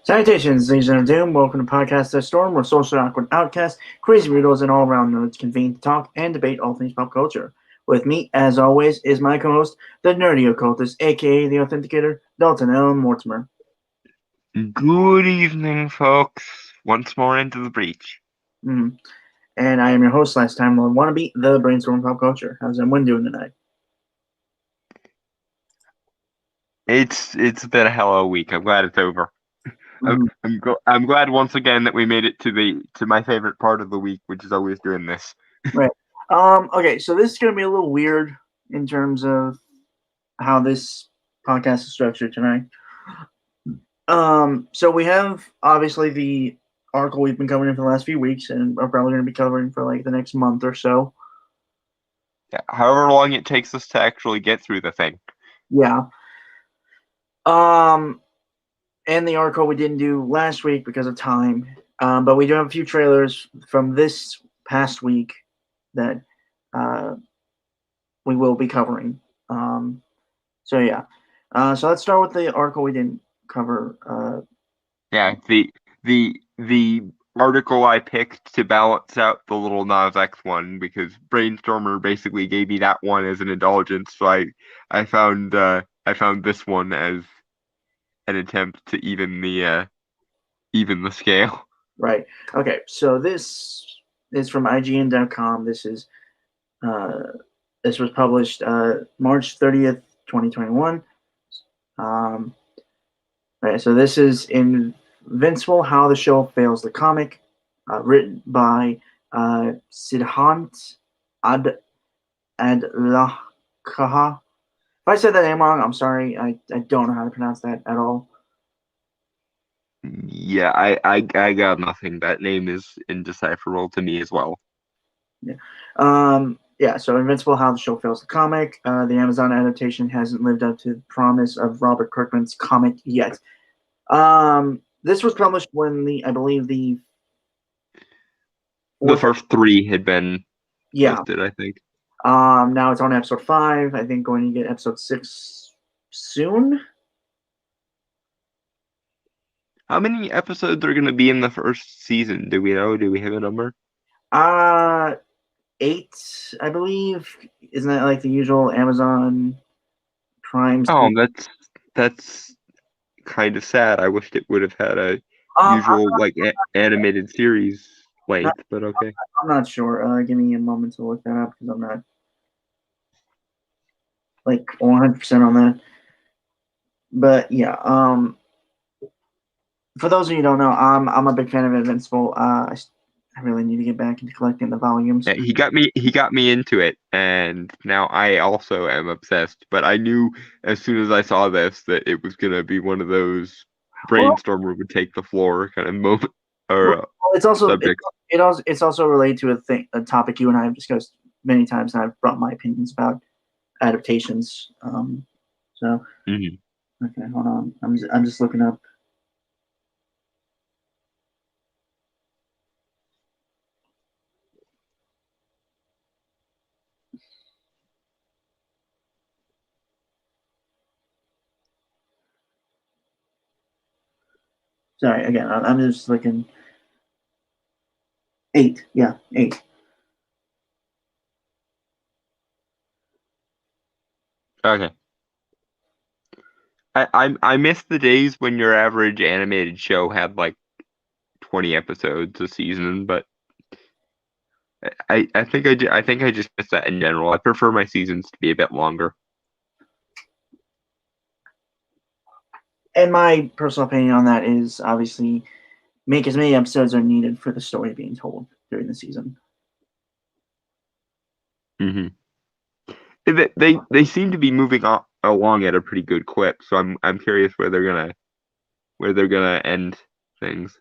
Salutations, Legion of Doom. Welcome to Podcast The Storm, where socially awkward outcasts, crazy weirdos, and all-around nerds convene to talk and debate all things pop culture. With me, as always, is my co-host, the nerdy occultist, aka the Authenticator, Dalton L. Mortimer. Good evening, folks. Once more into the breach. And I am your host last time on Wannabe, the Brainstorm Pop Culture. How's everyone doing tonight? It's been a hell of a week. I'm glad it's over. I'm glad once again that we made it to my favorite part of the week, which is always doing this. Right. Okay, so this is going to be a little weird in terms of how this podcast is structured tonight. So we have obviously the article we've been covering for the last few weeks, and we're probably going to be covering for like the next month or so. Yeah, however long it takes us to actually get through the thing. Yeah. And the article we didn't do last week because of time. But we do have a few trailers from this past week that we will be covering. So yeah. So let's start with the article we didn't cover. Yeah, the article I picked to balance out the little Nas X one, because Brainstormer basically gave me that one as an indulgence, so I found this one as an attempt to even the scale. Right. Okay. So this is from IGN.com. This was published March 30th, 2021. Right. So this is Invincible: How the Show Fails the Comic, written by Siddhant Adlakha. If I said that name wrong, I'm sorry. I don't know how to pronounce that at all. Yeah, I got nothing. That name is indecipherable to me as well. Yeah. So Invincible: How the Show Fails the Comic. The Amazon adaptation hasn't lived up to the promise of Robert Kirkman's comic yet. This was published when I believe the first 3 had been listed, I think. Now it's on episode 5. I think going to get episode 6 soon. How many episodes are going to be in the first season? Do we know? Do we have a number? 8, I believe. Isn't that like the usual Amazon Prime? Oh, that's kind of sad. I wished it would have had a usual animated series length, but okay. I'm not sure. Give me a moment to look that up because I'm not like 100% on that. But yeah, for those of you who don't know, I'm a big fan of Invincible. I really need to get back into collecting the volumes. Yeah, he got me into it, and now I also am obsessed. But I knew as soon as I saw this that it was gonna be one of those Brainstormer would take the floor kind of moment or it's also subject. It's also related to a topic you and I have discussed many times, and I've brought my opinions about adaptations. Okay, hold on. I'm just looking up. Sorry, again, I'm just looking. 8, yeah, 8. Okay. I miss the days when your average animated show had like 20 episodes a season, but I think I just miss that in general. I prefer my seasons to be a bit longer. And my personal opinion on that is obviously make as many episodes are needed for the story being told during the season. Hmm. They seem to be moving along at a pretty good clip, so I'm curious where they're gonna end things.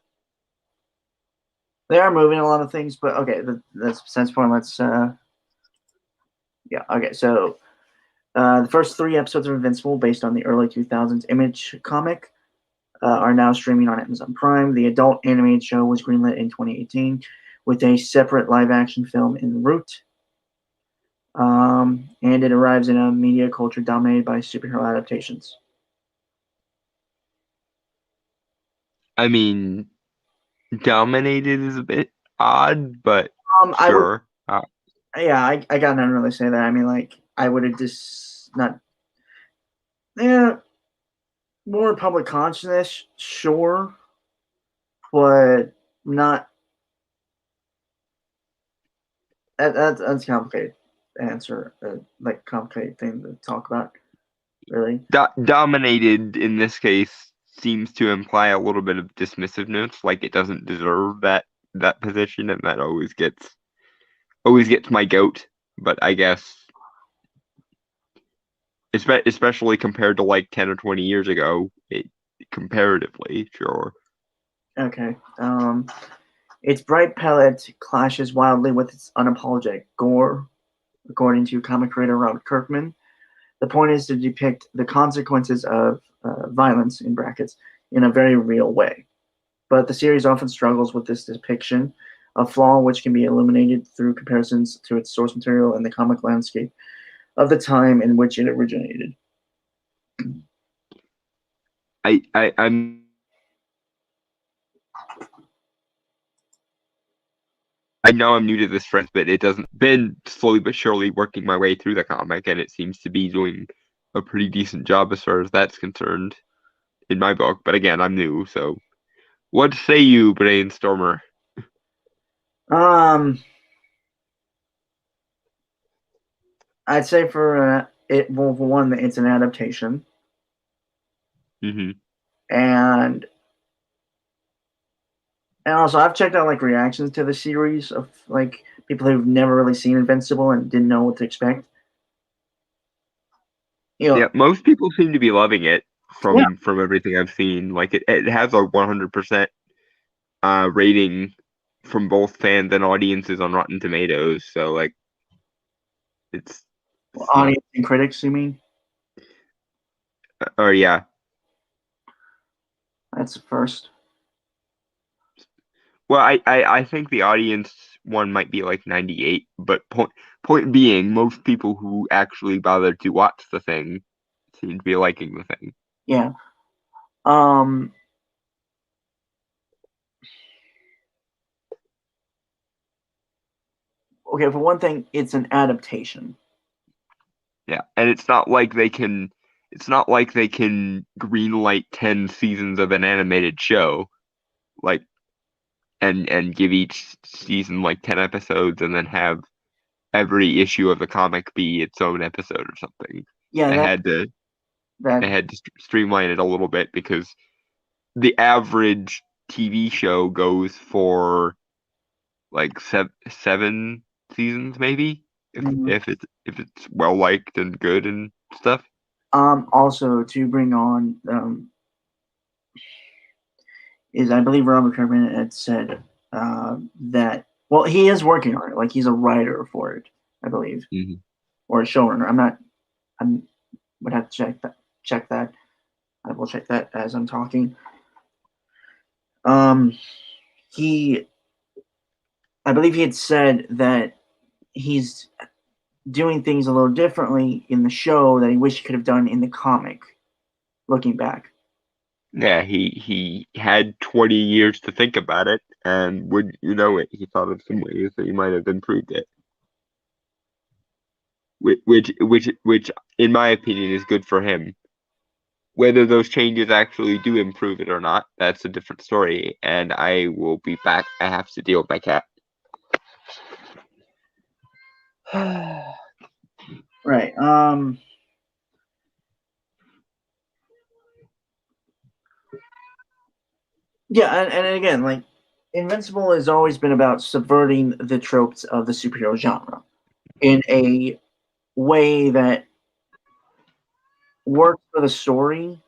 They are moving a lot of things, but okay, that's besides the point. Let's yeah, okay, so the first 3 episodes of Invincible, based on the early 2000s Image comic, are now streaming on Amazon Prime. The adult animated show was greenlit in 2018 with a separate live action film en route. And it arrives in a media culture dominated by superhero adaptations. I mean, dominated is a bit odd, but I would, sure. yeah, I got nothing to really say that. I mean, like, I would have just not, yeah, more public consciousness, sure, but not. That's complicated answer, like complicated thing to talk about. Really, Dominated in this case seems to imply a little bit of dismissiveness, like it doesn't deserve that position, and that always gets my goat. But I guess, especially compared to like 10 or 20 years ago, comparatively, sure. okay. Its bright palette clashes wildly with its unapologetic gore, according to comic creator Robert Kirkman. The point is to depict the consequences of violence in brackets in a very real way. But the series often struggles with this depiction, a flaw which can be illuminated through comparisons to its source material and the comic landscape of the time in which it originated. I'm I know I'm new to this friends, but it doesn't been slowly but surely working my way through the comic, and it seems to be doing a pretty decent job as far as that's concerned in my book. But again, I'm new, so what say you, Brainstormer? Um, I'd say for it, well, for one, it's an adaptation, Hmm. and also I've checked out like reactions to the series of like people who've never really seen Invincible and didn't know what to expect. You Yeah, know, most people seem to be loving it yeah, from everything I've seen. Like it has a 100% rating from both fans and audiences on Rotten Tomatoes. So like it's not audience and critics. You mean? or yeah. That's the first. Well, I think the audience one might be like 98, but point being, most people who actually bothered to watch the thing seem to be liking the thing. Yeah. Um. Okay. For one thing, it's an adaptation. Yeah, and it's not like they can greenlight 10 seasons of an animated show, like and give each season like 10 episodes and then have every issue of the comic be its own episode or something. Yeah. They That had to that they had to streamline it a little bit because the average TV show goes for like 7 seasons, maybe mhm. if it's well liked and good and stuff. Also to bring on is I believe Robert Kirkman had said that well he is working on it like he's a writer for it I believe Hmm. or a showrunner I'm not I'm would have to check that I will check that as I'm talking um he I believe he had said that he's doing things a little differently in the show that he wished he could have done in the comic looking back. Yeah, he had 20 years to think about it, and would you know it, he thought of some ways that he might have improved it. which in my opinion is good for him. Whether those changes actually do improve it or not, that's a different story. And I will be back. I have to deal with my cat. Right. Yeah, and again, like Invincible has always been about subverting the tropes of the superhero genre in a way that works for the story.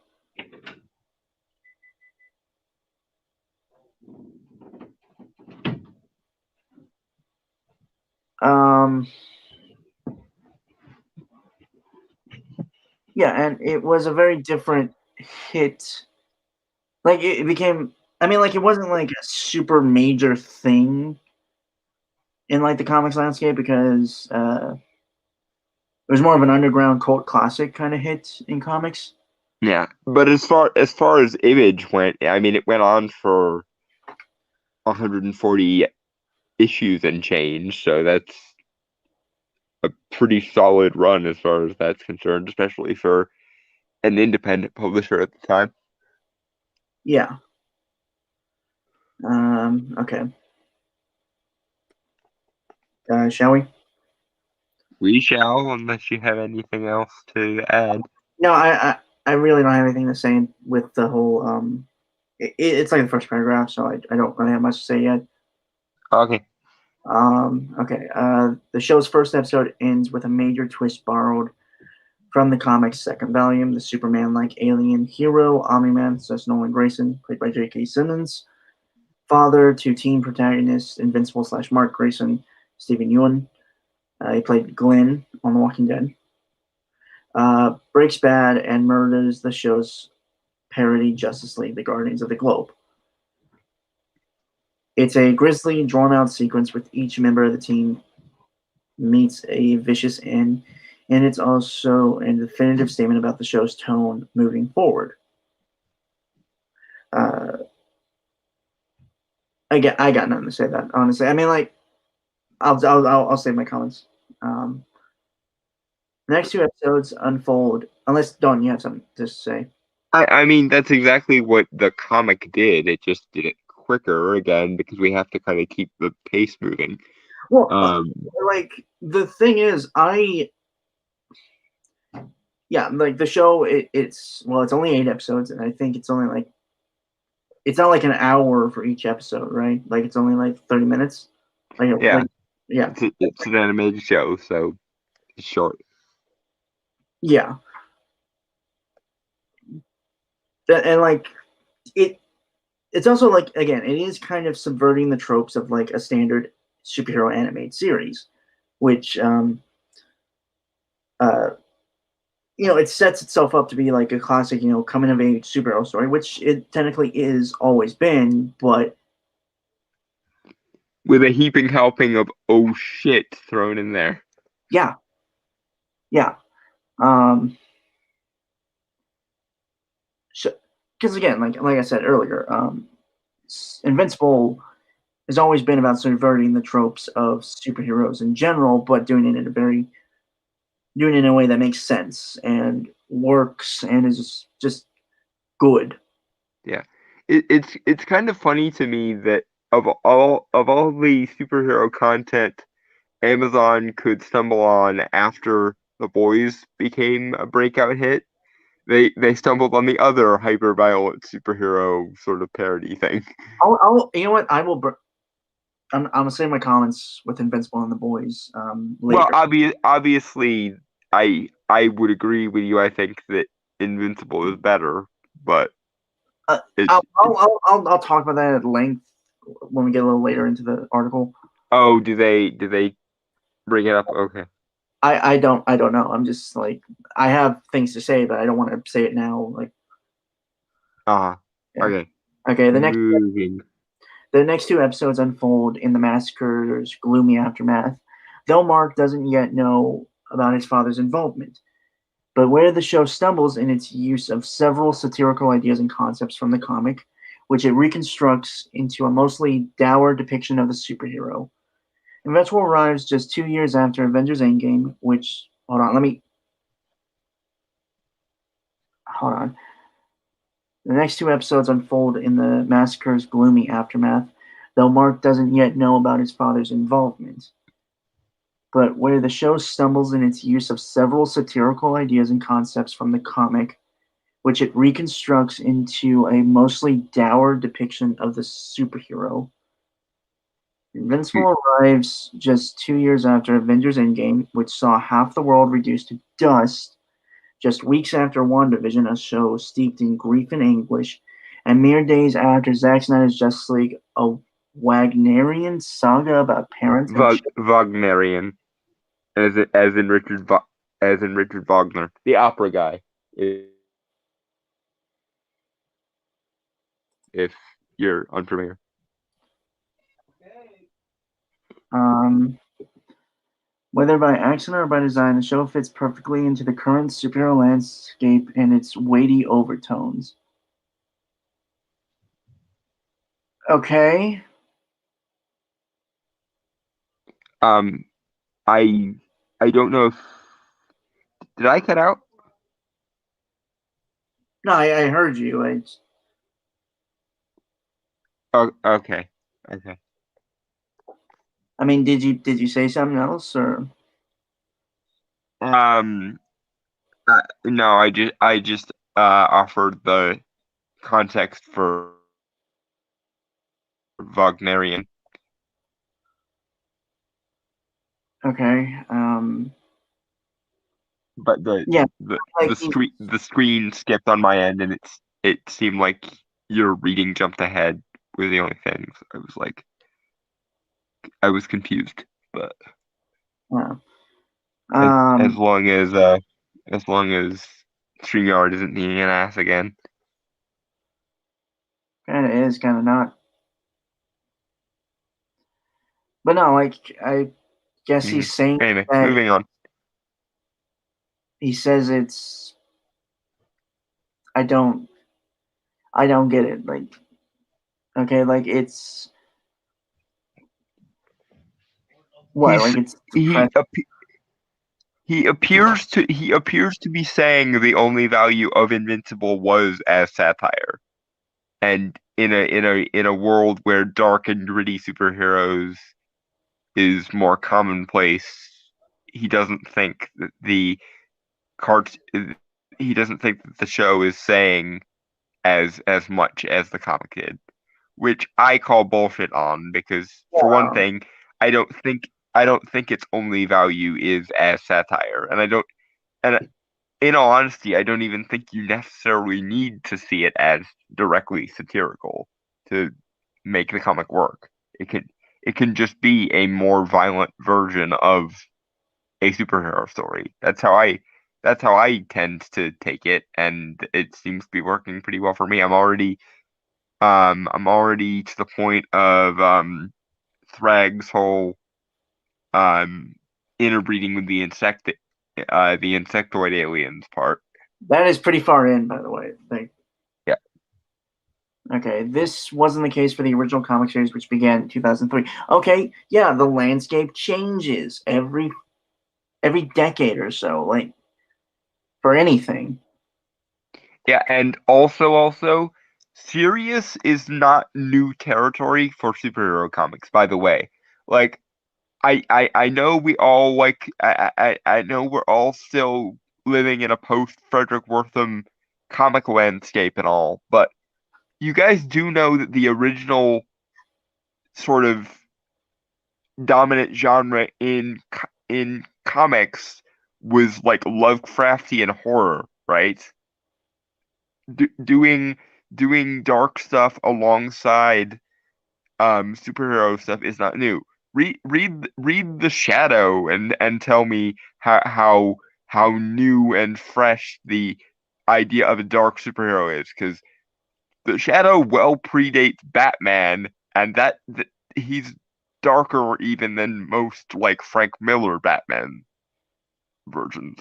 Yeah, and it was a very different hit. Like it became, I mean, like it wasn't like a super major thing in like the comics landscape because it was more of an underground cult classic kind of hit in comics. Yeah, but as far as Image went, I mean, it went on for 140 issues and change, so that's a pretty solid run as far as that's concerned, especially for an independent publisher at the time. Yeah. Okay. Shall we? We shall, unless you have anything else to add. No, I really don't have anything to say with the whole. It's like the first paragraph, so I don't really have much to say yet. Okay. Okay. The show's first episode ends with a major twist borrowed from the comic's second volume. The Superman-like alien hero, Omni-Man, says Nolan Grayson, played by J.K. Simmons, father to teen protagonist Invincible / Mark Grayson, Stephen Yeun. He played Glenn on The Walking Dead. Breaks bad and murders the show's parody Justice League, the Guardians of the Globe. It's a grisly, drawn-out sequence with each member of the team meets a vicious end, and it's also a definitive statement about the show's tone moving forward. I got nothing to say that, honestly. I mean, like, I'll save my comments. The next two episodes unfold, unless Don, you have something to say. I mean, that's exactly what the comic did. It just did it quicker again because we have to kind of keep the pace moving. Well, like the thing is, like the show, it's only 8 episodes, and I think it's only like it's not like an hour for each episode, right? Like it's only like 30 minutes. Yeah. Yeah. It's an animated show, so it's short. Yeah. And like it's also like, again, it is kind of subverting the tropes of like a standard superhero animated series, which it sets itself up to be like a classic, coming of age superhero story, which it technically is always been, but with a heaping helping of oh shit thrown in there. Yeah. Because again, like I said earlier, Invincible has always been about subverting the tropes of superheroes in general, but doing it in a way that makes sense and works and is just good. Yeah, it's kind of funny to me that of all the superhero content Amazon could stumble on after The Boys became a breakout hit, they stumbled on the other hyper-violent superhero sort of parody thing. You know what? I'm gonna say my comments with Invincible and The Boys later. Well, obviously, I would agree with you. I think that Invincible is better, but I'll talk about that at length when we get a little later into the article. Oh, do they bring it up? Okay. I don't know. I'm just like, I have things to say, but I don't want to say it now. Like, yeah. Okay. The next 2 episodes unfold in the massacre's gloomy aftermath, though Mark doesn't yet know about his father's involvement. But where the show stumbles in its use of several satirical ideas and concepts from the comic, which it reconstructs into a mostly dour depiction of the superhero. Invincible arrives just 2 years after Avengers Endgame, which Hold on, hold on. The next two episodes unfold in the massacre's gloomy aftermath, though Mark doesn't yet know about his father's involvement. But where the show stumbles in its use of several satirical ideas and concepts from the comic, which it reconstructs into a mostly dour depiction of the superhero. Invincible arrives just 2 years after Avengers Endgame, which saw half the world reduced to dust, just weeks after WandaVision, a show steeped in grief and anguish, and mere days after Zack Snyder's Justice League, a Wagnerian saga about parents and Wagnerian, as in Richard Wagner, the opera guy. If you're unfamiliar. Whether by accident or by design, the show fits perfectly into the current superhero landscape and its weighty overtones. Okay. I don't know if did I cut out? No, I heard you. Oh, okay. I mean, did you say something else or? No, I just offered the context for Wagnerian. Okay. But the screen skipped on my end, and it seemed like your reading jumped ahead were the only things. I was confused, but Yeah. as long as StreamYard isn't being an ass again. Kind of is, kind of not. But no, like I guess he's saying anyway, that moving on. He says it's. I don't get it. Like, okay, like it's. What? Like it's. He appears to be saying the only value of Invincible was as satire, and in a world where dark and gritty superheroes is more commonplace, he doesn't think that the show is saying as much as the comic did, which I call bullshit on, because for one thing, I don't think its only value is as satire, and in all honesty, I don't even think you necessarily need to see it as directly satirical to make the comic work. It can just be a more violent version of a superhero story. That's how I tend to take it, and it seems to be working pretty well for me. I'm already to the point of Thrag's whole interbreeding with the insectoid aliens part. That is pretty far in, by the way. Like, yeah. Okay, this wasn't the case for the original comic series, which began in 2003. Okay, yeah, the landscape changes every decade or so, like for anything. Yeah, and also, Sirius is not new territory for superhero comics, by the way. Like, I know we all I know we're all still living in a post Frederick Wertham comic landscape and all, but you guys do know that the original sort of dominant genre in comics was like Lovecraftian horror, right? Doing dark stuff alongside superhero stuff is not new. Read The Shadow and tell me how new and fresh the idea of a dark superhero is, because The Shadow well predates Batman, and that he's darker even than most like Frank Miller Batman versions.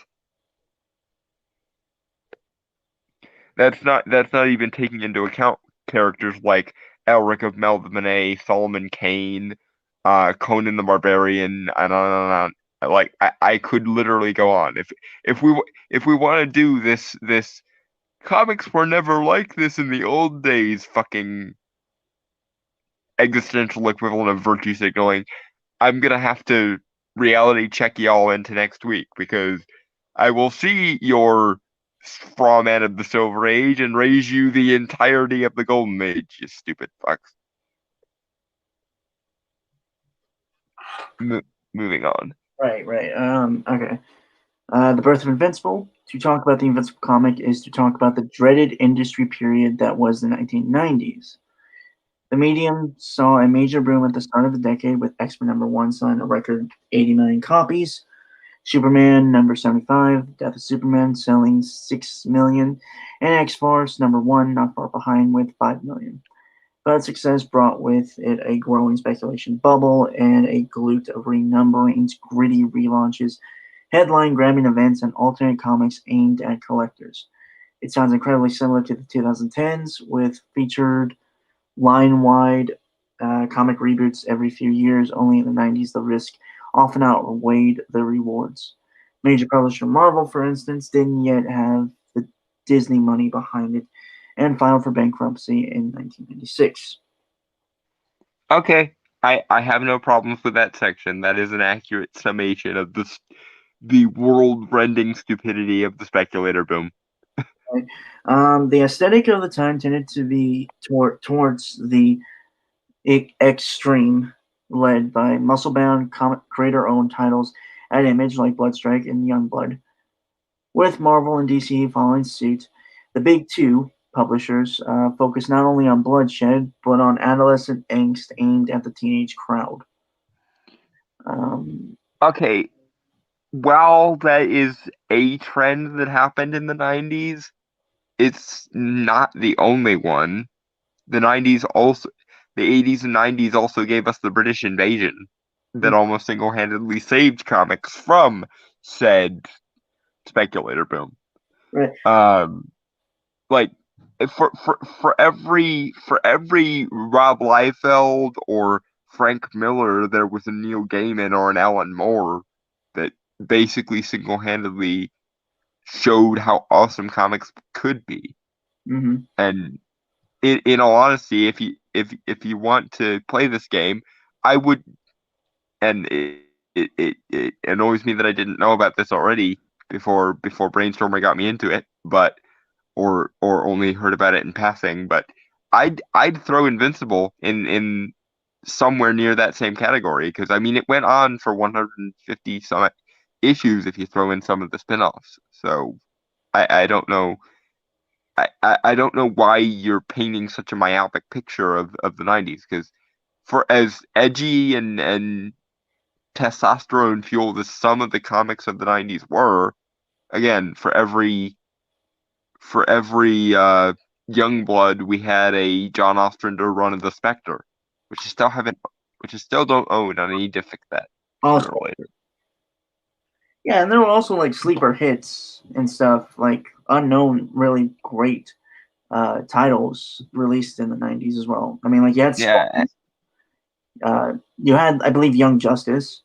That's not even taking into account characters like Elric of Melniboné, Solomon Kane, Conan the Barbarian, and Like I could literally go on if we want to do this comics were never like this in the old days fucking existential equivalent of virtue signaling. I'm gonna have to reality check y'all into next week because I will see your straw man of the Silver Age and raise you the entirety of the Golden Age, you stupid fucks. Moving on. Right. Okay. The birth of Invincible. To talk about the Invincible comic is to talk about the dreaded industry period that was the 1990s. The medium saw a major boom at the start of the decade, with X-Men #1 selling a record 80 million copies, Superman #75, Death of Superman selling 6 million, and X-Force #1 not far behind with 5 million. But success brought with it a growing speculation bubble and a glut of renumberings, gritty relaunches, headline-grabbing events, and alternate comics aimed at collectors. It sounds incredibly similar to the 2010s, with featured line-wide comic reboots every few years. Only in the 90s, the risk often outweighed the rewards. Major publisher Marvel, for instance, didn't yet have the Disney money behind it and filed for bankruptcy in 1996. Okay, I have no problems with that section. That is an accurate summation of the world-rending stupidity of the speculator boom. Right? The aesthetic of the time tended to be towards the extreme, led by muscle-bound creator-owned titles at Image like Bloodstrike and Youngblood. With Marvel and DC following suit, the big two publishers focus not only on bloodshed, but on adolescent angst aimed at the teenage crowd. Okay, while that is a trend that happened in the 90s, it's not the only one. The 90s also, the 80s and 90s also gave us the British invasion that almost single-handedly saved comics from said speculator boom. Right. Like for every Rob Liefeld or Frank Miller, there was a Neil Gaiman or an Alan Moore that basically single-handedly showed how awesome comics could be. Mm-hmm. And in all honesty, if you want to play this game, I would. And it annoys me that I didn't know about this already before Brainstormer got me into it, but or only heard about it in passing. But I'd throw Invincible in somewhere near that same category because I mean it went on for 150 some issues if you throw in some of the spin-offs. So I don't know. I don't know why you're painting such a myopic picture of the 90s because for as edgy and testosterone fueled as some of the comics of the 90s were, again, for every young blood we had a John Ostrander run of the Spectre, which I still don't own. I need to fix that sooner or later. Yeah, and there were also like sleeper hits and stuff, like unknown, really great titles released in the 90s as well. I mean, like you had you had, I believe, Young Justice.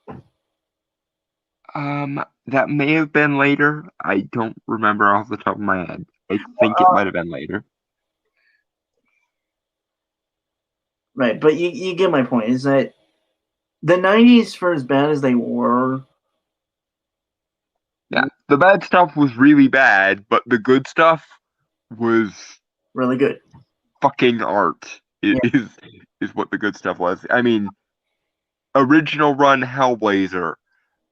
That may have been later. I don't remember off the top of my head. I think it might have been later. Right, but you get my point. Is that the 90s, for as bad as they were, yeah, the bad stuff was really bad, but the good stuff was really good. Fucking art is what the good stuff was. I mean, original run Hellblazer,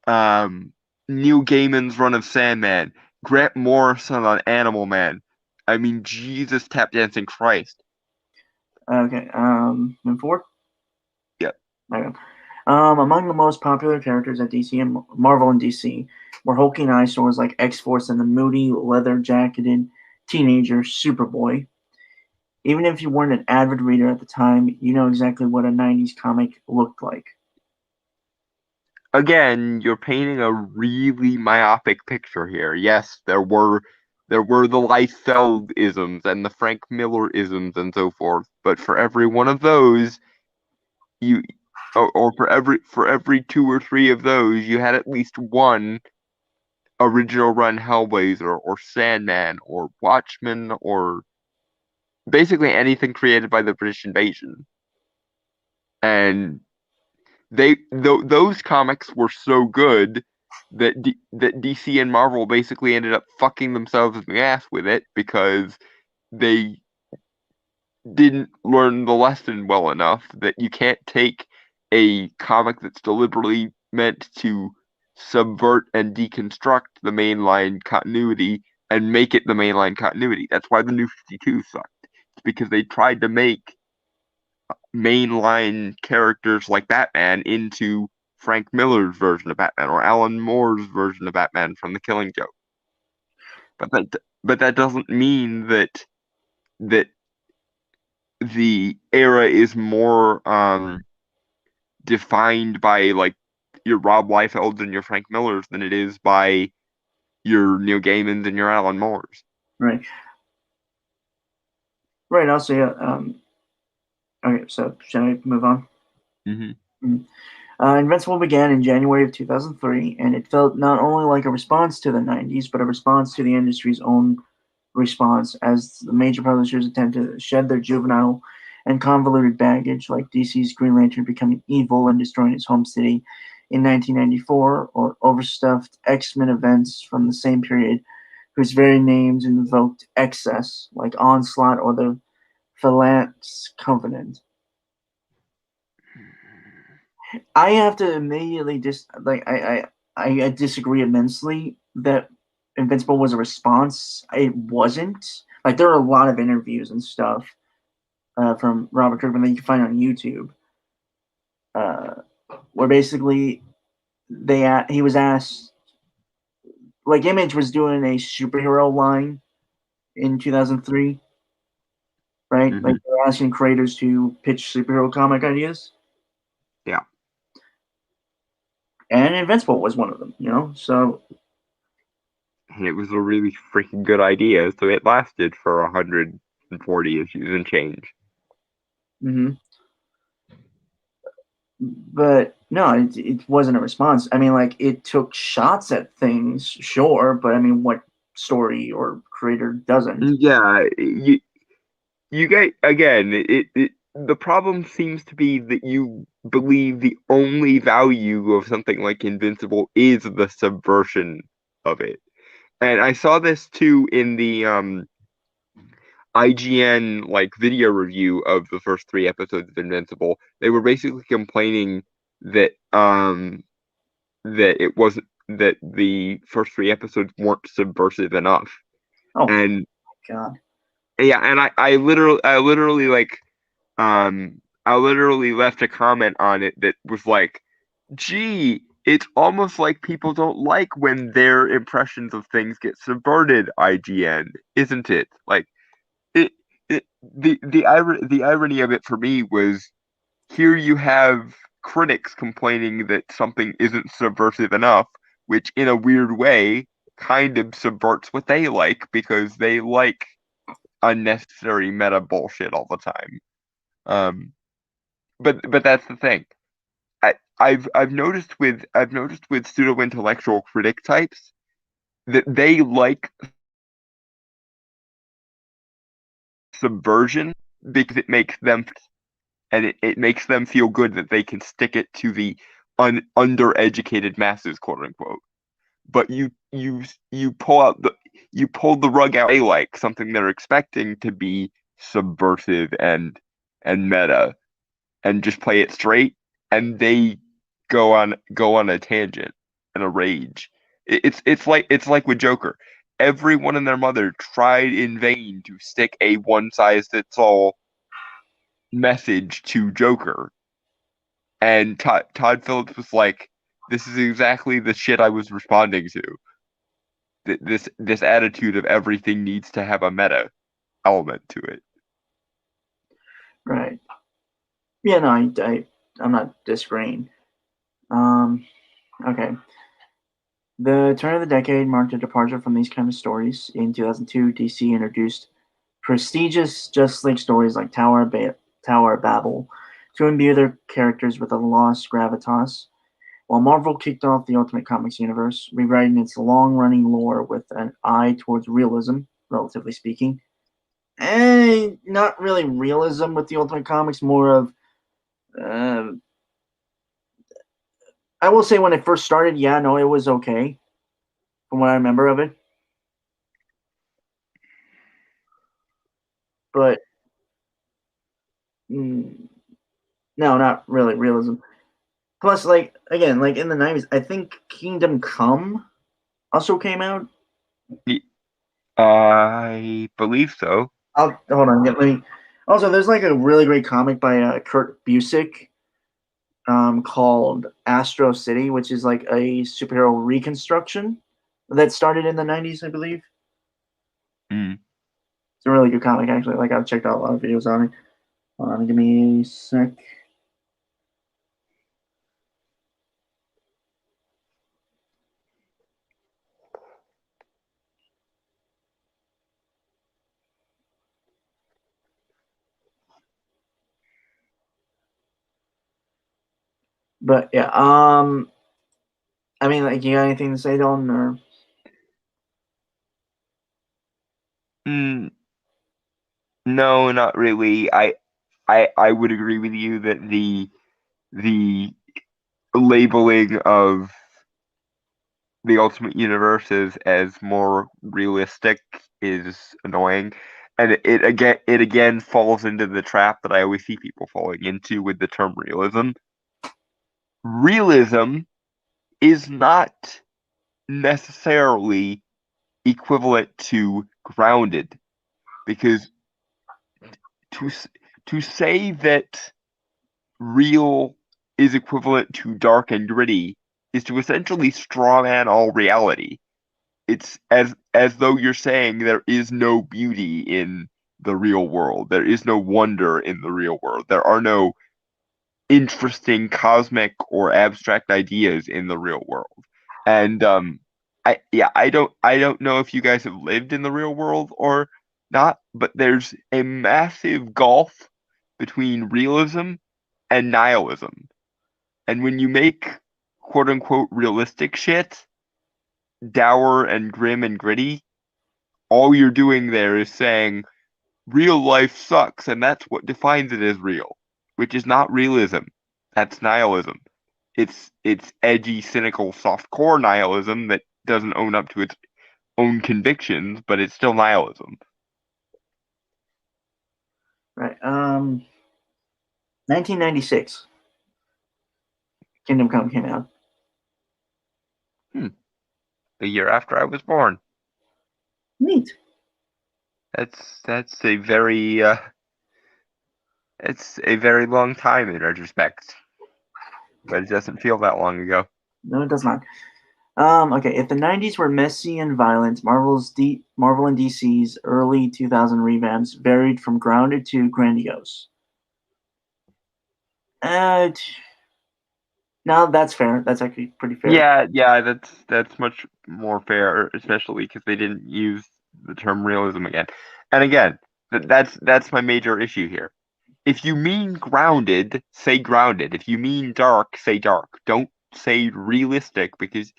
Neil Gaiman's run of Sandman, Grant Morrison on Animal Man. I mean, Jesus, tap dancing Christ. Okay, move forward. Yep. Okay. Among the most popular characters at DC and Marvel and DC were hulking eyesores like X-Force and the moody, leather-jacketed teenager Superboy. Even if you weren't an avid reader at the time, you know exactly what a 90s comic looked like. Again, you're painting a really myopic picture here. Yes, there were the Liefeld isms and the Frank Miller isms and so forth, but for every one of those, or for every two or three of those, you had at least one original run Hellblazer or Sandman or Watchmen or basically anything created by the British Invasion. And those comics were so good that that DC and Marvel basically ended up fucking themselves in the ass with it because they didn't learn the lesson well enough that you can't take a comic that's deliberately meant to subvert and deconstruct the mainline continuity and make it the mainline continuity. That's why the New 52 sucked. It's because they tried to make mainline characters like Batman into Frank Miller's version of Batman or Alan Moore's version of Batman from The Killing Joke. But that doesn't mean that the era is more defined by like your Rob Liefelds and your Frank Millers than it is by your Neil Gaimans and your Alan Moores. Right. Right. Also, yeah. Okay, so shall I move on? Mm-hmm. Invincible began in January of 2003, and it felt not only like a response to the 90s, but a response to the industry's own response as the major publishers attempt to shed their juvenile and convoluted baggage, like DC's Green Lantern becoming evil and destroying his home city in 1994, or overstuffed X-Men events from the same period, whose very names invoked excess, like Onslaught or the Phalanx Covenant. I have to immediately I disagree immensely that Invincible was a response. It wasn't. Like, there are a lot of interviews and stuff from Robert Kirkman that you can find on YouTube, where basically he was asked, like, Image was doing a superhero line in 2003, right? Mm-hmm. Like, they were asking creators to pitch superhero comic ideas. Yeah. And Invincible was one of them, so. And it was a really freaking good idea, so it lasted for 140 issues and change. Mm-hmm. But no, it wasn't a response. I mean, like, it took shots at things, sure, but I mean, what story or creator doesn't? Yeah, you get again. The problem seems to be that you believe the only value of something like Invincible is the subversion of it, and I saw this too in the IGN like video review of the first three episodes of Invincible. They were basically complaining that that it wasn't that the first three episodes weren't subversive enough. Oh, And God. yeah, and I literally like I literally left a comment on it that was like, gee, it's almost like people don't like when their impressions of things get subverted, IGN, isn't it? Like it, the irony of it for me was here you have critics complaining that something isn't subversive enough, which in a weird way kind of subverts what they like because they like unnecessary meta bullshit all the time. But that's the thing. I've noticed with pseudo intellectual critic types that they like subversion because it makes them and it makes them feel good that they can stick it to the undereducated masses, quote unquote. But you pull the rug out. They like something they're expecting to be subversive and meta, and just play it straight, and they go on a tangent and a rage. It's like with Joker. Everyone and their mother tried in vain to stick a one size fits all message to Joker, and Todd Phillips was like, "This is exactly the shit I was responding to. This attitude of everything needs to have a meta element to it." Right. Yeah, no, I'm not disagreeing. Okay. The turn of the decade marked a departure from these kind of stories. In 2002, DC introduced prestigious Justice League stories like Tower of Babel to imbue their characters with a lost gravitas, while Marvel kicked off the Ultimate Comics universe, rewriting its long-running lore with an eye towards realism, relatively speaking. Not really realism with the Ultimate Comics, more of I will say when it first started, yeah, no, it was okay from what I remember of it. But no, not really realism. Plus, like again, like in the 90s, I think Kingdom Come also came out. I believe so. Hold on, let me. Also, there's like a really great comic by Kurt Busiek called Astro City, which is like a superhero reconstruction that started in the 90s, I believe. Mm. It's a really good comic, actually. Like, I've checked out a lot of videos on it. Hold on, give me a sec. But yeah, I mean, like, you got anything to say, Don? Or No, not really. I would agree with you that the labeling of the Ultimate Universe as more realistic is annoying, and it again falls into the trap that I always see people falling into with the term realism. Realism is not necessarily equivalent to grounded, because to to say that real is equivalent to dark and gritty is to essentially strawman all reality. It's as though you're saying there is no beauty in the real world. There is no wonder in the real world. There are no interesting cosmic or abstract ideas in the real world. And I don't know if you guys have lived in the real world or not, but there's a massive gulf between realism and nihilism. And when you make quote unquote realistic shit dour and grim and gritty, all you're doing there is saying real life sucks, and that's what defines it as real, which is not realism. That's nihilism. It's edgy, cynical, softcore nihilism that doesn't own up to its own convictions, but it's still nihilism. right, 1996, Kingdom Come came out. The year after I was born. Neat. That's a very it's a very long time in retrospect, but it doesn't feel that long ago. No, it does not. Okay, if the 90s were messy and violent, Marvel and DC's early 2000 revamps varied from grounded to grandiose. Uh, no, that's fair. That's actually pretty fair. Yeah, that's much more fair, especially because they didn't use the term realism again. And again, that's my major issue here. If you mean grounded, say grounded. If you mean dark, say dark. Don't say realistic, because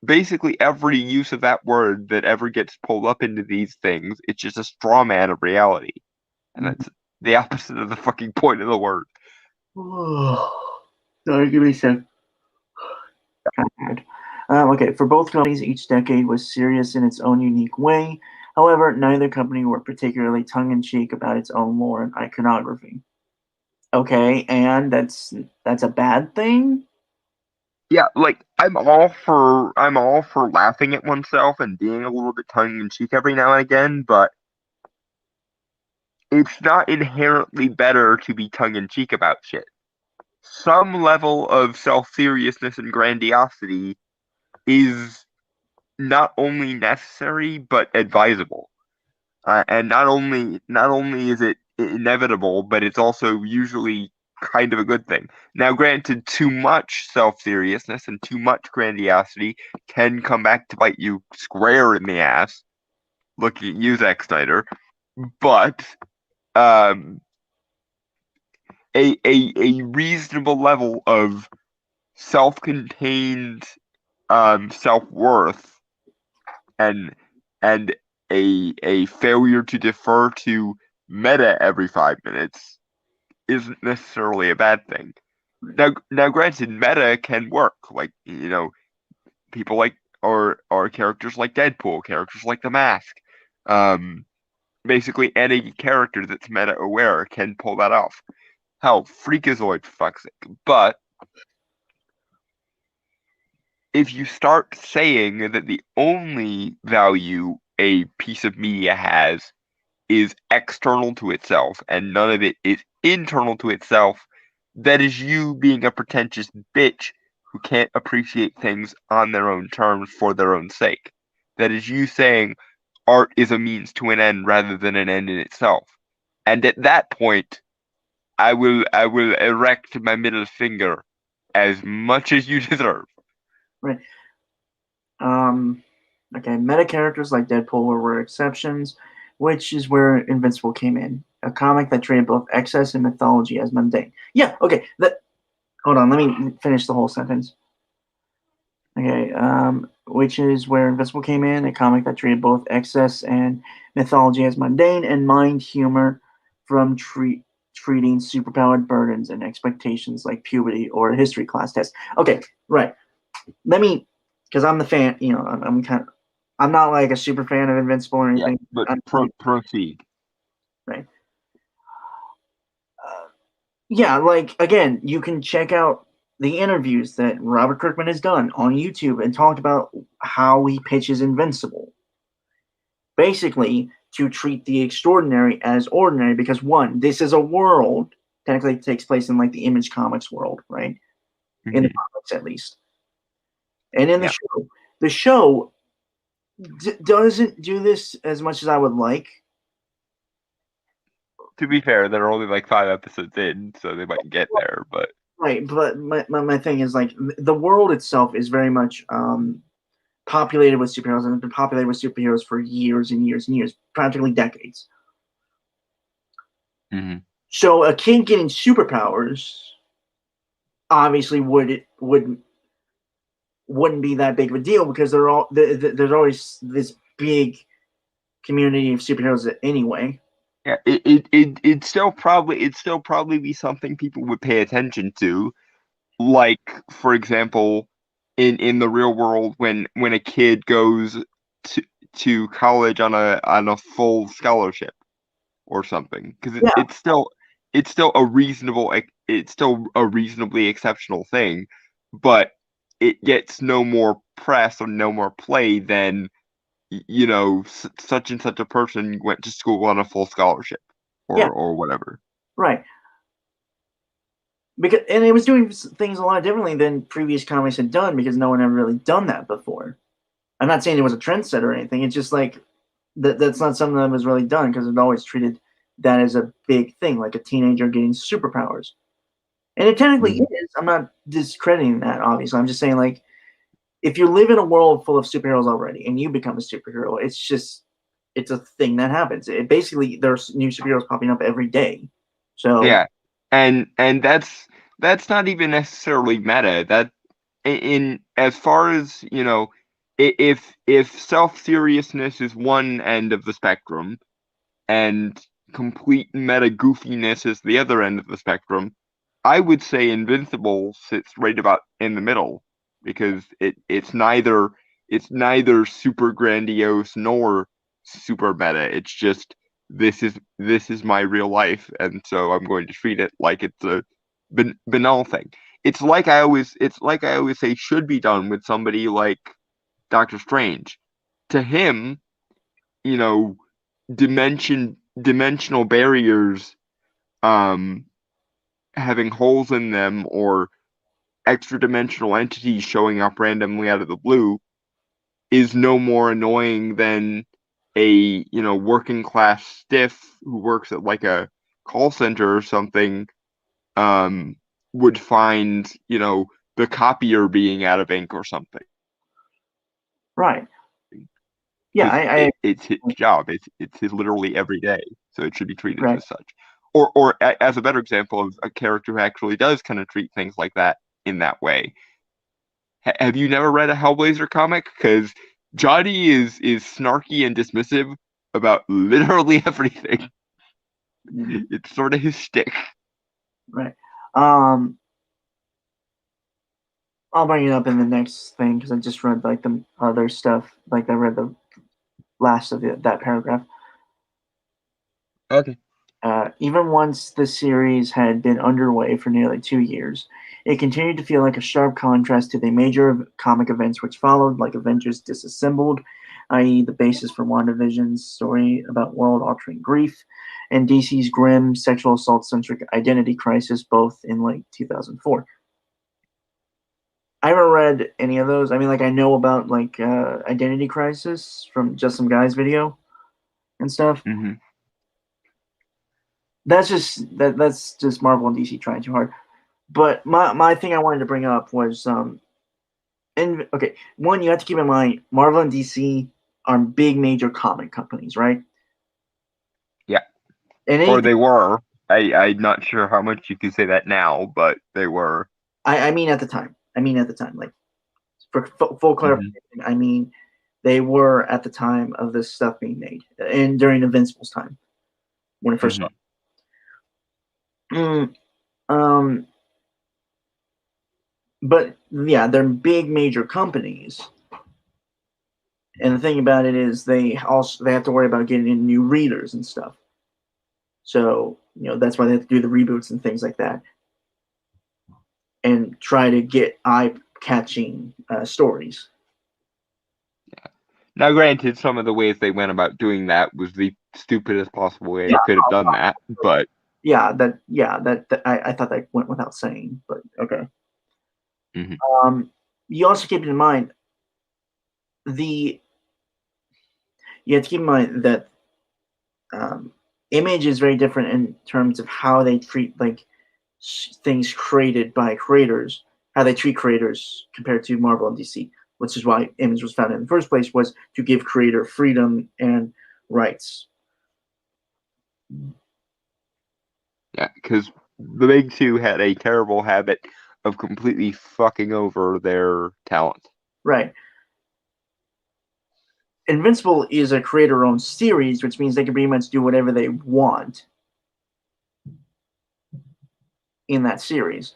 basically every use of that word that ever gets pulled up into these things, it's just a straw man of reality. And that's the opposite of the fucking point of the word. Sorry, give me a sec. Okay, for both companies, each decade was serious in its own unique way. However, neither company were particularly tongue-in-cheek about its own lore and iconography. Okay, and that's a bad thing? Yeah, like I'm all for laughing at oneself and being a little bit tongue in cheek every now and again, but it's not inherently better to be tongue in cheek about shit. Some level of self seriousness and grandiosity is not only necessary but advisable. And not only is it inevitable, but it's also usually kind of a good thing. Now, granted, too much self-seriousness and too much grandiosity can come back to bite you square in the ass. Looking at you, Zack Snyder. But um, a reasonable level of self-contained self-worth and and a failure to defer to meta every 5 minutes isn't necessarily a bad thing. Now, granted, meta can work. Like, people like or characters like Deadpool, characters like the Mask. Um, Basically any character that's meta aware can pull that off. Hell, Freakazoid, for fuck's sake. But if you start saying that the only value a piece of media has is external to itself and none of it is internal to itself, that is you being a pretentious bitch who can't appreciate things on their own terms for their own sake. That is you saying art is a means to an end rather than an end in itself. And at that point, I will erect my middle finger as much as you deserve. Right. Okay, meta characters like Deadpool were exceptions, which is where Invincible came in. A comic that treated both excess and mythology as mundane. Yeah, okay. Hold on, let me finish the whole sentence. Okay, which is where Invincible came in, a comic that treated both excess and mythology as mundane and mined humor from treating superpowered burdens and expectations like puberty or a history class test. Okay, right. Let me, because I'm the fan, I'm not like a super fan of Invincible or anything. Yeah, but proceed. Right. Yeah, like, again, you can check out the interviews that Robert Kirkman has done on YouTube and talked about how he pitches Invincible. Basically, to treat the extraordinary as ordinary, because one, this is a world, technically it takes place in like the Image Comics world, right? In the comics, at least. And in Yeah. the show doesn't do this as much as I would like. To be fair, there are only like 5 episodes in, so they might get there, but Right, but my thing is, like, the world itself is very much populated with superheroes and has been populated with superheroes for years and years and years, practically decades. Mhm. So a kid getting superpowers obviously wouldn't be that big of a deal because there's always this big community of superheroes anyway. Yeah, it'd still probably be something people would pay attention to. Like, for example, in the real world, when a kid goes to college on a full scholarship or something, because Yeah, it's still a reasonably exceptional thing, but it gets no more press or no more play than such and such a person went to school on a full scholarship yeah, or whatever. right. And it was doing things a lot differently than previous comics had done because no one ever really done that before. I'm not saying it was a trendsetter or anything. It's just like that's not something that was really done because it always treated that as a big thing, like a teenager getting superpowers. And it technically Mhm. is. I'm not discrediting that, obviously. I'm just saying, like, if you live in a world full of superheroes already and you become a superhero, it's a thing that happens. It basically there's new superheroes popping up every day. So Yeah, and that's not even necessarily meta. That in as far as if self-seriousness is one end of the spectrum and complete meta goofiness is the other end of the spectrum, I would say Invincible sits right about in the middle because it's neither super grandiose nor super meta. It's just this is my real life, and so I'm going to treat it like it's a banal thing. It's like I always say should be done with somebody like Doctor Strange. To him, you know, dimensional barriers um having holes in them or extra dimensional entities showing up randomly out of the blue is no more annoying than a working class stiff who works at like a call center or something um would find the copier being out of ink or something right, yeah, because I it's his job, it's his literally every day, so it should be treated right, as such. as a better example of a character who actually does kind of treat things like that in that way. Have you never read a Hellblazer comic? Because Johnny is snarky and dismissive about literally everything. Mhm. It's sort of his shtick. Right. I'll bring it up in the next thing because I just read like the other stuff. Like I read the last of that paragraph. Okay. Even once the series had been underway for nearly 2 years, it continued to feel like a sharp contrast to the major comic events which followed, like Avengers Disassembled, i.e., the basis for WandaVision's story about world-altering grief, and DC's grim sexual assault-centric Identity Crisis, both in like 2004. I haven't read any of those. I mean, like I know about like Identity Crisis from Just Some Guys video and stuff. Mm-hmm. That's just Marvel and DC trying too hard. But my thing I wanted to bring up was okay, one, you have to keep in mind Marvel and DC are big major comic companies, right? Yeah. And Or anything, they were. I'm not sure how much you can say that now, but they were. I mean at the time. Like for full clarification, I mean they were at the time of this stuff being made and during Invincible's time when it first started. But yeah, they're big major companies. And the thing about it is they have to worry about getting in new readers and stuff. So, that's why they have to do the reboots and things like that. And try to get eye-catching stories. Now, granted, some of the ways they went about doing that was the stupidest possible way they could have done that, but yeah, I thought that went without saying, but okay. You also keep in mind you have to keep in mind that Image is very different in terms of how they treat like things created by creators, how they treat creators compared to Marvel and DC, which is why Image was founded in the first place, was to give creator freedom and rights. Yeah, because the big two had a terrible habit of completely fucking over their talent. Right. Invincible is a creator-owned series, which means they can pretty much do whatever they want in that series.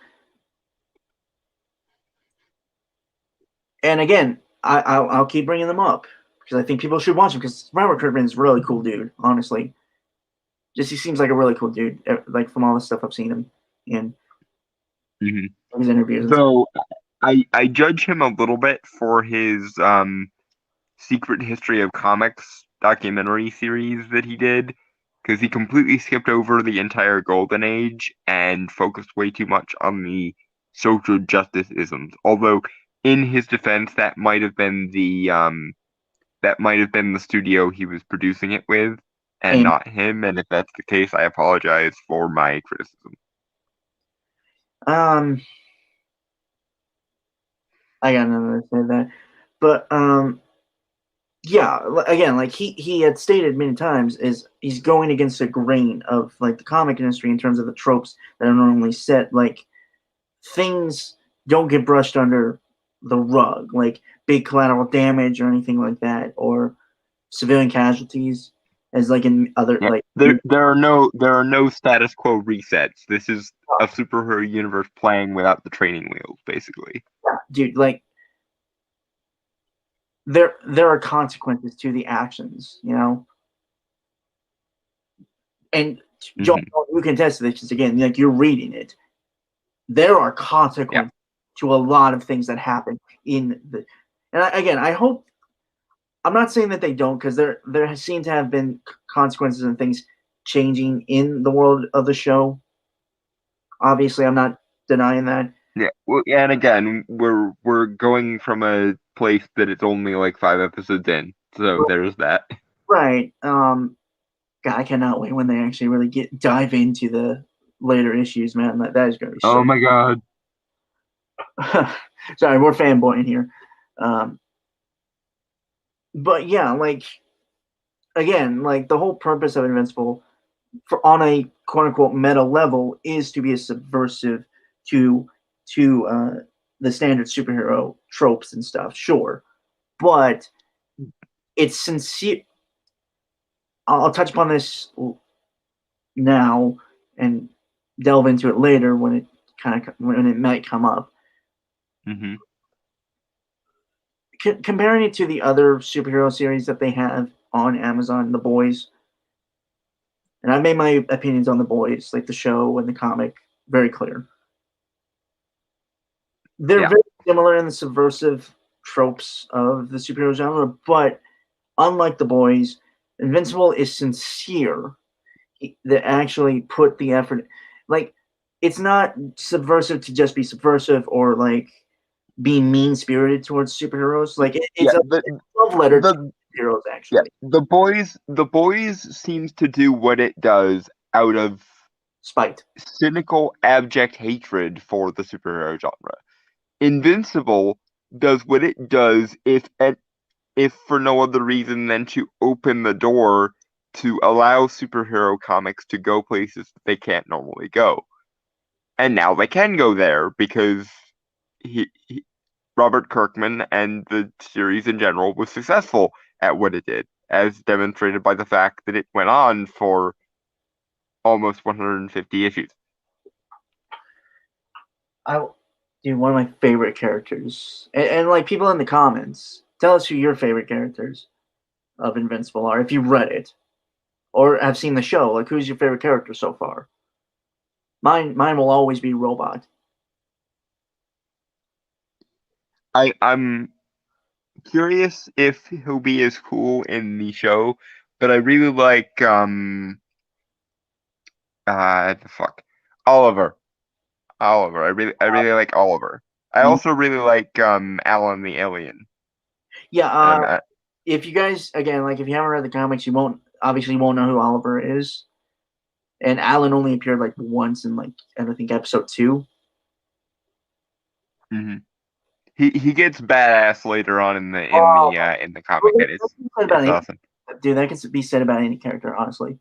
And again, I'll keep bringing them up because I think people should watch them because Robert Kirkman is a really cool dude, honestly. Just he seems like a really cool dude, like from all the stuff I've seen him in his interviews. So I judge him a little bit for his Secret History of Comics documentary series that he did, because he completely skipped over the entire Golden Age and focused way too much on the social justice isms. Although, in his defense, that might have been the studio he was producing it with, and not him. And if that's the case, I apologize for my criticism. I got nothing to say that, but yeah, again, like he had stated many times, is he's going against the grain of like the comic industry in terms of the tropes that are normally set. Like things don't get brushed under the rug, like big collateral damage or anything like that, or civilian casualties, as like in other like there are no status quo resets. This is a superhero universe playing without the training wheels, basically. Yeah, dude, like there are consequences to the actions, And John, you can test this again. Like you're reading it, there are consequences to a lot of things that happen in the. And again, I hope. I'm not saying that they don't, because there seem to have been consequences and things changing in the world of the show. Obviously, I'm not denying that. Yeah, well, and again, we're going from a place that it's only like 5 episodes in, so there's that. Right. God, I cannot wait when they actually really dive into the later issues, man. That is going to be. Oh my god. Sorry, we're fanboying here. But yeah, like again, like the whole purpose of Invincible on a quote unquote meta level is to be a subversive to the standard superhero tropes and stuff. Sure, but it's sincere. I'll touch upon this now and delve into it later when it might come up. Mm-hmm. Comparing it to the other superhero series that they have on Amazon, The Boys, and I've made my opinions on The Boys, like the show and the comic, very clear. They're very similar in the subversive tropes of the superhero genre, but unlike The Boys, Invincible is sincere. That actually put the effort. Like, it's not subversive to just be subversive or like be mean spirited towards superheroes. Like it's a love letter to heroes. Actually, the boys seems to do what it does out of spite, cynical, abject hatred for the superhero genre. Invincible does what it does if for no other reason than to open the door to allow superhero comics to go places that they can't normally go. And now they can go there because Robert Kirkman and the series in general was successful at what it did, as demonstrated by the fact that it went on for almost 150 issues. Dude, one of my favorite characters, and like people in the comments, tell us who your favorite characters of Invincible are if you read it or have seen the show. Like, who's your favorite character so far? Mine will always be Robot. I'm curious if he'll be as cool in the show, but I really like Oliver. Oliver. I really like Oliver. I also really like Alan the Alien. Yeah, if you guys again, like if you haven't read the comics, you won't know who Oliver is. And Alan only appeared like once in like I think episode 2. Mm-hmm. He gets badass later on in the comic. It's awesome. Dude, that can be said about any character, honestly.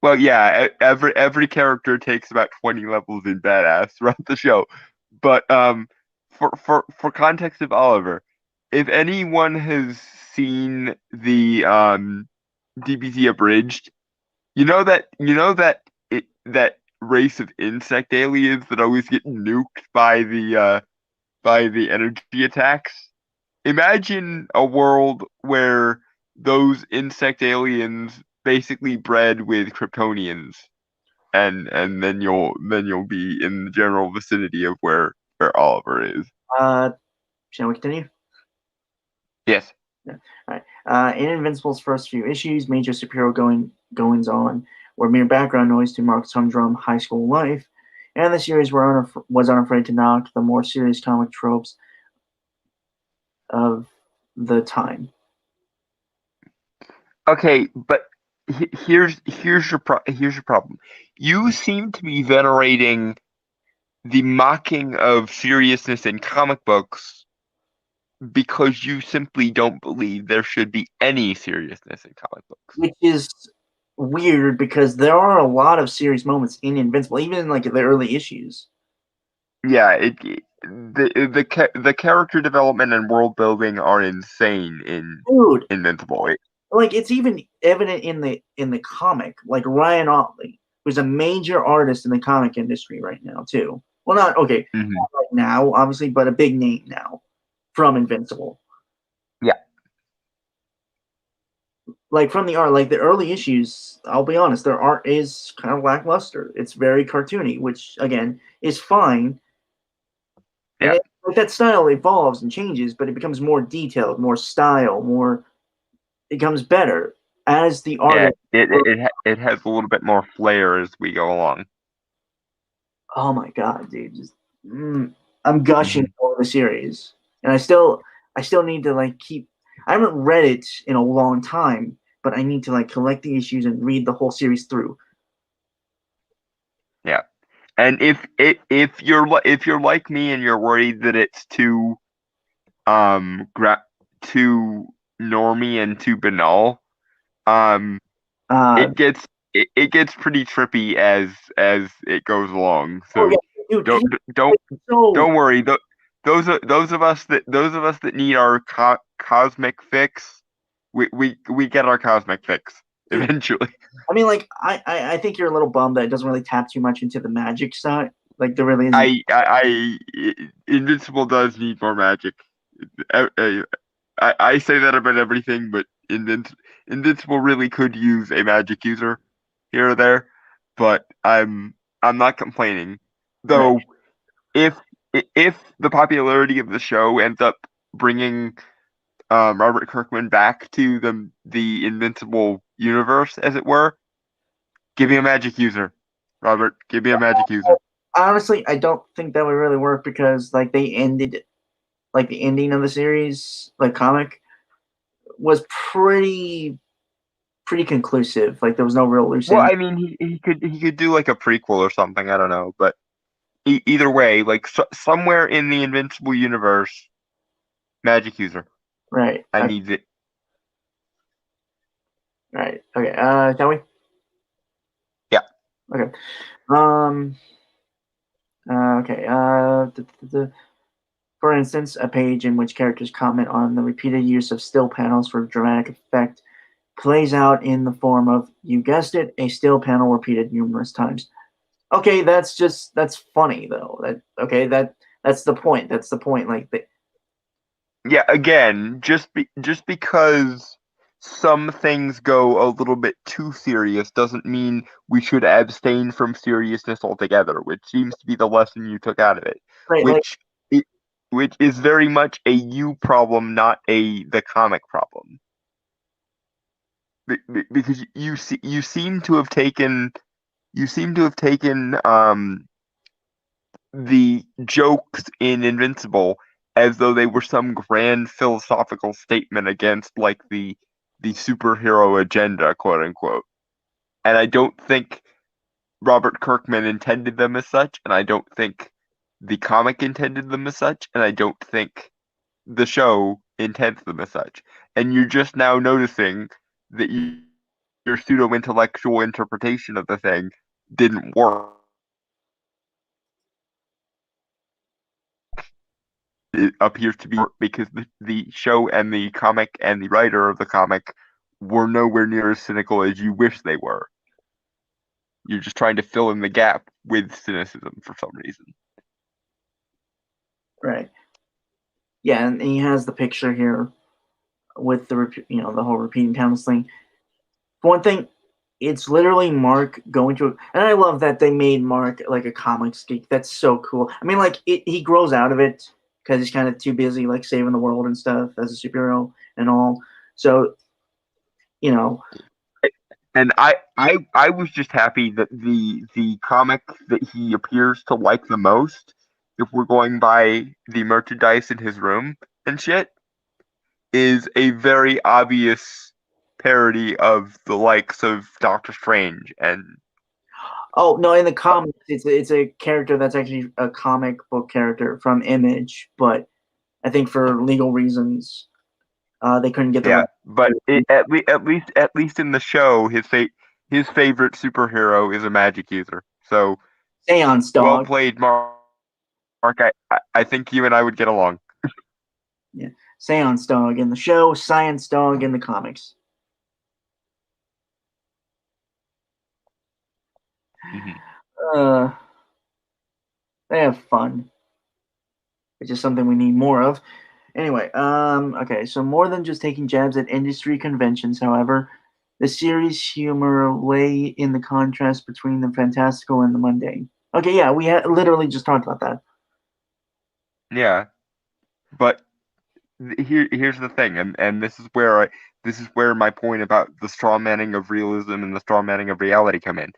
Well, yeah, every character takes about 20 levels in badass throughout the show. But for context of Oliver, if anyone has seen the DBZ abridged, you know that that race of insect aliens that always get nuked by the energy attacks. Imagine a world where those insect aliens basically bred with Kryptonians, and then you'll be in the general vicinity of where Oliver is. Shall we continue? Yes. Yeah. All right. In Invincible's first few issues, major superhero goings on were mere background noise to Mark's humdrum high school life, and the series was unafraid to knock the more serious comic tropes of the time. Okay, but here's your problem. You seem to be venerating the mocking of seriousness in comic books because you simply don't believe there should be any seriousness in comic books. Which is weird because there are a lot of serious moments in Invincible, even in like the early issues. Yeah, the character development and world building are insane in Invincible. Like it's even evident in the comic. Like Ryan Ottley, who's a major artist in the comic industry right now too. Well, not not right now, obviously, but a big name now from Invincible. Yeah. Like from the art, like the early issues, I'll be honest, their art is kind of lackluster. It's very cartoony, which again is fine. Yeah. And like that style evolves and changes, but it becomes more detailed, more style, more. It becomes better as the art. Yeah, it has a little bit more flair as we go along. Oh my god, dude! Just, I'm gushing over the series, and I still need to like keep. I haven't read it in a long time, but I need to like collect the issues and read the whole series through. Yeah, and if you're like me and you're worried that it's too too normie and too banal, it it gets pretty trippy as it goes along. Oh So yeah, dude. don't don't So don't worry. Those of us that need our cosmic fix, we get our cosmic fix dude, eventually. I mean, like, I think you're a little bummed that it doesn't really tap too much into the magic side. Like, there really isn't. Invincible does need more magic. I say that about everything, but Invincible really could use a magic user here or there. But I'm not complaining. Right. Though if if the popularity of the show ends up bringing Robert Kirkman back to the Invincible universe, as it were, give me a magic user, Robert. Give me a magic user. Honestly, I don't think that would really work because, like, they ended, like, the ending of the series, like, comic, was pretty conclusive. Like, there was no real loose Well, end. I mean, he could do like a prequel or something. I don't know, but either way, like somewhere in the Invincible universe, magic user. Right. I Okay. need it. Right. Okay. Shall we? Yeah. Okay. Um. Okay. For instance, a page in which characters comment on the repeated use of still panels for dramatic effect plays out in the form of, you guessed it, a still panel repeated numerous times. Okay, that's funny though. That's the point. That's the point. Like, Yeah. Again, just because some things go a little bit too serious doesn't mean we should abstain from seriousness altogether, which seems to be the lesson you took out of it. right, like, Which i- which is very much a you problem, not a the comic problem. Because you seem to have taken the jokes in Invincible as though they were some grand philosophical statement against like the superhero agenda, quote unquote. And I don't think Robert Kirkman intended them as such, and I don't think the comic intended them as such, and I don't think the show intends them as such. And you're just now noticing that your pseudo intellectual interpretation of the thing didn't work. It appears to be because the show and the comic and the writer of the comic were nowhere near as cynical as you wish they were. You're just trying to fill in the gap with cynicism for some reason. right. Yeah, and he has the picture here with the whole repeating panels thing. For one thing, it's literally Mark going to, and I love that they made Mark like a comics geek. That's so cool. I mean, like, he grows out of it because he's kind of too busy like saving the world and stuff as a superhero and all. So, you know, And I was just happy that the comic that he appears to like the most, if we're going by the merchandise in his room and shit, is a very obvious parody of the likes of Doctor Strange and oh no, in the comics, it's a character that's actually a comic book character from Image, but I think for legal reasons, they couldn't get the yeah. right. But at least in the show, his favorite superhero is a magic user. So Seance well Dog. played, Mark. I think you and I would get along. Yeah, Seance Dog in the show, Science Dog in the comics. Mm-hmm. Uh, they have fun, which is something we need more of. Anyway, okay, so more than just taking jabs at industry conventions, however, the series' humor lay in the contrast between the fantastical and the mundane. Okay, yeah, we literally just talked about that. Yeah, but here's the thing, and this is where my point about the straw manning of realism and the straw manning of reality come in.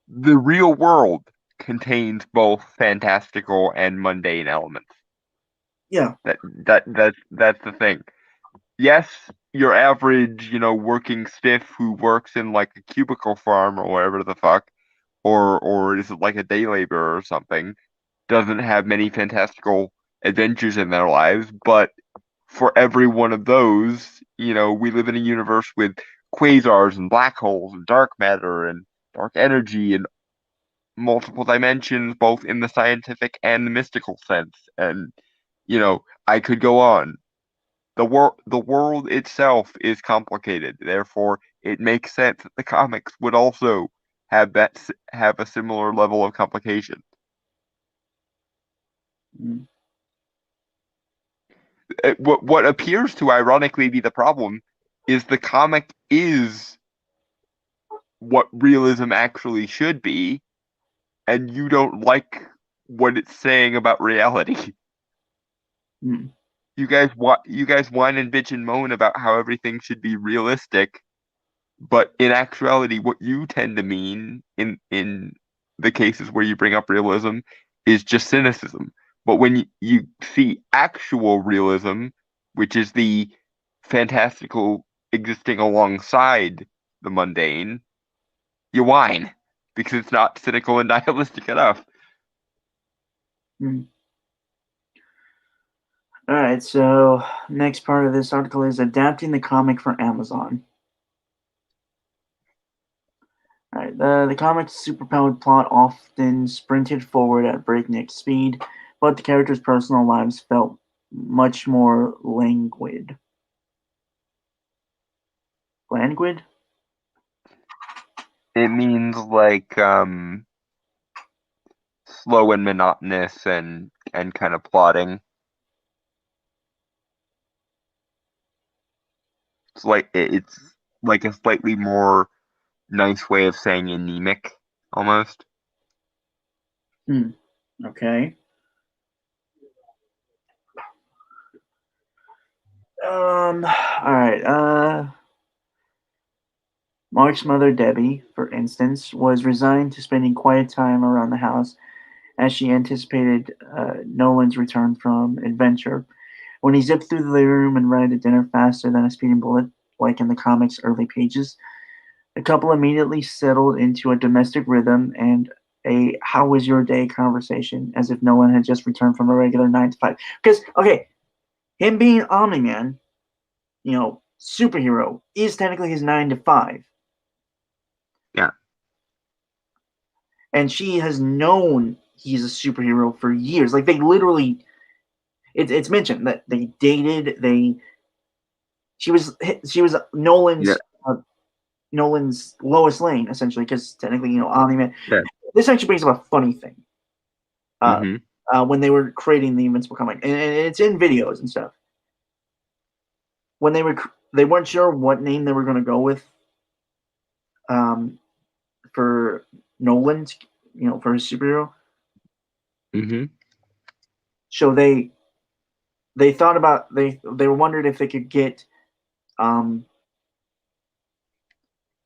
The real world contains both fantastical and mundane elements. Yeah, That's the thing. Yes, your average, working stiff who works in like a cubicle farm or whatever the fuck, or is it like a day laborer or something, doesn't have many fantastical adventures in their lives, but for every one of those, we live in a universe with quasars and black holes and dark matter and dark energy and multiple dimensions, both in the scientific and the mystical sense. And, I could go on. The world itself is complicated. Therefore, it makes sense that the comics would also have have a similar level of complication. Mm. What appears to ironically be the problem is the comic is what realism actually should be, and you don't like what it's saying about reality. Mm. You guys whine and bitch and moan about how everything should be realistic, but in actuality, what you tend to mean in the cases where you bring up realism is just cynicism. But when you see actual realism, which is the fantastical existing alongside the mundane, you whine because it's not cynical and nihilistic enough. Mm. All right, so next part of this article is adapting the comic for Amazon. All right, the comic's superpowered plot often sprinted forward at breakneck speed, but the characters' personal lives felt much more languid. Languid? It means like slow and monotonous and kind of plodding. It's like a slightly more nice way of saying anemic, almost. Okay. All right. Mark's mother, Debbie, for instance, was resigned to spending quiet time around the house as she anticipated Nolan's return from adventure. When he zipped through the living room and ran to dinner faster than a speeding bullet, like in the comic's early pages, the couple immediately settled into a domestic rhythm and a "How was your day?" conversation, as if Nolan had just returned from a regular 9 to 5. Because, okay, him being Omni Man, superhero, is technically his 9 to 5. Yeah. And she has known he's a superhero for years. Like, they literally, it's mentioned that they dated. She was Nolan's Yeah. Nolan's Lois Lane, essentially, because technically, Omni Man. Yeah. This actually brings up a funny thing. Mm-hmm. When they were creating the Invincible comic, and it's in videos and stuff. When they weren't sure what name they were going to go with, for Nolan's, for his superhero. Mm-hmm. So they thought about they wondered if they could get um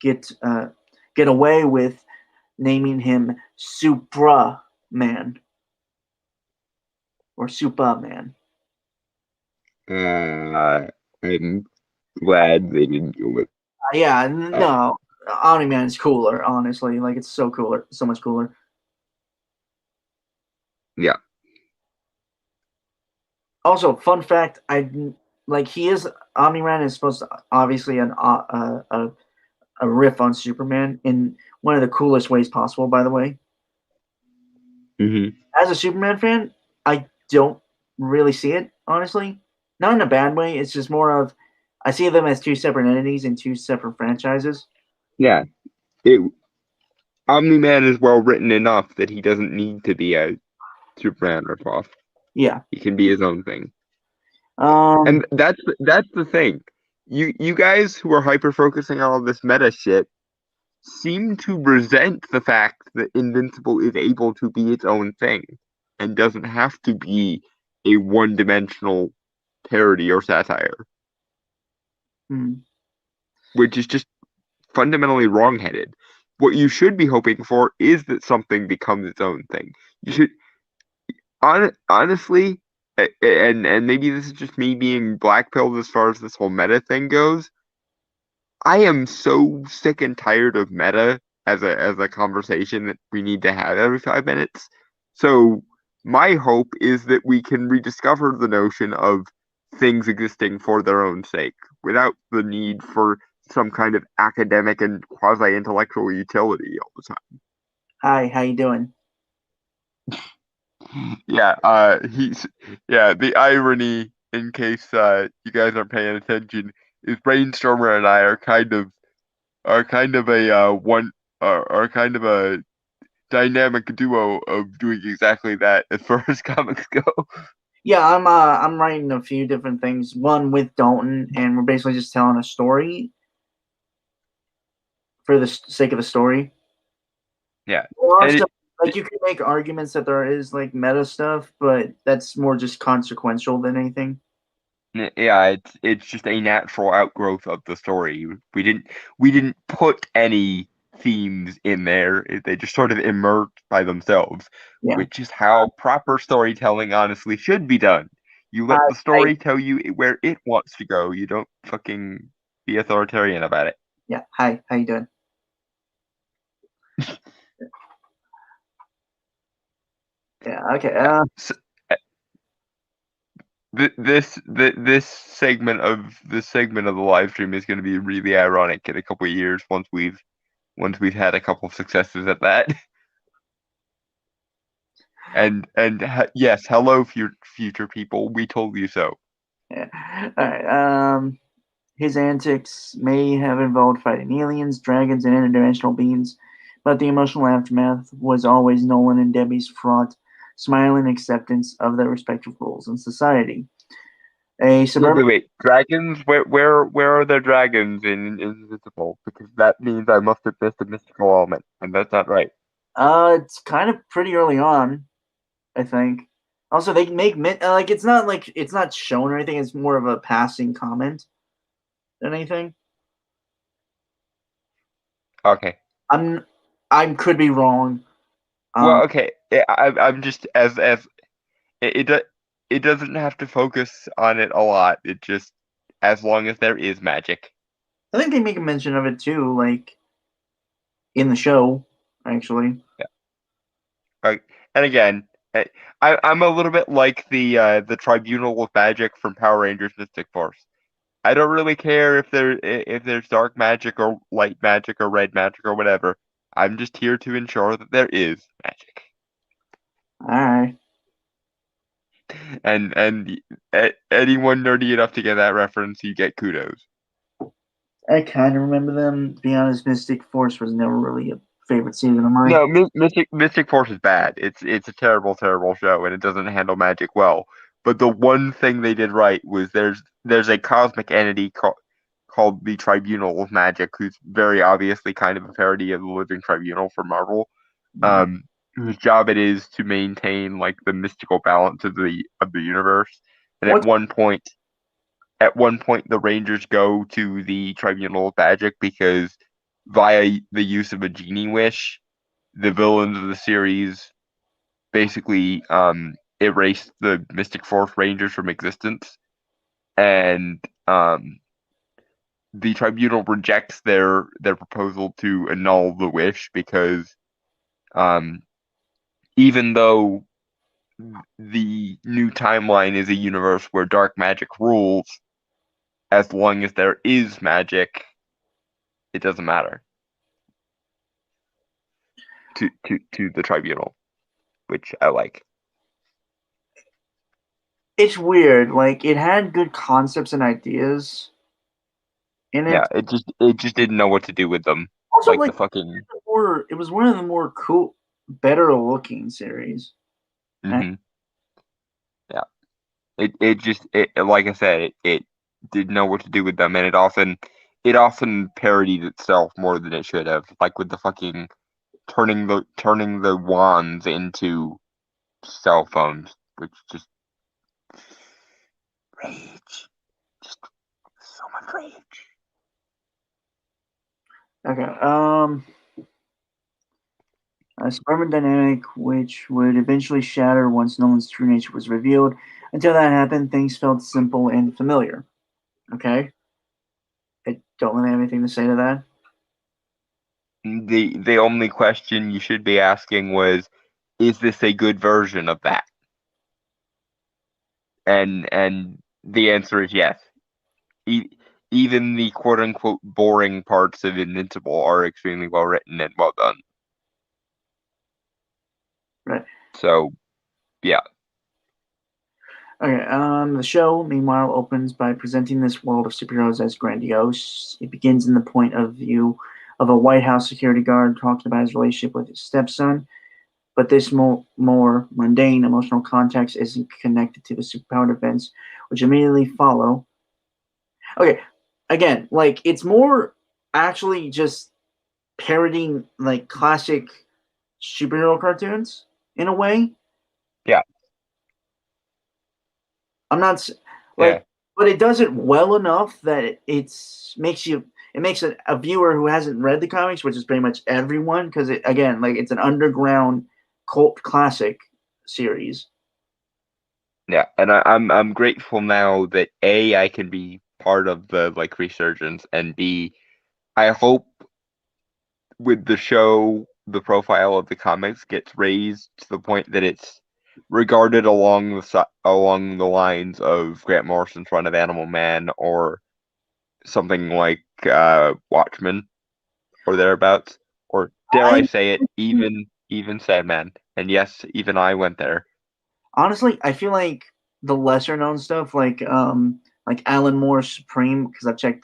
get uh get away with naming him Supra Man or Supa Man. I'm glad they didn't go with. Yeah, no, Omni Man is cooler. Honestly, like, it's so cooler, so much cooler. Yeah. Also, fun fact: he is Omni Man is supposed to obviously a riff on Superman in one of the coolest ways possible. By the way, Mm-hmm. as a Superman fan, I don't really see it, honestly. Not in a bad way. It's just more of I see them as two separate entities and two separate franchises. Yeah. Omni-Man is well written enough that he doesn't need to be a Superman ripoff. Yeah. He can be his own thing. And that's the thing. You guys who are hyper focusing on all this meta shit seem to resent the fact that Invincible is able to be its own thing and doesn't have to be a one-dimensional parody or satire, which is just fundamentally wrong-headed. What you should be hoping for is that something becomes its own thing. You should honestly, and maybe this is just me being blackpilled as far as this whole meta thing goes. I am so sick and tired of meta as a conversation that we need to have every 5 minutes. So my hope is that we can rediscover the notion of things existing for their own sake without the need for some kind of academic and quasi-intellectual utility all the Hi, how you doing? time. Yeah, the irony, in case you guys aren't paying attention, is Brainstormer and I are kind of a one are kind of a dynamic duo of doing exactly that as far as comics go. Yeah, I'm writing a few different things. One with Dalton, and we're basically just telling a story for the sake of the story. Yeah, There are and stuff like you can make arguments that there is like meta stuff, but that's more just consequential than anything. yeah, it's just a natural outgrowth of the story. We didn't put any themes in there. They just sort of emerged by themselves, Yeah. which is how proper storytelling honestly should be done. You let the I story tell you where it wants to go. You don't fucking be authoritarian about it. yeah. Hi, how you doing? Yeah. Okay. Yeah. This segment of the live stream is going to be really ironic in a couple of years once we've had a couple of successes at that. Yes, hello, future people. We told you so. Yeah. All right. His antics may have involved fighting aliens, dragons, and interdimensional beings, but the emotional aftermath was always Nolan and Debbie's fraught, smiling acceptance of their respective roles in society. A suburban. Wait. Dragons? Where are the dragons in Invisible? Because that means I must have missed a mystical element, and that's not right. It's kind of pretty early on, I think. Also, they make like it's not shown or anything. It's more of a passing comment than anything. Okay. I'm I could be wrong. Um, Well, okay. I'm just as it it doesn't have to focus on it a lot. It just as long as there is magic. I think they make a mention of it too, like in the show, actually. Yeah. Right. And again, I'm a little bit like the Tribunal of Magic from Power Rangers Mystic Force. I don't really care if there's dark magic or light magic or red magic or whatever. I'm just here to ensure that there is magic. All right. And anyone nerdy enough to get that reference, you get kudos. I kind of remember them. To be honest, Mystic Force was never really a favorite season of mine. No, Mystic Force is bad. It's a terrible show, and it doesn't handle magic well. But the one thing they did right was there's a cosmic entity called the Tribunal of Magic, who's very obviously kind of a parody of the Living Tribunal for Marvel, um, whose job it is to maintain like the mystical balance of the universe. And What? at one point, the Rangers go to the Tribunal of Magic because via the use of a genie wish, the villains of the series basically erased the Mystic Force Rangers from existence, and the tribunal rejects their proposal to annul the wish because um, even though the new timeline is a universe where dark magic rules, as long as there is magic, it doesn't matter to the tribunal, which I like. It's weird. Like it had good concepts and ideas in Yeah, it. it just didn't know what to do with them. Also, Like like the fucking it was one of the more cool, better looking series. hmm yeah. It just like I said, it didn't know what to do with them, and it often parodied itself more than it should have. Like with the fucking turning the wands into cell phones, which just rage, just so much rage. Okay. A suburban dynamic which would eventually shatter once Nolan's true nature was revealed. Until that happened, things felt simple and familiar. Okay. I don't really have anything to say to that. The only question you should be asking was, is this a good version of that? And the answer is yes. E- even the quote unquote boring parts of Invincible are extremely well written and well done. Right. So, yeah. Okay, the show, meanwhile, opens by presenting this world of superheroes as grandiose. It begins in the point of view of a White House security guard talking about his relationship with his stepson, but this more mundane emotional context isn't connected to the superpowered events which immediately follow. Okay, again, like, it's more actually just parodying, like, classic superhero cartoons in a way. Yeah. I'm not Yeah. like, but it does it well enough that it makes a viewer who hasn't read the comics, which is pretty much everyone, because it again, like, it's an underground cult classic series. Yeah, and I'm grateful now that A, I can be part of the like resurgence, and B, I hope with the show the profile of the comics gets raised to the point that it's regarded along the lines of Grant Morrison's run of Animal Man or something like Watchmen or thereabouts, or dare I I say it, even Sandman. And yes, even I went there. honestly, I feel like the lesser known stuff, like Alan Moore's Supreme, because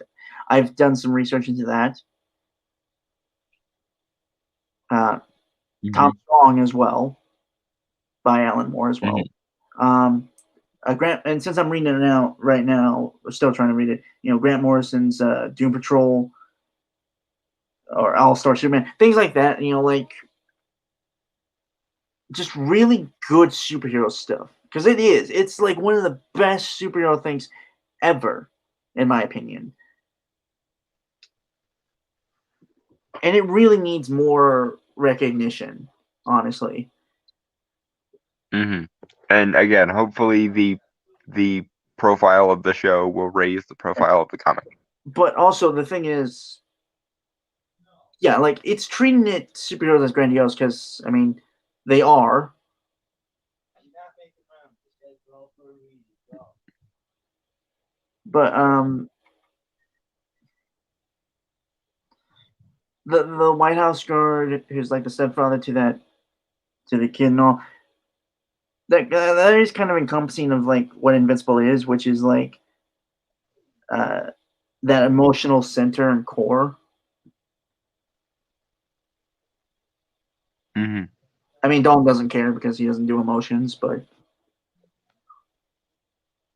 I've done some research into that. Uh, Tom Mhm. Strong as well, by Alan Moore as well. Mhm. Grant, and since I'm reading it now, right now, we're still trying to read it. Grant Morrison's Doom Patrol or All Star Superman, things like that. Like, just really good superhero stuff, because it's like one of the best superhero things ever, in my opinion. And it really needs more recognition, honestly. Mhm. And again, hopefully the profile of the show will raise the profile of the comic. But also, the thing is, yeah, like, it's treating it superheroes as grandiose because, I mean, they are. But the White House guard, who's like the stepfather to the kid and all, that is kind of encompassing of like what Invincible is, which is like uh, that emotional center and core. Mhm. I mean, Dalton doesn't care because he doesn't do emotions, but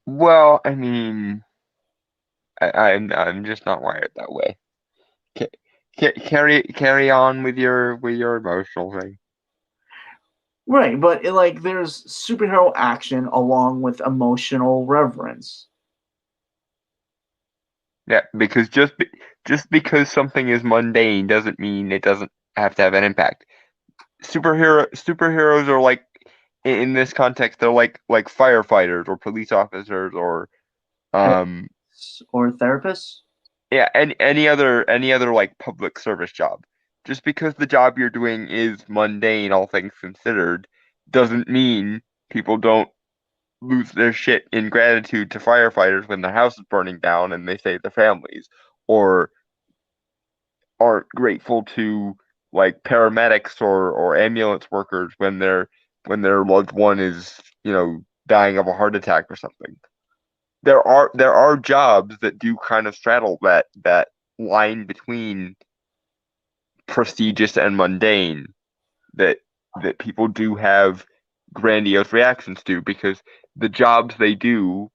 Well, I mean, I'm just not wired that way. Carry on with your emotional thing. right. But like, there's superhero action along with emotional reverence. Yeah, because just because something is mundane doesn't mean it doesn't have to have an impact. Superheroes are like in this context they're like firefighters or police officers or um Or therapists. yeah, any other like public service job. Just because the job you're doing is mundane, all things considered, doesn't mean people don't lose their shit in gratitude to firefighters when their house is burning down and they save their families, or aren't grateful to like paramedics or ambulance workers when their loved one is, dying of a heart attack or something. There are jobs that do kind of straddle that line between prestigious and mundane that people do have grandiose reactions to because the jobs they do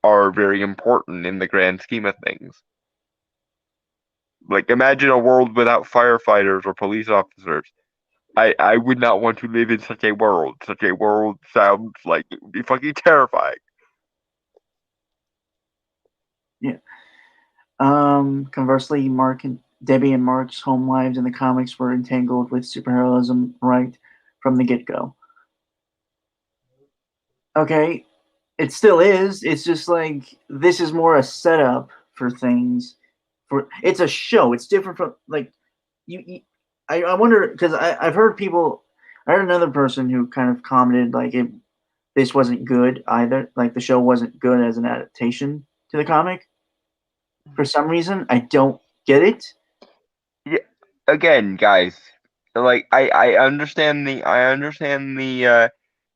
are very important in the grand scheme of things. Like imagine a world without firefighters or police officers. I would not want to live in such a world. Such a world sounds like it would be fucking terrifying. Yeah. Conversely, Debbie and Mark's home lives in the comics were entangled with superheroism right from the get-go. Okay, it still is. It's just like this is more a setup for things. It's a show. It's different from like you I wonder because I've heard people. I heard another person who kind of commented like this wasn't good either. Like the show wasn't good as an adaptation to the comic. for some reason. I don't get it. Yeah, again, guys, like I understand the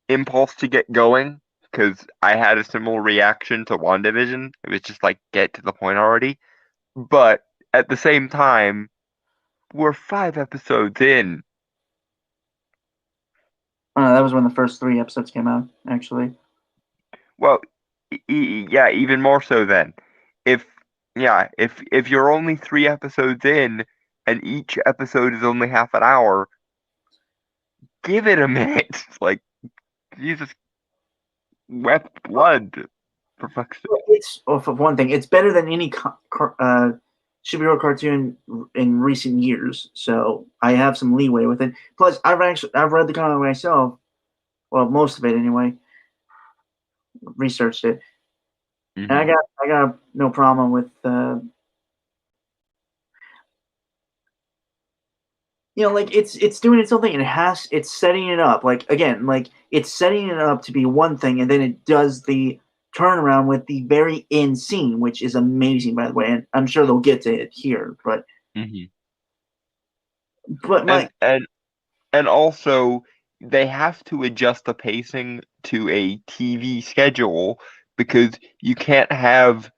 impulse to get going because I had a similar reaction to WandaVision. It was just like get to the point already. But at the same time, we're 5 episodes in. That was when the first 3 episodes came out, actually. Well, yeah, even more so then. If if you're only 3 episodes in and each episode is only half an hour, give it a minute. Like Jesus wept blood for fuck's sake. It's for one thing, it's better than any superhero cartoon in recent years, so I have some leeway with it. Plus, I've read the comic myself. Well, most of it anyway. Researched it, and Mm-hmm. I got no problem with like it's doing its own thing, and it's setting it up. Like again, like it's setting it up to be one thing, and then it does the turnaround with the very end scene, which is amazing, by the way. And I'm sure they'll get to it here, Mm-hmm. but my And also they have to adjust the pacing to a TV schedule because you can't have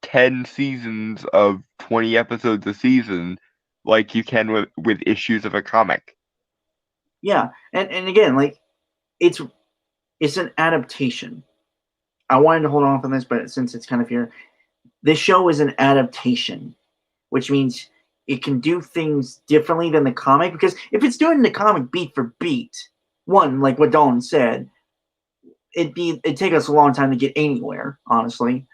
10 seasons of 20 episodes a season like you can with issues of a comic. yeah, and again, like it's it's an adaptation. I wanted to hold off on this, but since it's kind of here, this show is an adaptation, which means it can do things differently than the comic. Because if it's doing the comic beat for beat, one like what Dolan said, it'd take us a long time to get anywhere, honestly.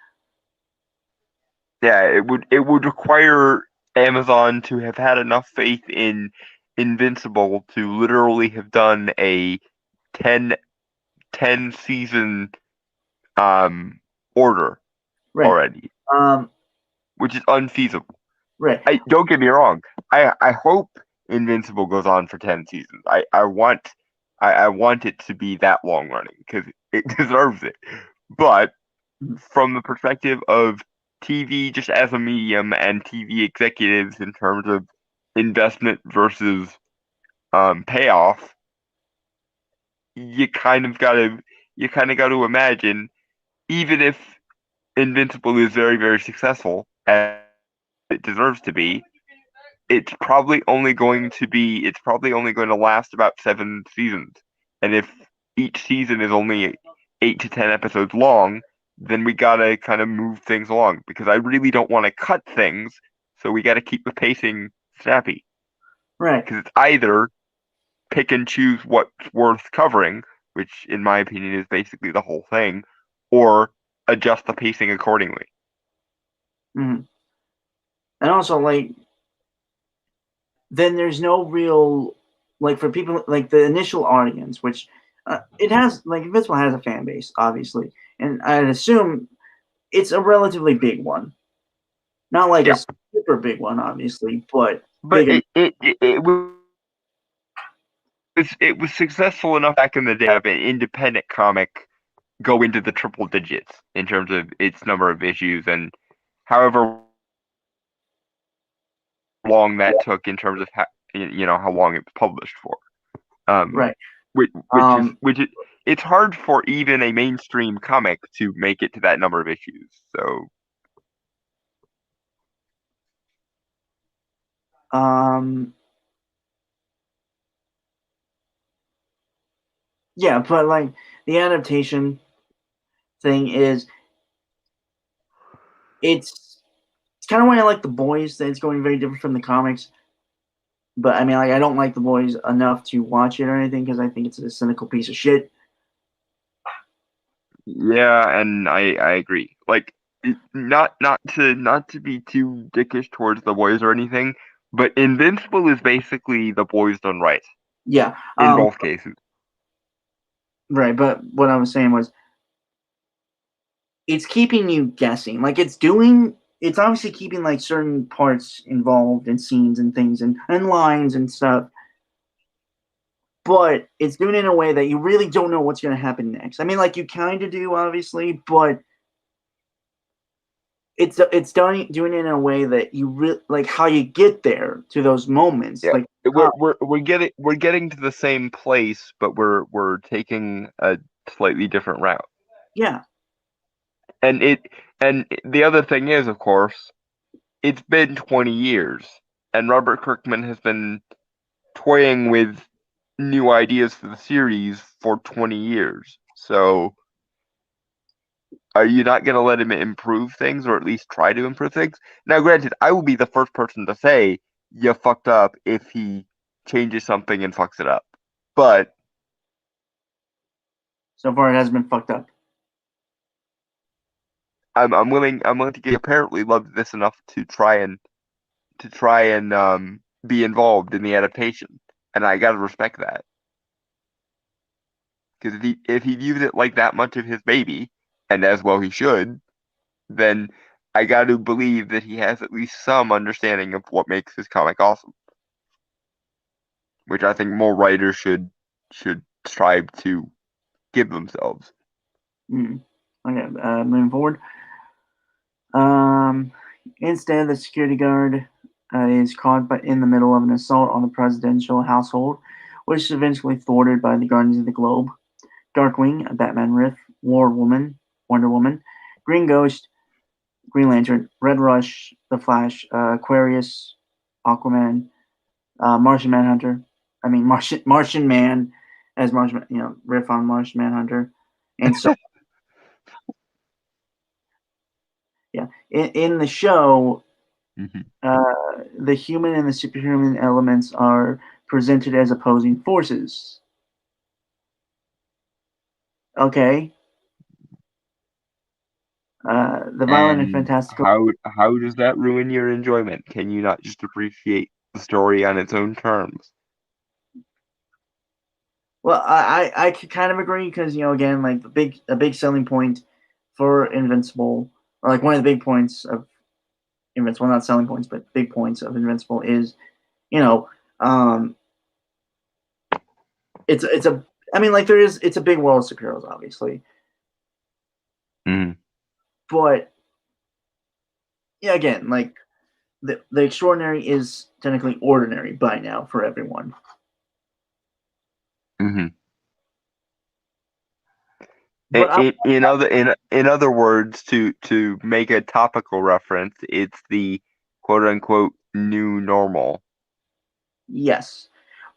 Yeah, it would require Amazon to have had enough faith in Invincible to literally have done a 10 10 season order Right. already, Um. which is unfeasible. Right. Don't get me wrong. I hope Invincible goes on for 10 seasons. I want it to be that long running because it deserves it. But from the perspective of TV just as a medium and TV executives in terms of investment versus payoff, you kind of gotta imagine, even if Invincible is very, very successful as it deserves to be, it's probably only going to last about 7 seasons. And if each season is only 8 to 10 episodes long, then we gotta kind of move things along because I really don't want to cut things, so we gotta keep the pacing snappy. Right. Because it's either pick and choose what's worth covering, which in my opinion is basically the whole thing, or adjust the pacing accordingly. Mm-hmm. And also, like, then there's no real like for people like the initial audience, which it has like Invincible has a fan base, obviously, and I'd assume it's a relatively big one, not like a Yeah, super big one, obviously, but but big enough. it was successful enough back in the day to have an independent comic go into the triple digits in terms of its number of issues and however long that took in terms of how long it was published for. Um, Right. which is it's hard for even a mainstream comic to make it to that number of issues. So Um. Yeah, but like the adaptation thing is it's kind of why I like the boys. That it's going very different from the comics. But I mean, like, I don't like the boys enough to watch it or anything because I think it's a cynical piece of shit. yeah, and I agree. Like not to be too dickish towards the boys or anything, but Invincible is basically the boys done right Yeah. in both cases. Right. But what I was saying was, it's keeping you guessing. Like it's obviously keeping like certain parts involved and scenes and things and lines and stuff. But it's doing it in a way that you really don't know what's going to happen next. I mean, like you kind of do, obviously, but doing it in a way that you like how you get there to those moments. Yeah, Like we're getting to the same place, but we're taking a slightly different route. yeah, And the other thing is, of course, it's been 20 years, and Robert Kirkman has been toying with new ideas for the series for 20 years. So, are you not going to let him improve things, or at least try to improve things? Now, granted, I will be the first person to say you fucked up if he changes something and fucks it up. But so far it has been fucked up. I'm willing to get. Apparently, loved this enough to try and be involved in the adaptation, and I gotta respect that. Because if he views it like that much of his baby, and as well he should, then I got to believe that he has at least some understanding of what makes his comic awesome. Which I think more writers should strive to give themselves. Mm. Okay, moving forward. Instead, the security guard is caught in the middle of an assault on the presidential household, which is eventually thwarted by the Guardians of the Globe. Darkwing, Batman Riff, War Woman, Wonder Woman, Green Ghost, Green Lantern, Red Rush, The Flash, Aquarius, Aquaman, Martian Manhunter. I mean Martian Man, as Martian, riff on Martian Manhunter, and so yeah. In the show, Mm-hmm. the human and the superhuman elements are presented as opposing forces. Okay. The violent and And fantastical. how does that ruin your enjoyment? Can you not just appreciate the story on its own terms? Well, I could kind of agree because again, like a big selling point for Invincible, or like one of the big points of Invincible, not selling points, but big points of Invincible is, you know, um, it's a I mean, like it's a big world of superheroes, obviously, Mm. but yeah, again, like the extraordinary is technically ordinary by now for everyone. Mm-hmm. But In other words, to make a topical reference, it's the quote unquote new normal. yes,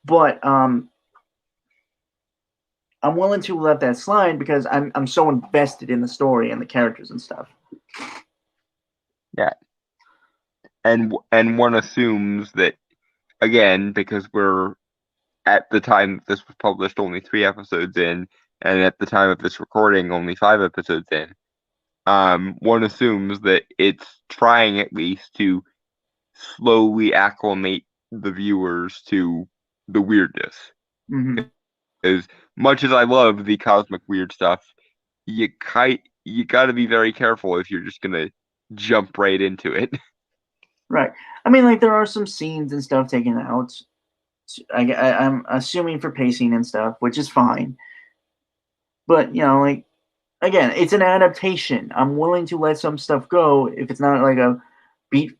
but I'm willing to let that slide because I'm so invested in the story and the characters and stuff. Yeah, and one assumes that again because we're at the time this was published only 3 episodes in, and at the time of this recording only 5 episodes in. One assumes that it's trying at least to slowly acclimate the viewers to the weirdness. Mm-hmm. As much as I love the cosmic weird stuff, you got to be very careful if you're just gonna jump right into it. Right. I mean, like there are some scenes and stuff taken out. I'm assuming for pacing and stuff, which is fine. But like again, it's an adaptation. I'm willing to let some stuff go if it's not like a beat.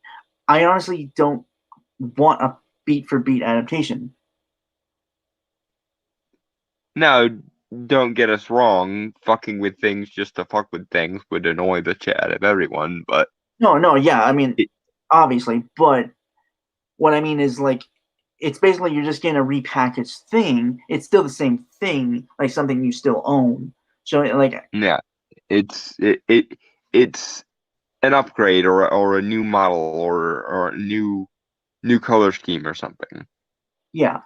I honestly don't want a beat for beat adaptation. Now, don't get us wrong, fucking with things just to fuck with things would annoy the shit out of everyone, but No, yeah. I mean, it, obviously, but what I mean is like it's basically you're just getting a repackaged thing. It's still the same thing, like something you still own. So like yeah, it's an upgrade or a new model or a new color scheme or something. yeah,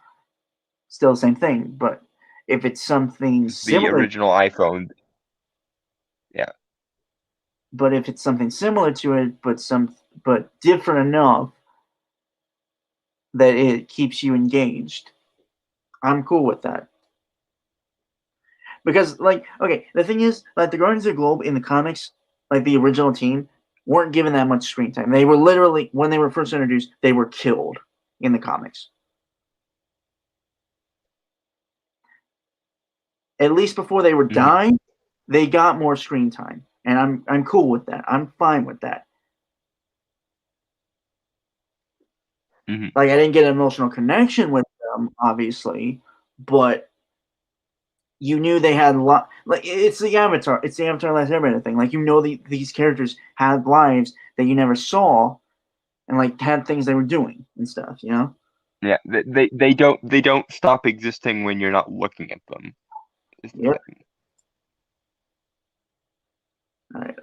still the same thing. But if it's something The similar, original iPhone, yeah. but if it's something similar to it, but different enough that it keeps you engaged, I'm cool with that. Because like, okay, the thing is, like the Guardians of the Globe in the comics, like the original team, weren't given that much screen time. They were literally when they were first introduced, they were killed in the comics. At least before they were Mm-hmm. dying, they got more screen time, and I'm cool with that. I'm fine with that. Mhm. Like, I didn't get an emotional connection with them, obviously, but you knew they had a lot. Like, it's the Avatar. It's the Avatar: Last Airbender thing. Like, these characters had lives that you never saw, and like had things they were doing and stuff. Yeah, they don't stop existing when you're not looking at them. Is the Yep. thing. All right.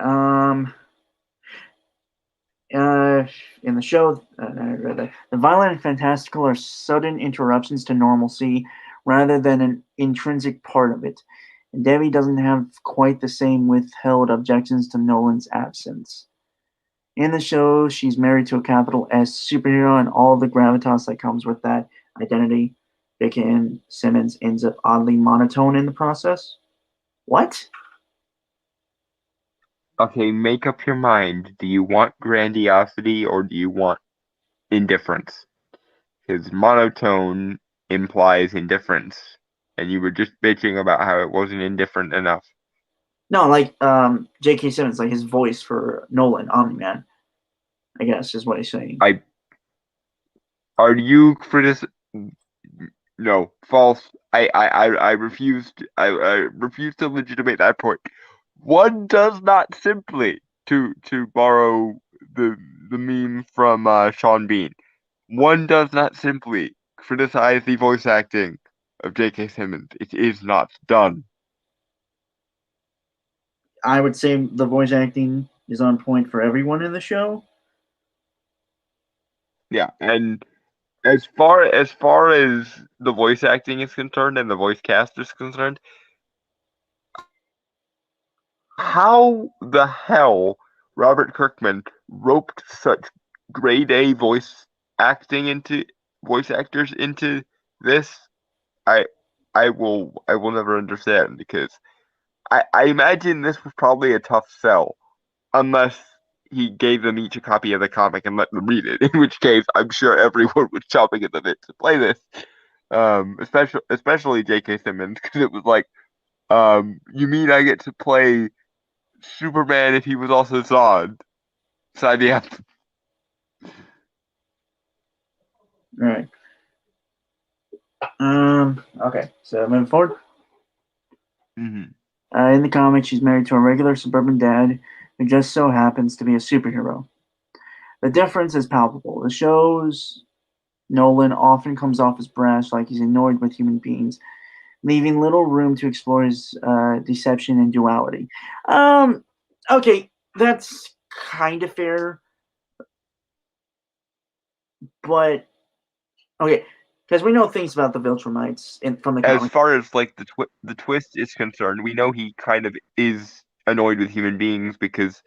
In the show, the violent and fantastical are sudden interruptions to normalcy rather than an intrinsic part of it. And Debbie doesn't have quite the same withheld objections to Nolan's absence. In the show, she's married to a capital S superhero, and all the gravitas that comes with that identity. J.K. Simmons ends up oddly monotone in the process. What? Okay, make up your mind. Do you want grandiosity or do you want indifference? Because monotone implies indifference, and you were just bitching about how it wasn't indifferent enough. No, like J.K. Simmons, like his voice for Nolan, Omni Man, I guess is what he's saying. Are you critic? No, false. I refuse. I refuse to legitimate that point. One does not simply to borrow the meme from Sean Bean. One does not simply criticize the voice acting of J.K. Simmons. It is not done. I would say the voice acting is on point for everyone in the show. Yeah, and as far as the voice acting is concerned and the voice cast is concerned, how the hell Robert Kirkman roped such grade A voice actors into this, I I will never understand because I imagine this was probably a tough sell unless he gave them each a copy of the comic and let them read it, in which case I'm sure everyone was chomping at the bit to play this. Especially J.K. Simmons, because it was like, you mean I get to play Superman if he was also Zod? Sign me up. All right. Okay. So moving forward. Mm-hmm. In the comics, she's married to a regular suburban dad who just so happens to be a superhero. The difference is palpable. The show's Nolan often comes off as brash, like he's annoyed with human beings, leaving little room to explore his deception and duality. Okay, that's kind of fair, but okay, because we know things about the Viltrumites from the As comic. far as like the twist is concerned, we know he kind of is annoyed with human beings because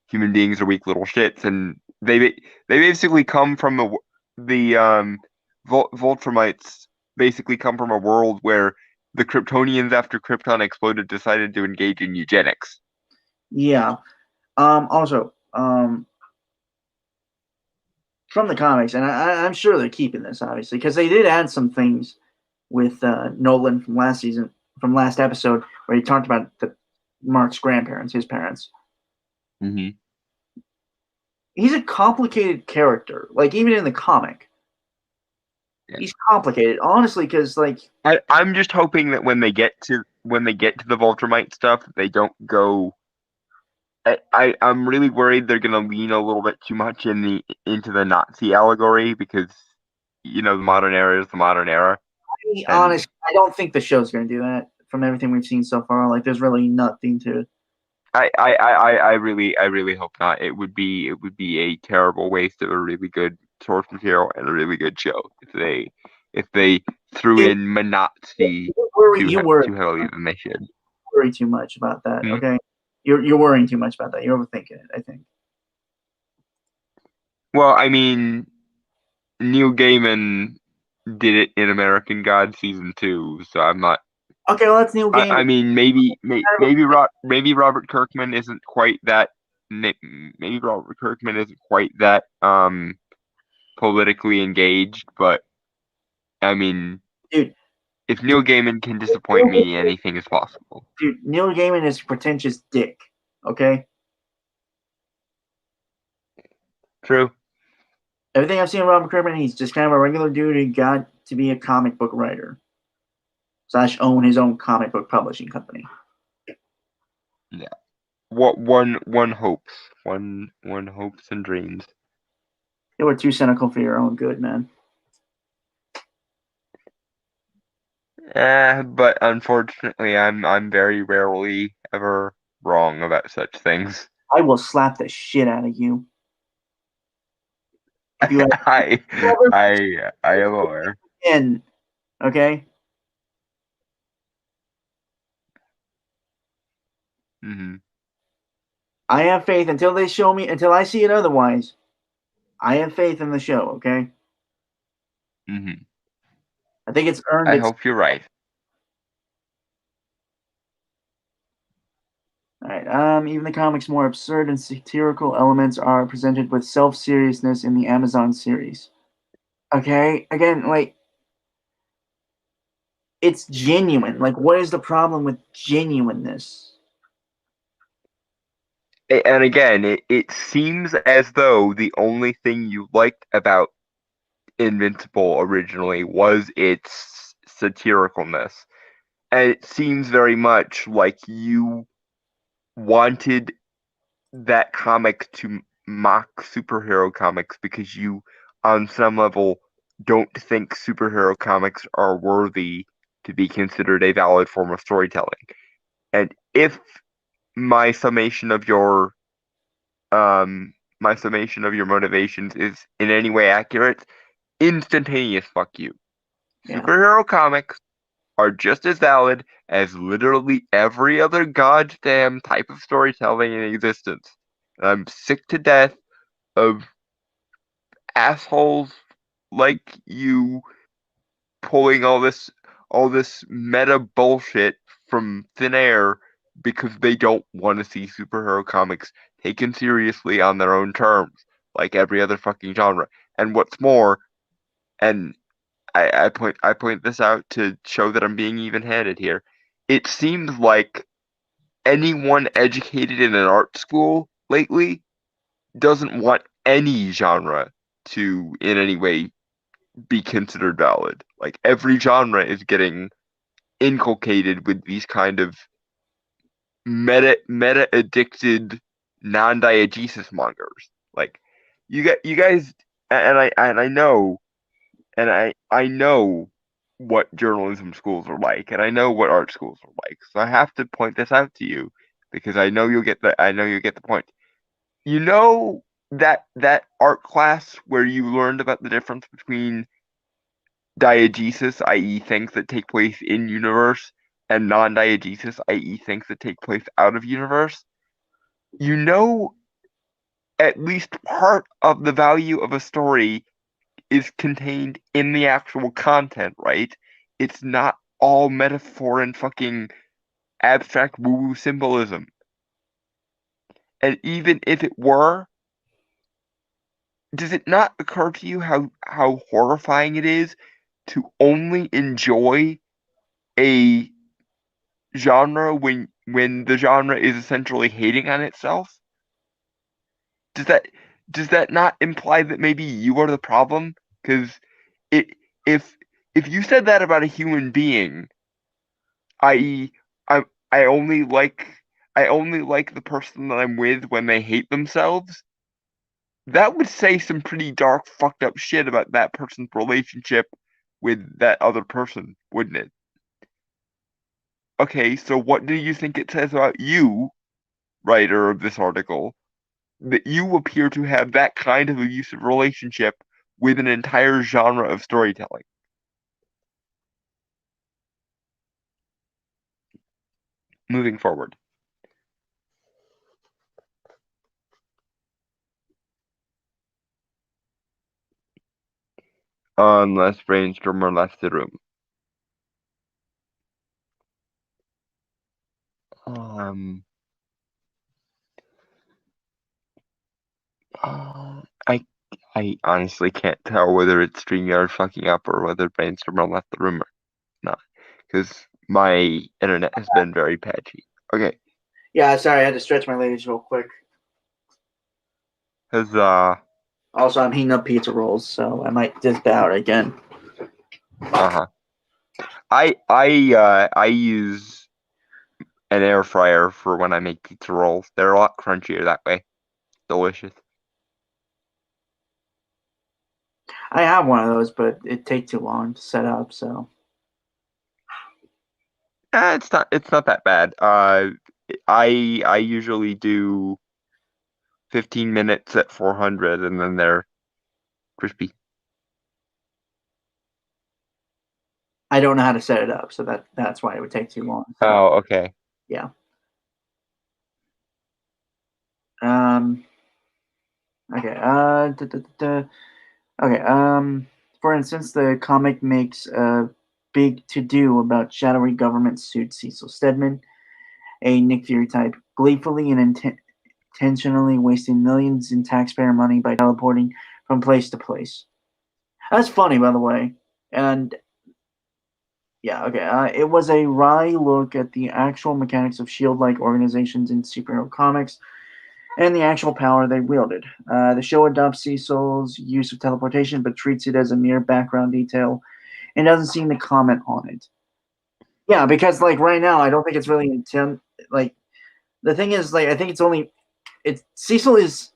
human beings are weak little shits, and they basically come from the Voltrumites basically come from a world where the Kryptonians, after Krypton exploded, decided to engage in eugenics. Yeah. Also, from the comics, and I'm sure they're keeping this obviously because they did add some things with Nolan from last season, from last episode, where he talked about Mark's grandparents, his parents. Mm-hmm. He's a complicated character, like even in the comic, Yeah. he's complicated, honestly, because like I'm just hoping that when they get to the Voltrumite stuff, they don't go. I'm really worried they're gonna lean a little bit too much into the Nazi allegory because the modern era is the modern era, to be and honest, I don't think the show's going to do that. From everything we've seen so far, like there's really nothing to. I really hope not. It would be a terrible waste of a really good source material and a really good show if they threw You, in Nazi too you worry too heavily than they should. too much about that. Hmm? Okay, you're worrying too much about that. You're overthinking it. I think. Well, I mean, Neil Gaiman did it in American Gods season 2, so I'm not. Okay, well that's Neil Gaiman. I mean, maybe Robert Kirkman isn't quite that. Maybe Robert Kirkman isn't quite that politically engaged, but I mean, Dude, if Neil Gaiman can disappoint me, anything is possible. Neil Gaiman is a pretentious dick. Okay. True. Everything I've seen of Robert Kirkman, he's just kind of a regular dude who got to be a comic book writer / own his own comic book publishing company. Yeah. What one hopes. One hopes and dreams. You were too cynical for your own good, man. But unfortunately, I'm very rarely ever wrong about such things. I will slap the shit out of you. If you I am aware. in, okay? Mm-hmm. I have faith until they show me, until I see it otherwise. I have faith in the show, okay? Mm-hmm. I think it's earned I its. hope you're right. All right. Even the comics' more absurd and satirical elements are presented with self-seriousness in the Amazon series. Okay, again, like it's genuine. Like, what is the problem with genuineness? And again, it seems as though the only thing you liked about Invincible originally was its satiricalness. And it seems very much like you wanted that comic to mock superhero comics because you, on some level, don't think superhero comics are worthy to be considered a valid form of storytelling. And if my summation of your motivations is in any way accurate, instantaneous fuck you. Yeah. Superhero comics are just as valid as literally every other goddamn type of storytelling in existence. And I'm sick to death of assholes like you pulling all this meta bullshit from thin air because they don't want to see superhero comics taken seriously on their own terms, like every other fucking genre. And what's more, and I point this out to show that I'm being even-handed here. It seems like anyone educated in an art school lately doesn't want any genre to in any way be considered valid. Like every genre is getting inculcated with these kind of meta addicted non-diegesis mongers. Like you guys and I know I know what journalism schools are like, and I know what art schools are like. So I have to point this out to you because I know you'll get the point. You know that art class where you learned about the difference between diegesis, i.e., things that take place in universe, and non-diegesis, i.e., things that take place out of universe. You know, at least part of the value of a story is contained in the actual content, right? It's not all metaphor and fucking abstract woo-woo symbolism. And even if it were, does it not occur to you how horrifying it is to only enjoy a genre when the genre is essentially hating on itself? Does that not imply that maybe you are the problem? Because it if you said that about a human being, i.e., I I only like I only like the person that I'm with when they hate themselves, that would say some pretty dark, fucked up shit about that person's relationship with that other person, wouldn't it? Okay, so what do you think it says about you, writer of this article, that you appear to have that kind of abusive relationship with an entire genre of storytelling? Moving forward. Unless Brainstormer left the room. Um, I honestly can't tell whether it's StreamYard fucking up or whether Brainstormer left the room or not, because my internet has been very patchy. Okay, Yeah, sorry, I had to stretch my legs real quick. huzzah. Also, I'm heating up pizza rolls, so I might just bow it again. Uh-huh. I use an air fryer for when I make pizza rolls. They're a lot crunchier that way. Delicious. I have one of those, but it takes too long to set up. So It's not that bad. I usually do 15 minutes at 400, and then they're crispy. I don't know how to set it up, so that's why it would take too long. So, Oh, okay. yeah. Um. Okay. Okay. For instance, the comic makes a big to-do about shadowy government suit Cecil Stedman, a Nick Fury type, gleefully and intentionally wasting millions in taxpayer money by teleporting from place to place. That's funny, by the way. And yeah, okay. It was a wry look at the actual mechanics of Shield-like organizations in superhero comics and the actual power they wielded. The show adopts Cecil's use of teleportation, but treats it as a mere background detail and doesn't seem to comment on it. Yeah, because like right now, I don't think it's really intent. Like the thing is, like I think it's Cecil is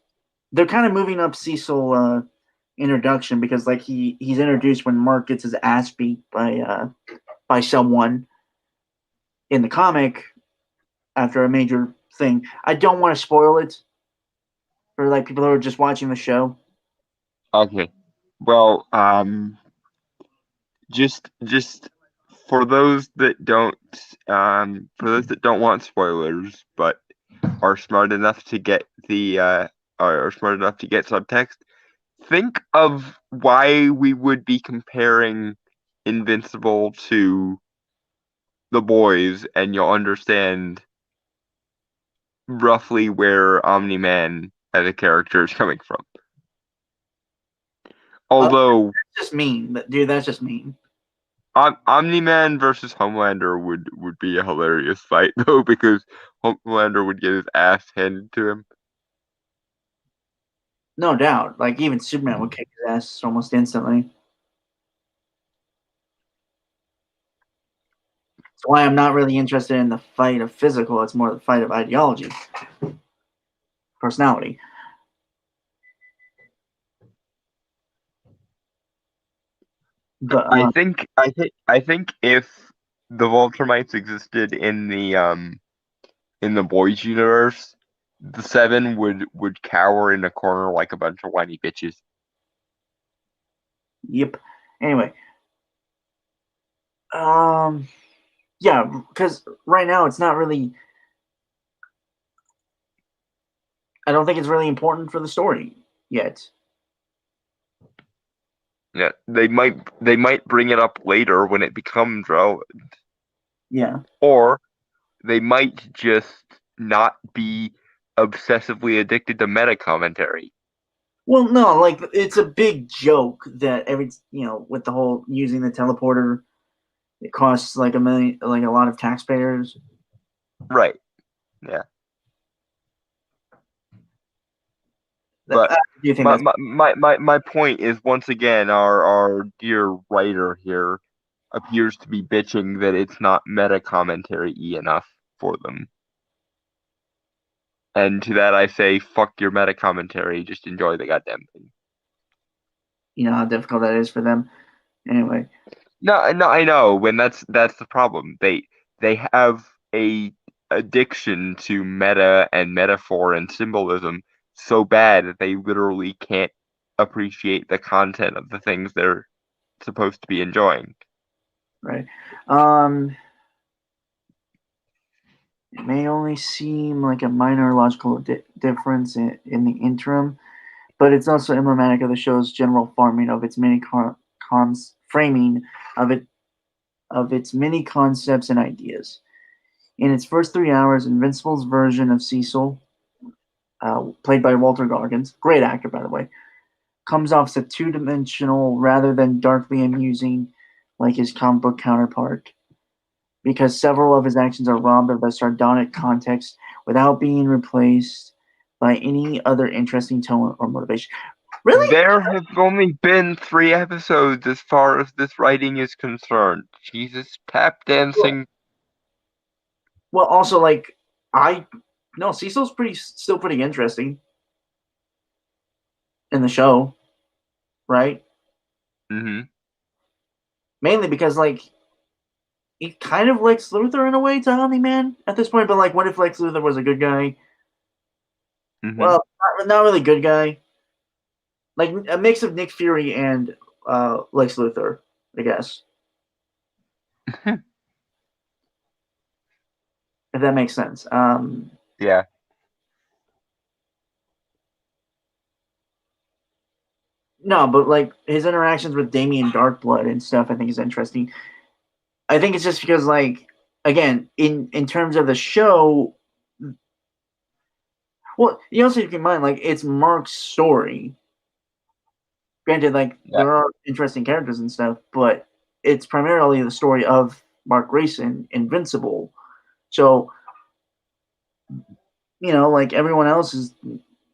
they're kind of moving up Cecil introduction because like he's introduced when Mark gets his ass beat by someone in the comic after a major thing. I don't want to spoil it for like people who are just watching the show. Okay. Well, just for those that don't want spoilers, but are smart enough to get are smart enough to get subtext, think of why we would be comparing Invincible to The Boys, and you'll understand roughly where Omni-Man as a character is coming from. Although That's just mean, dude. That's just mean. Omni-Man versus Homelander would be a hilarious fight though, because Homelander would get his ass handed to him. No doubt. Like even Superman would kick his ass almost instantly. That's why I'm not really interested in the fight of physical. It's more the fight of ideology, personality. But I think if the Viltrumites existed in the Boys universe, the Seven would cower in a corner like a bunch of whiny bitches. yep. Anyway, yeah, because right now it's not really. I don't think it's really important for the story yet. Yeah, they might bring it up later when it becomes relevant, Yeah. or they might just not be obsessively addicted to meta commentary. Well, no, like it's a big joke that with the whole using the teleporter, it costs like like a lot of taxpayers. Right. Yeah. But Do you think that's my point is, once again, our dear writer here appears to be bitching that it's not meta commentary enough for them. And to that I say, fuck your meta commentary, just enjoy the goddamn thing. how difficult that is for them? Anyway, No, I know. When that's the problem. They have a addiction to meta and metaphor and symbolism so bad that they literally can't appreciate the content of the things they're supposed to be enjoying. right. It may only seem like a minor logical difference in the interim, but it's also emblematic of the show's general farming of its framing of its many concepts and ideas. In its first 3 hours, Invincible's version of Cecil, played by Walter Goggins, great actor by the way, comes off as two-dimensional rather than darkly amusing like his comic book counterpart, because several of his actions are robbed of a sardonic context without being replaced by any other interesting tone or motivation. Really? There have only been 3 episodes as far as this writing is concerned. Jesus, tap dancing. Well, also like no, Cecil's still pretty interesting in the show, right? Mm-hmm. Mainly because like he kind of Lex Luthor in a way to Omni Man at this point, but like, what if Lex Luthor was a good guy? Mm-hmm. Well, not really good guy. Like a mix of Nick Fury and Lex Luthor, I guess. If that makes sense. Yeah. No, but like his interactions with Damien Darkblood and stuff, I think is interesting. I think it's just because, like, again, in terms of the show, well, you also keep in mind, like, it's Mark's story. Granted, like, Yeah. there are interesting characters and stuff, but it's primarily the story of Mark Grayson, Invincible. So, you know, like everyone else is,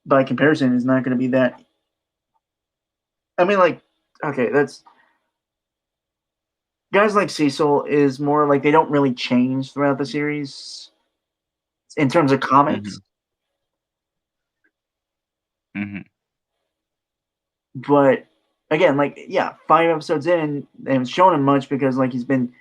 by comparison, is not going to be that. I mean, like, okay, that's guys like Cecil is more like they don't really change throughout the series in terms of comics. Mm-hmm. But again, like, yeah, 5 episodes in, they haven't shown him much because like he's been,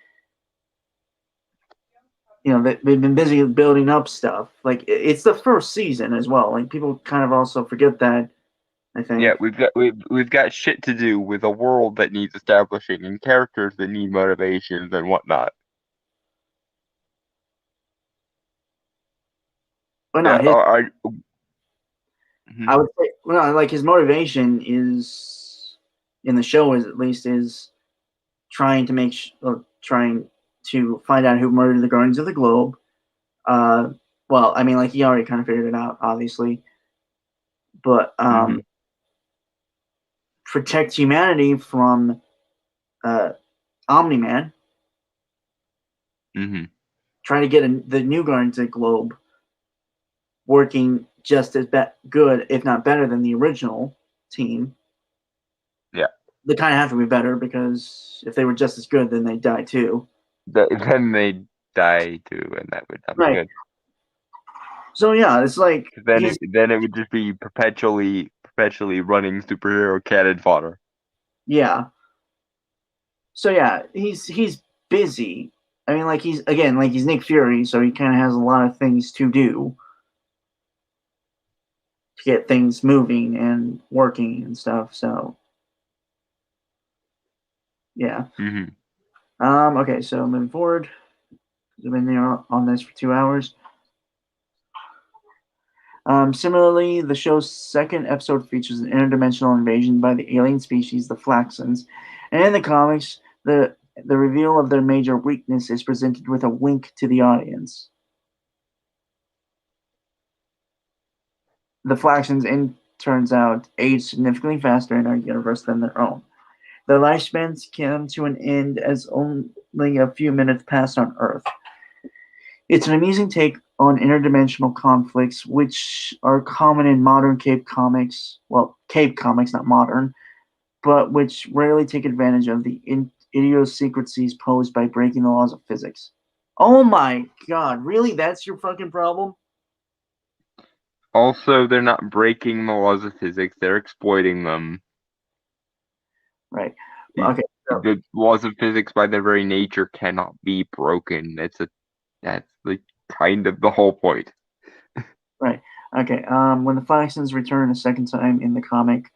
you know, they've been busy building up stuff. Like it's the first season as well. Like people kind of also forget that. I Yeah, think. we've got shit to do with a world that needs establishing and characters that need motivations and whatnot. But no, Yeah, his mhm. I would say, well, like his motivation is in the show is at least is trying to trying to find out who murdered the Guardians of the Globe. Uh, well, I mean, like he already kind of figured it out, obviously, but Mhm. protect humanity from uh, Omni Man, Mhm. trying to get the new Guardians of the Globe working just as good, if not better, than the original team. Yeah. They kind of have to be better because if they were just as good, then they'd die too. Then they die too, and that would not be Right. good. So yeah, it's like 'Cause then it would just be perpetually running superhero cannon fodder. yeah. So yeah, he's busy. I mean, like he's again, like he's Nick Fury, so he kind of has a lot of things to do to get things moving and working and stuff. So yeah. Mhm. Okay, so moving forward, we've been there on this for 2 hours. Similarly, the show's second episode features an interdimensional invasion by the alien species, the Flaxans, and in the comics, the reveal of their major weakness is presented with a wink to the audience. The Flaxans, in turns out, age significantly faster in our universe than their own. Their lifespans come to an end as only a few minutes pass on Earth. It's an amusing take on interdimensional conflicts, which are common in modern Cape comics. Well, Cape comics, not modern, but which rarely take advantage of the idiosyncrasies posed by breaking the laws of physics. Oh my god, really? That's your fucking problem? Also, they're not breaking the laws of physics; they're exploiting them. Right. The, Okay. So, the laws of physics, by their very nature, cannot be broken. That's like kind of the whole point. right. Okay. When the Flaxans return a second time in the comic,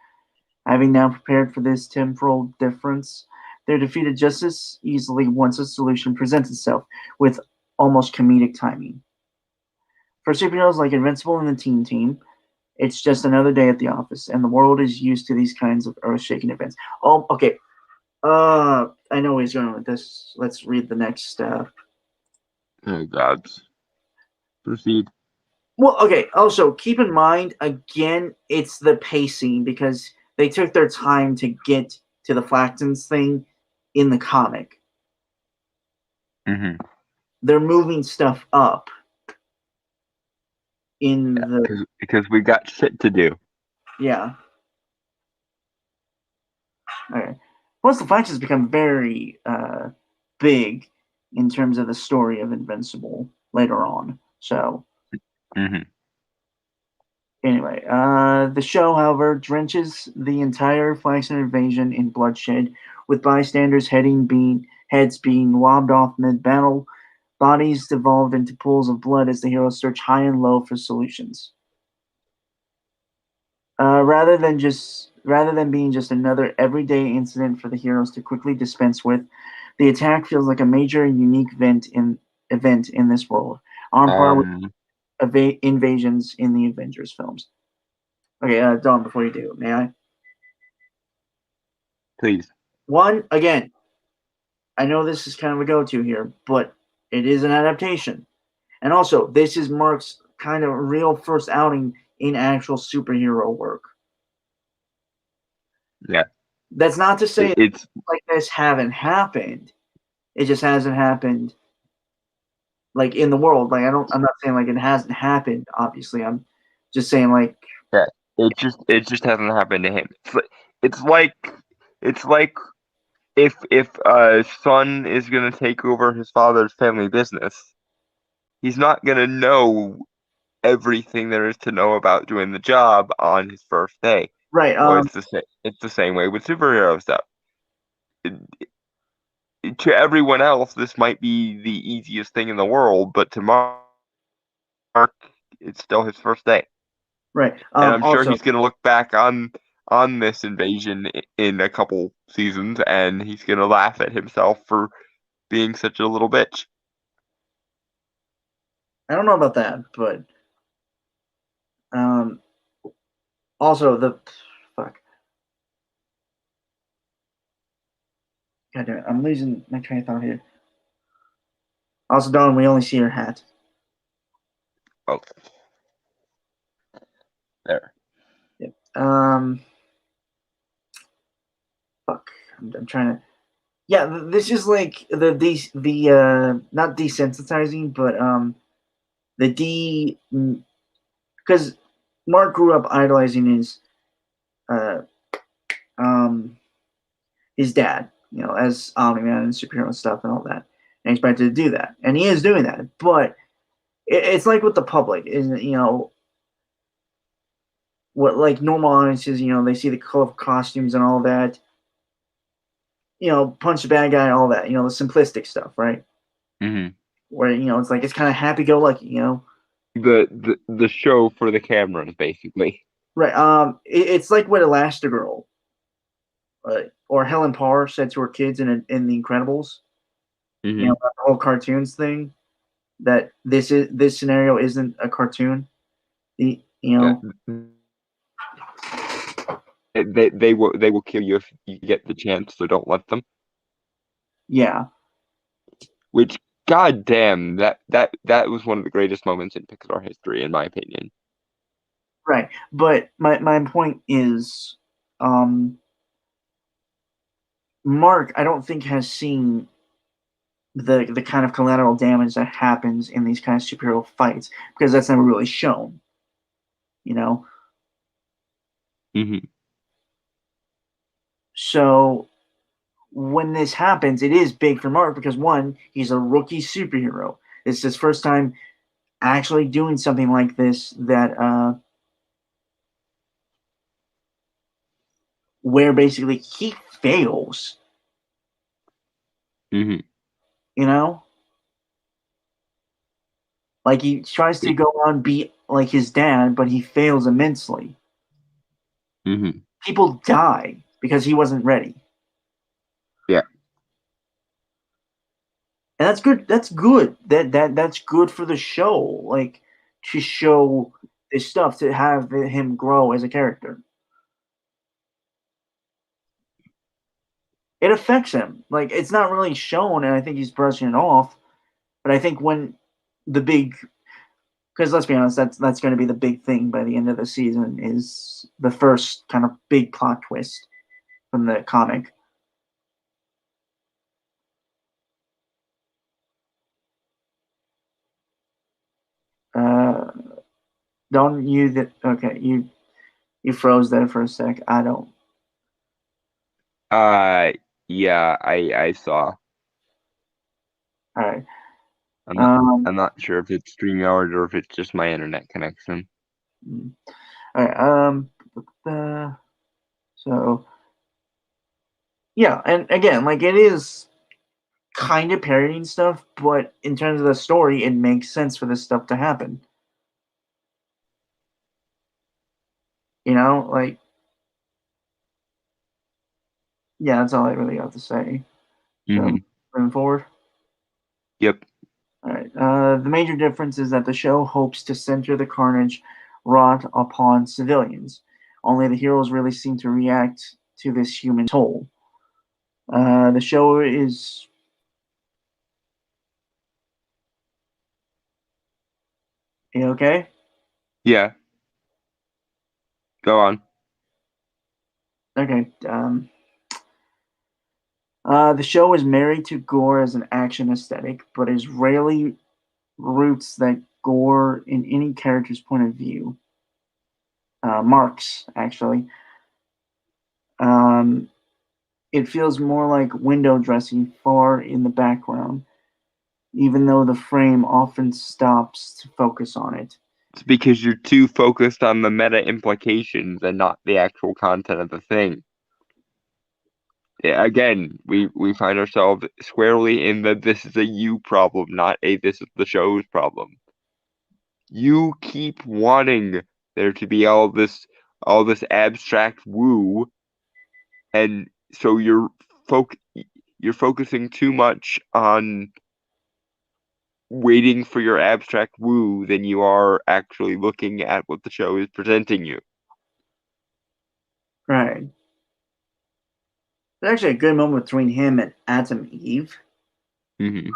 having now prepared for this temporal difference, they're defeated just as easily once a solution presents itself, with almost comedic timing. For superheroes like Invincible and the Teen Team, it's just another day at the office, and the world is used to these kinds of earth-shaking events. Oh, okay. I know where he's going with this. Let's read the next. Oh gods. Proceed. Well, okay. Also, keep in mind again, it's the pacing because they took their time to get to the Flaxans thing in the comic. Mm-hmm. They're moving stuff up in Yeah, the because we got shit to do. yeah. Okay. Plus, the Flash has become very big in terms of the story of Invincible later on. So, Hmm. anyway, the show, however, drenches the entire Flaxen invasion in bloodshed, with bystanders' heads being lobbed off mid-battle, bodies devolved into pools of blood as the heroes search high and low for solutions. Rather than being just another everyday incident for the heroes to quickly dispense with, the attack feels like a major and unique event in this world, on par with Um, invasions in the Avengers films. Okay, Don, before you do, may I? please. One, again, I know this is kind of a go-to here, but it is an adaptation. And also, this is Mark's kind of real first outing in actual superhero work. Yeah, That's not to say it's like this haven't happened. It just hasn't happened like in the world. Like I'm not saying like it hasn't happened, obviously. I'm just saying like yeah. It just hasn't happened to him. It's like it's like if a son is gonna take over his father's family business, he's not gonna know everything there is to know about doing the job on his first day. right, Well, it's the same way with superhero stuff. To everyone else, this might be the easiest thing in the world, but to Mark, it's still his first day, right. and I'm sure Also, he's gonna look back on this invasion in a couple seasons, and he's gonna laugh at himself for being such a little bitch. I don't know about that, but um also the fuck. God damn it, I'm losing my train of thought here. Also, Don, we only see your hat. Oh, there. Yep. Fuck. I'm trying to. Yeah, this is like the not desensitizing, but the because Mark grew up idolizing uh um his dad, as Omni Man and superhero stuff and all that, and expected to do that, and he is doing that, but it's like with the public, isn't what like normal audiences, they see the colorful costumes and all that, punch the bad guy, all that, the simplistic stuff, right? Hmm. Where it's like it's kind of happy-go-lucky. The show for the cameras, basically. Right. It's like what Elastigirl or Helen Parr said to her kids in The Incredibles. Hmm. The whole cartoons thing. That this scenario isn't a cartoon. The you Yeah. know They will kill you if you get the chance, so don't let them. yeah, Which, goddamn, that was one of the greatest moments in Pixar history, in my opinion. right. But my point is, um, Mark, I don't think has seen the kind of collateral damage that happens in these kind of superhero fights because that's never really shown. You know, Hmm. so when this happens, it is big for Mark because one, he's a rookie superhero. It's his first time actually doing something like this that where basically he fails, Hmm. you know? Like he tries to go on be like his dad, but he fails immensely. Hmm. People die because he wasn't ready. Yeah. And that's good. That's good. That's good for the show. Like to show this stuff to have him grow as a character. It affects him. Like it's not really shown, and I think he's brushing it off. But I think when the big, because let's be honest, that's going to be the big thing by the end of the season is the first kind of big plot twist from the comic. Uh, don't you that okay? You froze there for a sec. I don't. Yeah, I saw. All right. I'm not Um, I'm not sure if it's StreamYard or if it's just my internet connection. all right. Uh, so yeah, and again, like it is kind of parodying stuff, but in terms of the story, it makes sense for this stuff to happen. You know, like yeah, that's all I really have to say. So Hmm. moving forward. Yep. All right. The major difference is that the show hopes to center the carnage wrought upon civilians. Only the heroes really seem to react to this human toll. The show is. You okay? Yeah. Go on. Okay. The show is married to gore as an action aesthetic, but is rarely roots that gore in any character's point of view. Marks, actually. Um, it feels more like window dressing far in the background, even though the frame often stops to focus on it. It's because you're too focused on the meta implications and not the actual content of the thing. Yeah, again, we find ourselves squarely in the this is a you problem, not a this is the show's problem. You keep wanting there to be all this abstract woo, and so foc you're focusing too much on waiting for your abstract woo than you are actually looking at what the show is presenting you. Right. There's actually a good moment between him and Adam Eve Hmm.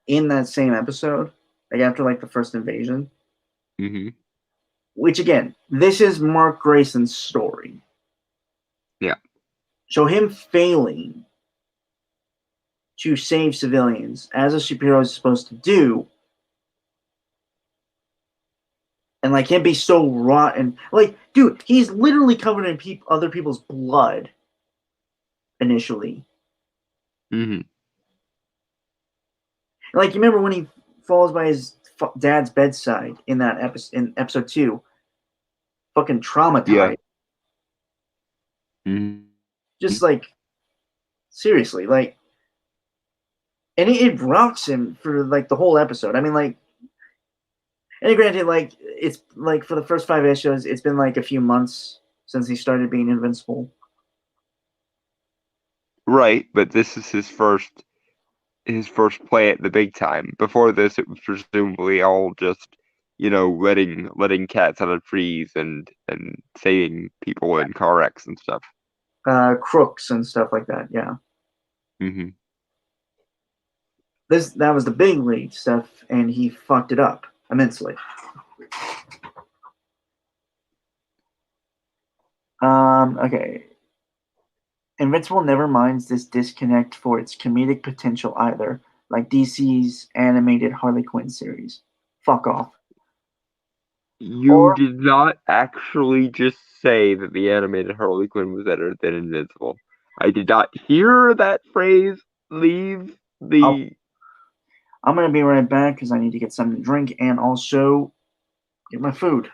in that same episode, like after like the first invasion. Hmm. Which again, this is Mark Grayson's story. Yeah. So him failing to save civilians as a superhero is supposed to do, and like him be so rotten, like dude, he's literally covered in other people's blood initially. Hmm. Like you remember when he falls by his dad's bedside in that episode in episode 2, fucking Yeah. traumatized. Hmm. Just like seriously, like, and it rocks him for like the whole episode. I mean, like, and granted, like it's like for the first 5 episodes, it's been like a few months since he started being invincible. Right, but this is his first play at the big time. Before this, it was presumably all just, letting cats out of trees and saving people in car wrecks and stuff. Crooks and stuff like that. Yeah, Hmm. that was the big league stuff, and he fucked it up immensely. Okay. Invincible never minds this disconnect for its comedic potential either, like DC's animated Harley Quinn series. Fuck off. You Or did not actually just say that the animated Harley Quinn was better than Invincible. I did not hear that phrase leave I'll, the. I'm gonna be right back because I need to get something to drink and also get my food.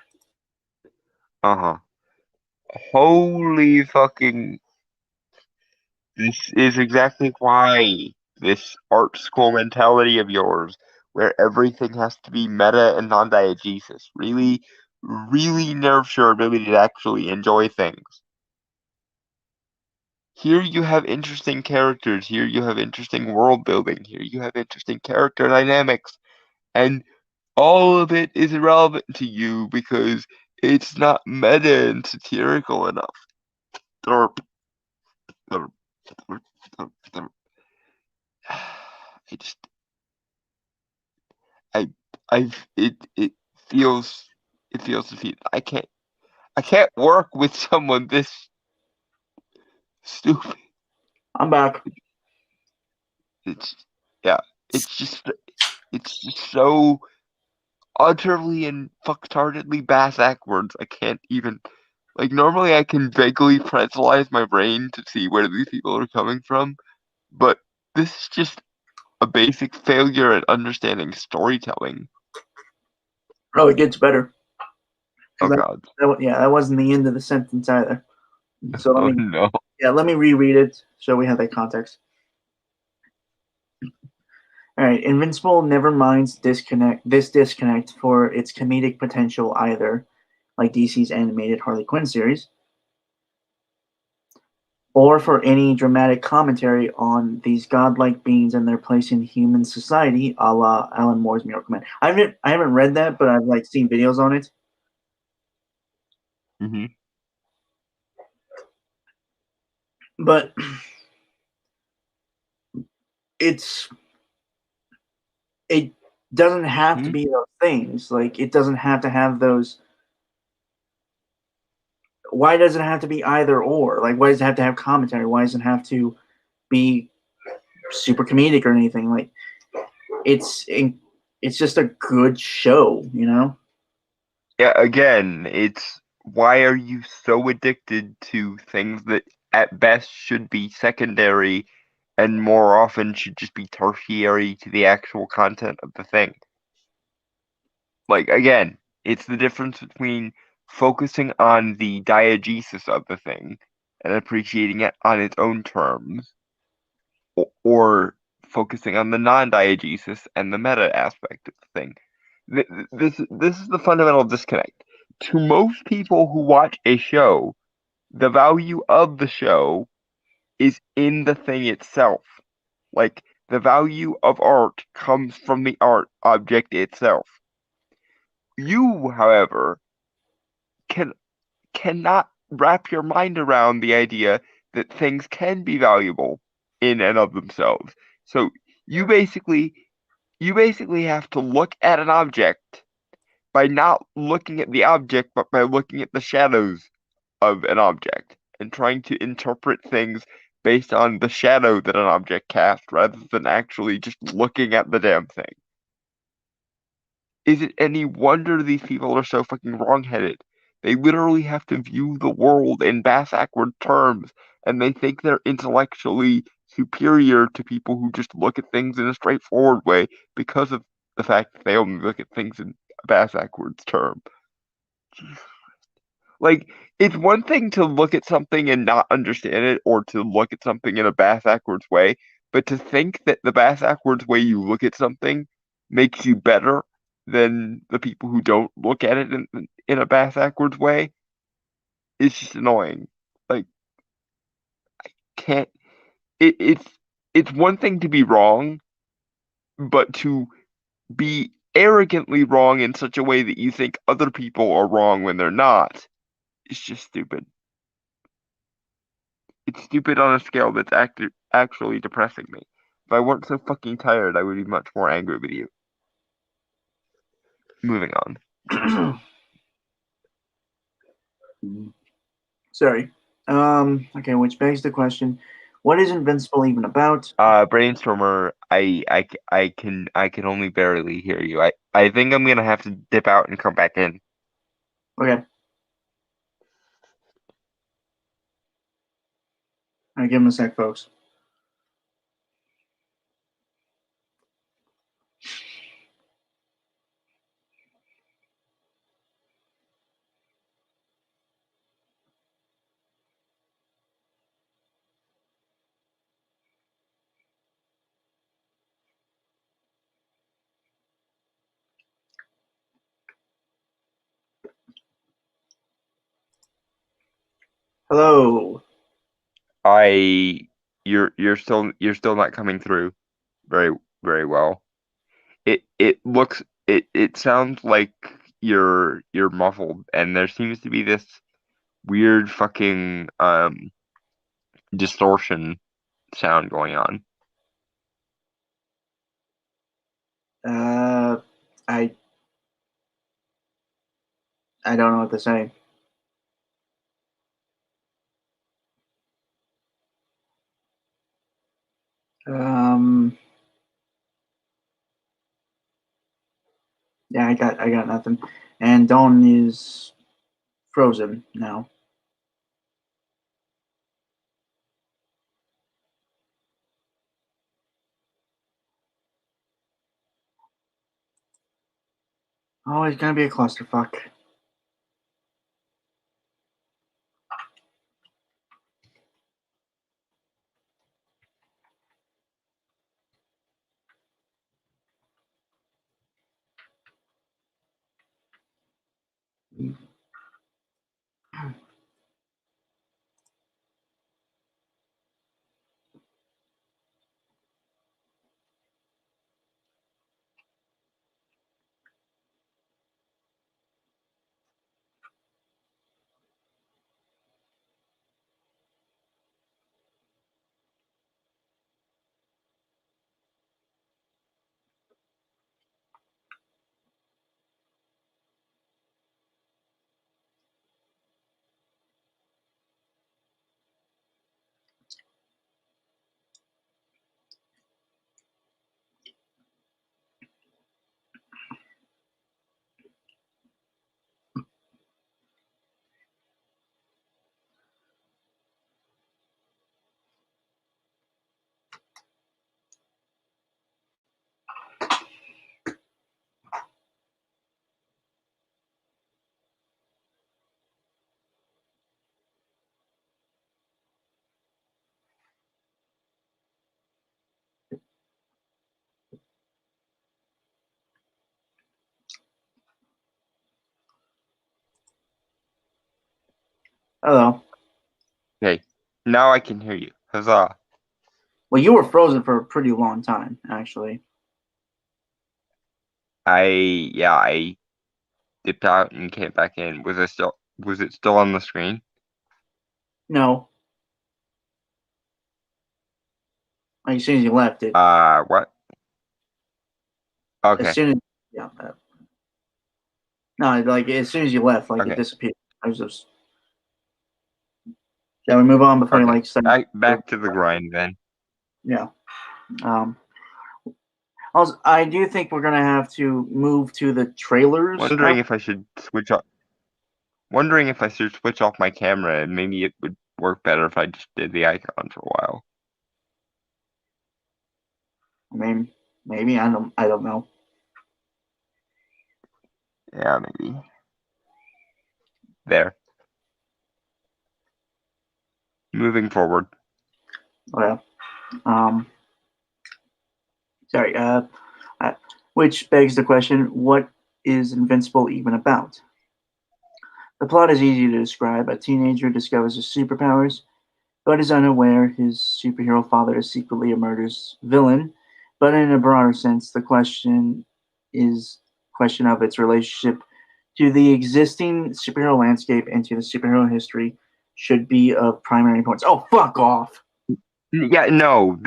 Uh-huh. Holy fucking. This is exactly why this art school mentality of yours, where everything has to be meta and non-diegesis, really, really nerfs your ability to actually enjoy things. Here you have interesting characters, here you have interesting world building, here you have interesting character dynamics, and all of it is irrelevant to you because it's not meta and satirical enough. Derp, derp, derp, derp, derp. I just I I've feels it feels defeated. I can't work with someone this stupid. I'm back. It's yeah, it's just it's just so utterly and fucktardedly bass backwards. I can't even. Like, normally I can vaguely pretzelize my brain to see where these people are coming from, but this is just a basic failure at understanding storytelling. Oh, it gets better. Oh 'Cause god. that wasn't the end of the sentence either. So Oh no. let me reread it so we have that context. All right, Invincible never minds this disconnect for its comedic potential either, like DC's animated Harley Quinn series, or for any dramatic commentary on these godlike beings and their place in human society, a la Alan Moore's Miracle Man. I haven't read that, but I've like seen videos on it. Hmm. But it's it doesn't have to Hmm. be those things. Like it doesn't have to have those. Why does it have to be either or? Like why does it have to have commentary? Why does it have to be super comedic or anything? Like it's it's just a good show, you know. Yeah, again, it's why are you so addicted to things that at best should be secondary and more often should just be tertiary to the actual content of the thing? Like, again, it's the difference between focusing on the diegesis of the thing and appreciating it on its own terms, or focusing on the non-diegesis and the meta aspect of the thing. This is the fundamental disconnect. To most people who watch a show, the value of the show is in the thing itself. Like, the value of art comes from the art object itself. You, however, can cannot wrap your mind around the idea that things can be valuable in and of themselves. So you basically you basically have to look at an object by not looking at the object, but by looking at the shadows of an object and trying to interpret things based on the shadow that an object casts rather than actually just looking at the damn thing. Is it any wonder these people are so fucking wrong-headed? They literally have to view the world in backward terms, and they think they're intellectually superior to people who just look at things in a straightforward way because of the fact that they only look at things in a backwards term. Like, it's one thing to look at something and not understand it, or to look at something in a backwards way, but to think that the backwards way you look at something makes you better than the people who don't look at it in a backwards way is just annoying. Like, can't it's it's one thing to be wrong, but to be arrogantly wrong in such a way that you think other people are wrong when they're not is just stupid. It's stupid on a scale that's actually depressing me. If I weren't so fucking tired, I would be much more angry with you. Moving on. Sorry. Okay, which begs the question, what is Invincible even about? Brainstormer, I can only barely hear you. I think I'm gonna have to dip out and come back in. Okay. All right, give him a sec, folks. Hello. I you're still not coming through very well. It sounds like you're muffled, and there seems to be this weird fucking distortion sound going on. Uh, I I don't know what to say. Um, yeah, I got nothing. And Dawn is frozen now. Oh, it's gonna be a clusterfuck. Hello. Okay, now I can hear you. Huzzah! Well, you were frozen for a pretty long time, actually. I dipped out and came back in. Was it still on the screen? No, like as soon as you left it. What? As Okay. soon as yeah, no, like as soon as you left, like it Okay. disappeared. I was just. Shall we move on before you Okay. like start? Back to the grind then. Yeah. Um. Also, I do think we're gonna have to move to the trailers now. Wondering if I should switch off. Wondering if I should switch off my camera and maybe it would work better if I just did the icon for a while. I mean, maybe I don't know. Yeah, maybe. There. Moving forward. Yeah. Sorry. Which begs the question: what is Invincible even about? The plot is easy to describe. A teenager discovers his superpowers, but is unaware his superhero father is secretly a murderous villain. But in a broader sense, the question of its relationship to the existing superhero landscape and to the superhero history should be of primary importance. Oh, fuck off! Yeah, no,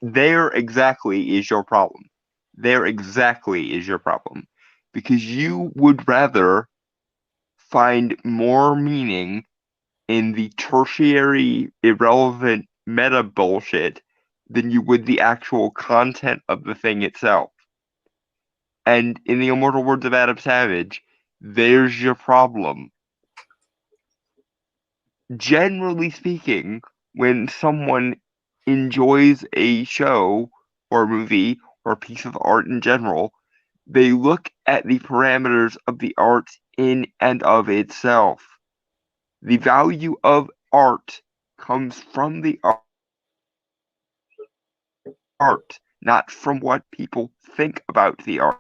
there exactly is your problem. There exactly is your problem. Because you would rather find more meaning in the tertiary, irrelevant meta bullshit than you would the actual content of the thing itself. And in the immortal words of Adam Savage, there's your problem. Generally speaking, when someone enjoys a show or movie or piece of art in general, they look at the parameters of the art in and of itself. The value of art comes from the art, not from what people think about the art.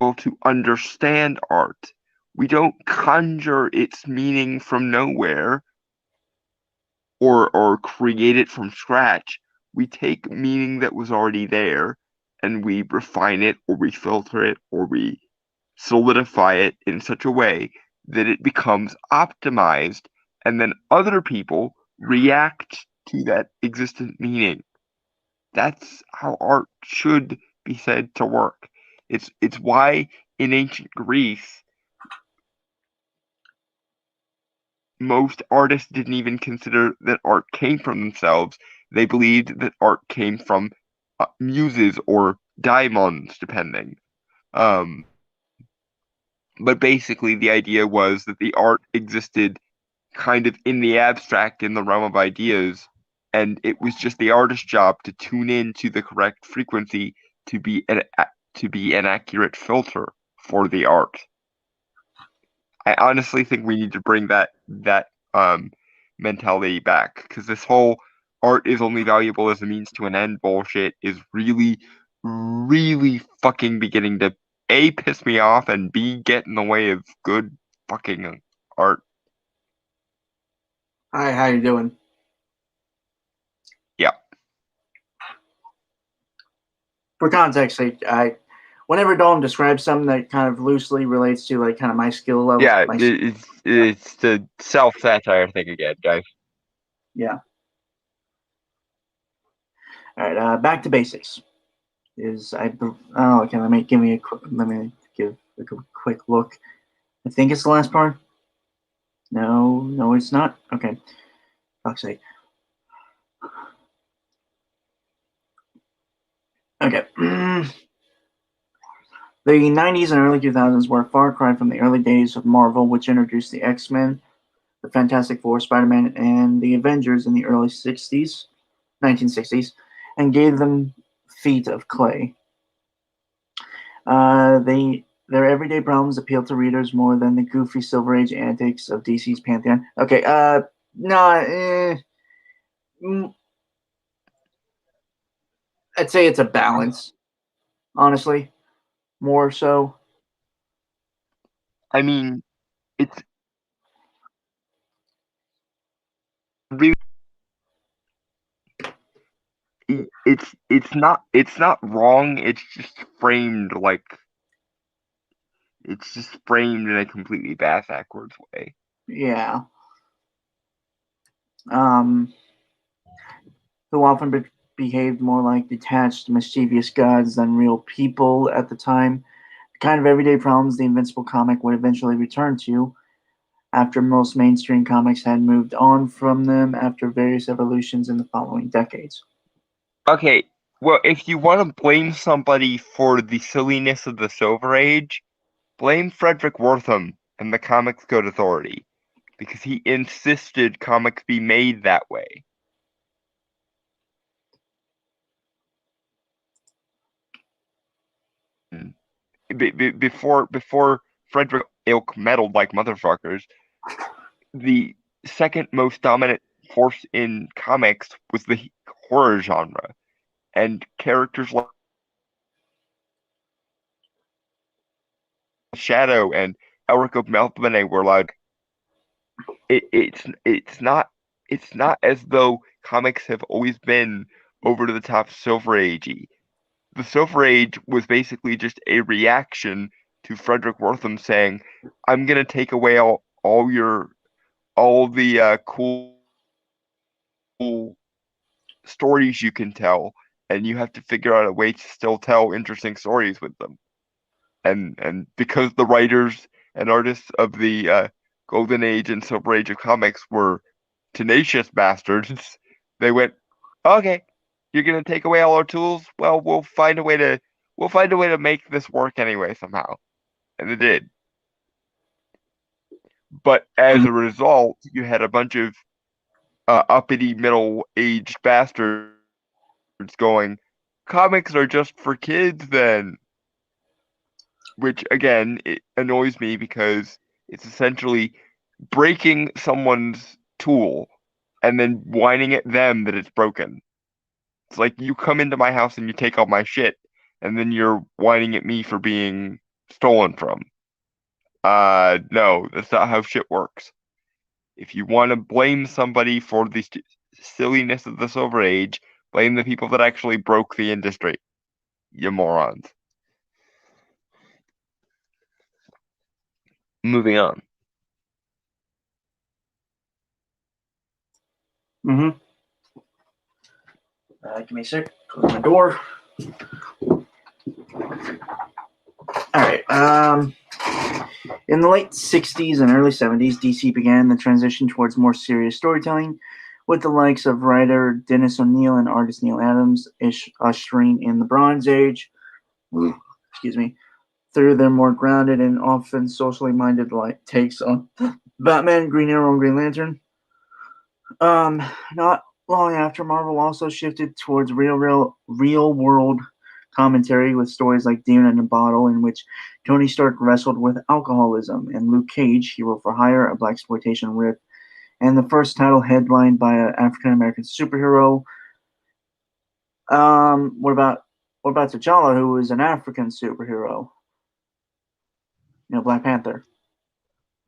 To understand art, we don't conjure its meaning from nowhere or create it from scratch. We take meaning that was already there and we refine it or we filter it or we solidify it in such a way that it becomes optimized and then other people react to that existent meaning. That's how art should be said to work. It's why in ancient Greece most artists didn't even consider that art came from themselves. They believed that art came from muses or daimons, depending. Um, but basically, the idea was that the art existed kind of in the abstract, in the realm of ideas, and it was just the artist's job to tune in to the correct frequency to be to be an accurate filter for the art. I honestly think we need to bring that mentality back, because this whole art is only valuable as a means to an end bullshit is really, really fucking beginning to A, piss me off, and B, get in the way of good fucking art. Hi, how you doing? Yeah. For context sake, whenever Dalton describes something that kind of loosely relates to like kind of my skill level, Yeah, it's the self-satire thing again, guys. yeah. All right, back to basics. Okay? Let me give a quick look. I think it's the last part. No, it's not. Okay, fuck's sake. Okay. The 90s and early 2000s were a far cry from the early days of Marvel, which introduced the X-Men, the Fantastic Four, Spider-Man, and the Avengers in the early 1960s, and gave them feet of clay. Their everyday problems appeal to readers more than the goofy Silver Age antics of DC's Pantheon. Okay, I'd say it's a balance, honestly, more so. I mean, it's really it's not wrong. It's just framed in a completely backwards way. Yeah. Who often behaved more like detached, mischievous gods than real people at the time. The kind of everyday problems the Invincible comic would eventually return to, after most mainstream comics had moved on from them after various evolutions in the following decades. Okay, well, if you want to blame somebody for the silliness of the Silver Age, blame Frederick Wortham and the Comics Code Authority, because he insisted comics be made that way. Before Frederick Ilk meddled like motherfuckers, the second most dominant force in comics was the horror genre, and characters like Shadow and Elric Melpomene were like, it's not as though comics have always been over to the top Silver Agey. The Silver Age was basically just a reaction to Frederick Wortham saying, "I'm gonna take away all the cool stories you can tell, and you have to figure out a way to still tell interesting stories with them." And because the writers and artists of the Golden Age and Silver Age of comics were tenacious bastards, they went, "Okay, you're gonna take away all our tools? Well, we'll find a way to make this work anyway somehow." And they did. But as a result, you had a bunch of uppity middle-aged bastards going, "Comics are just for kids then." Which again, it annoys me because it's essentially breaking someone's tool and then whining at them that it's broken. It's like you come into my house and you take all my shit, and then you're whining at me for being stolen from. No, that's not how shit works. If you want to blame somebody for the silliness of the Silver Age, blame the people that actually broke the industry. You morons. Moving on. Mm-hmm. Give me a sec. Close my door. All right. In the late 60s and early 70s, DC began the transition towards more serious storytelling, with the likes of writer Dennis O'Neil and artist Neil Adams ushering in the Bronze Age. Excuse me. Through their more grounded and often socially minded takes on Batman, Green Arrow, and Green Lantern. Not long after, Marvel also shifted towards real world commentary with stories like Demon in a Bottle, in which Tony Stark wrestled with alcoholism, and Luke Cage, Hero for Hire, a blaxploitation riff, and the first title headlined by an African American superhero. What about T'Challa, who is an African superhero? Black Panther.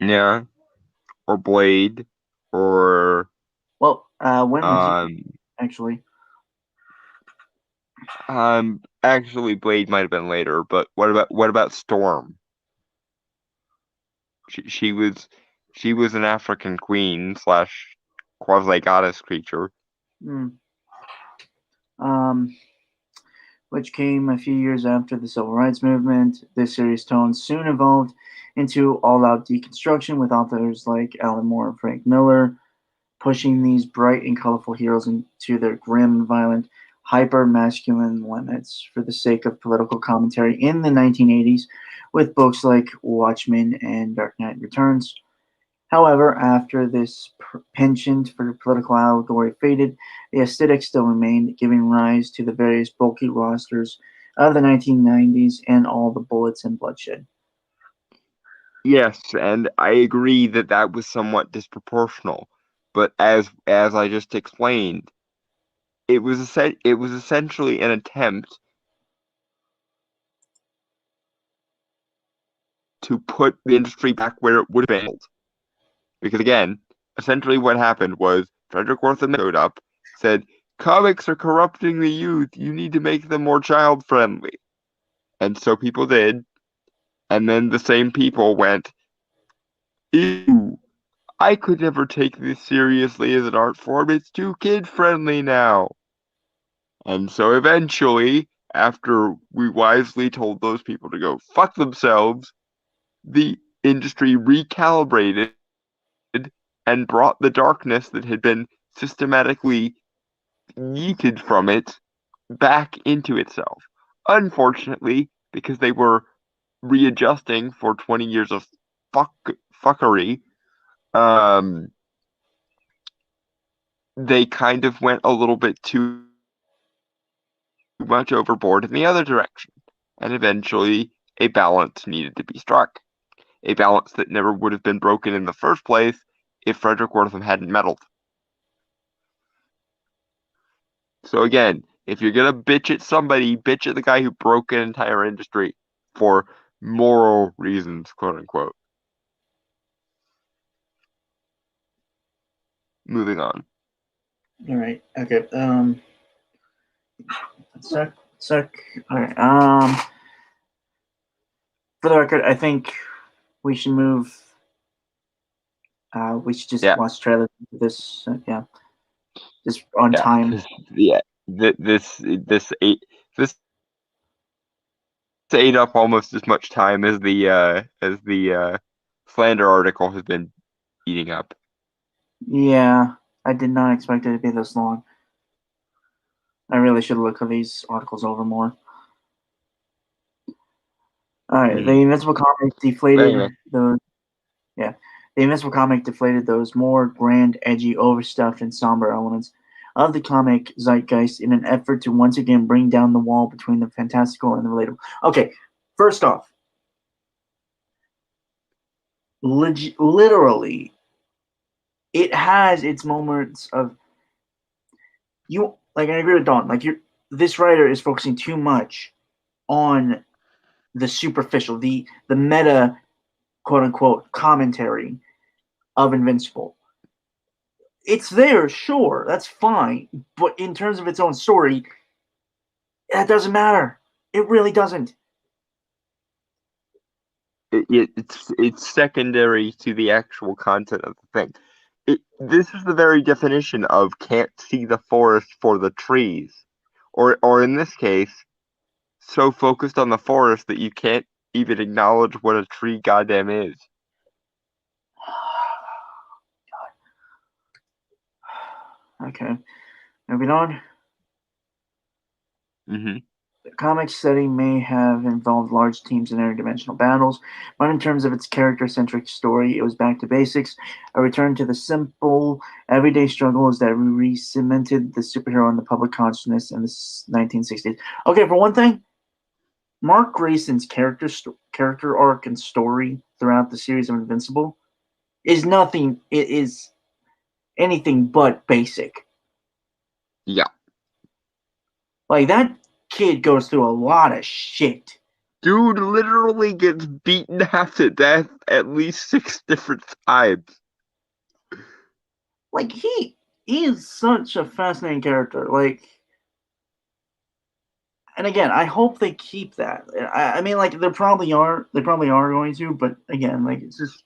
Yeah, or Blade, or Well, when was he actually? Actually, Blade might have been later, but what about Storm? She was an African queen / quasi goddess creature. Which came a few years after the Civil Rights Movement. This series' tone soon evolved into all-out deconstruction, with authors like Alan Moore and Frank Miller pushing these bright and colorful heroes into their grim, violent, hyper-masculine limits for the sake of political commentary in the 1980s, with books like Watchmen and Dark Knight Returns. However, after this penchant for political allegory faded, the aesthetic still remained, giving rise to the various bulky rosters of the 1990s and all the bullets and bloodshed. Yes, and I agree that was somewhat disproportional. But as I just explained, it was essentially an attempt to put the industry back where it would have been. Because again, essentially what happened was Frederick Wertham showed up, said, comics are corrupting the youth, you need to make them more child-friendly. And so people did, and then the same people went, ew, I could never take this seriously as an art form, it's too kid-friendly now. And so eventually, after we wisely told those people to go fuck themselves, the industry recalibrated and brought the darkness that had been systematically yeeted from it back into itself. Unfortunately, because they were readjusting for 20 years of fuckery, they kind of went a little bit too much overboard in the other direction, and eventually a balance needed to be struck. A balance that never would have been broken in the first place if Frederick Wertham hadn't meddled. So again, if you're gonna bitch at somebody, bitch at the guy who broke an entire industry for moral reasons, quote unquote. Moving on. All right. Okay. Sec. All right. For the record, I think we should move. We should just watch the trailer for this. Just on time. This ate up almost as much time as the slander article has been eating up. Yeah, I did not expect it to be this long. I really should look at these articles over more. All right, the Invincible comic deflated those. Yeah, the Invincible comic deflated those more grand, edgy, overstuffed, and somber elements of the comic zeitgeist in an effort to once again bring down the wall between the fantastical and the relatable. Okay, first off, literally, it has its moments of I agree with Don. This writer is focusing too much on the superficial, the meta, quote unquote, commentary of Invincible. It's there, sure, that's fine, but in terms of its own story, that doesn't matter. It really doesn't. It's secondary to the actual content of the thing. This is the very definition of can't see the forest for the trees, or in this case, so focused on the forest that you can't even acknowledge what a tree goddamn is. Okay, moving on. Mm-hmm. The comic setting may have involved large teams in interdimensional battles, but in terms of its character-centric story, it was back to basics. A return to the simple, everyday struggles that re-cemented the superhero in the public consciousness in the 1960s. Okay, for one thing, Mark Grayson's character arc and story throughout the series of Invincible is nothing. It is anything but basic. Yeah. Like, that kid goes through a lot of shit. Dude literally gets beaten half to death at least 6 different times. Like, he is such a fascinating character. Like, and again, I hope they keep that. I mean, like, they probably are going to, but again, like, it's just,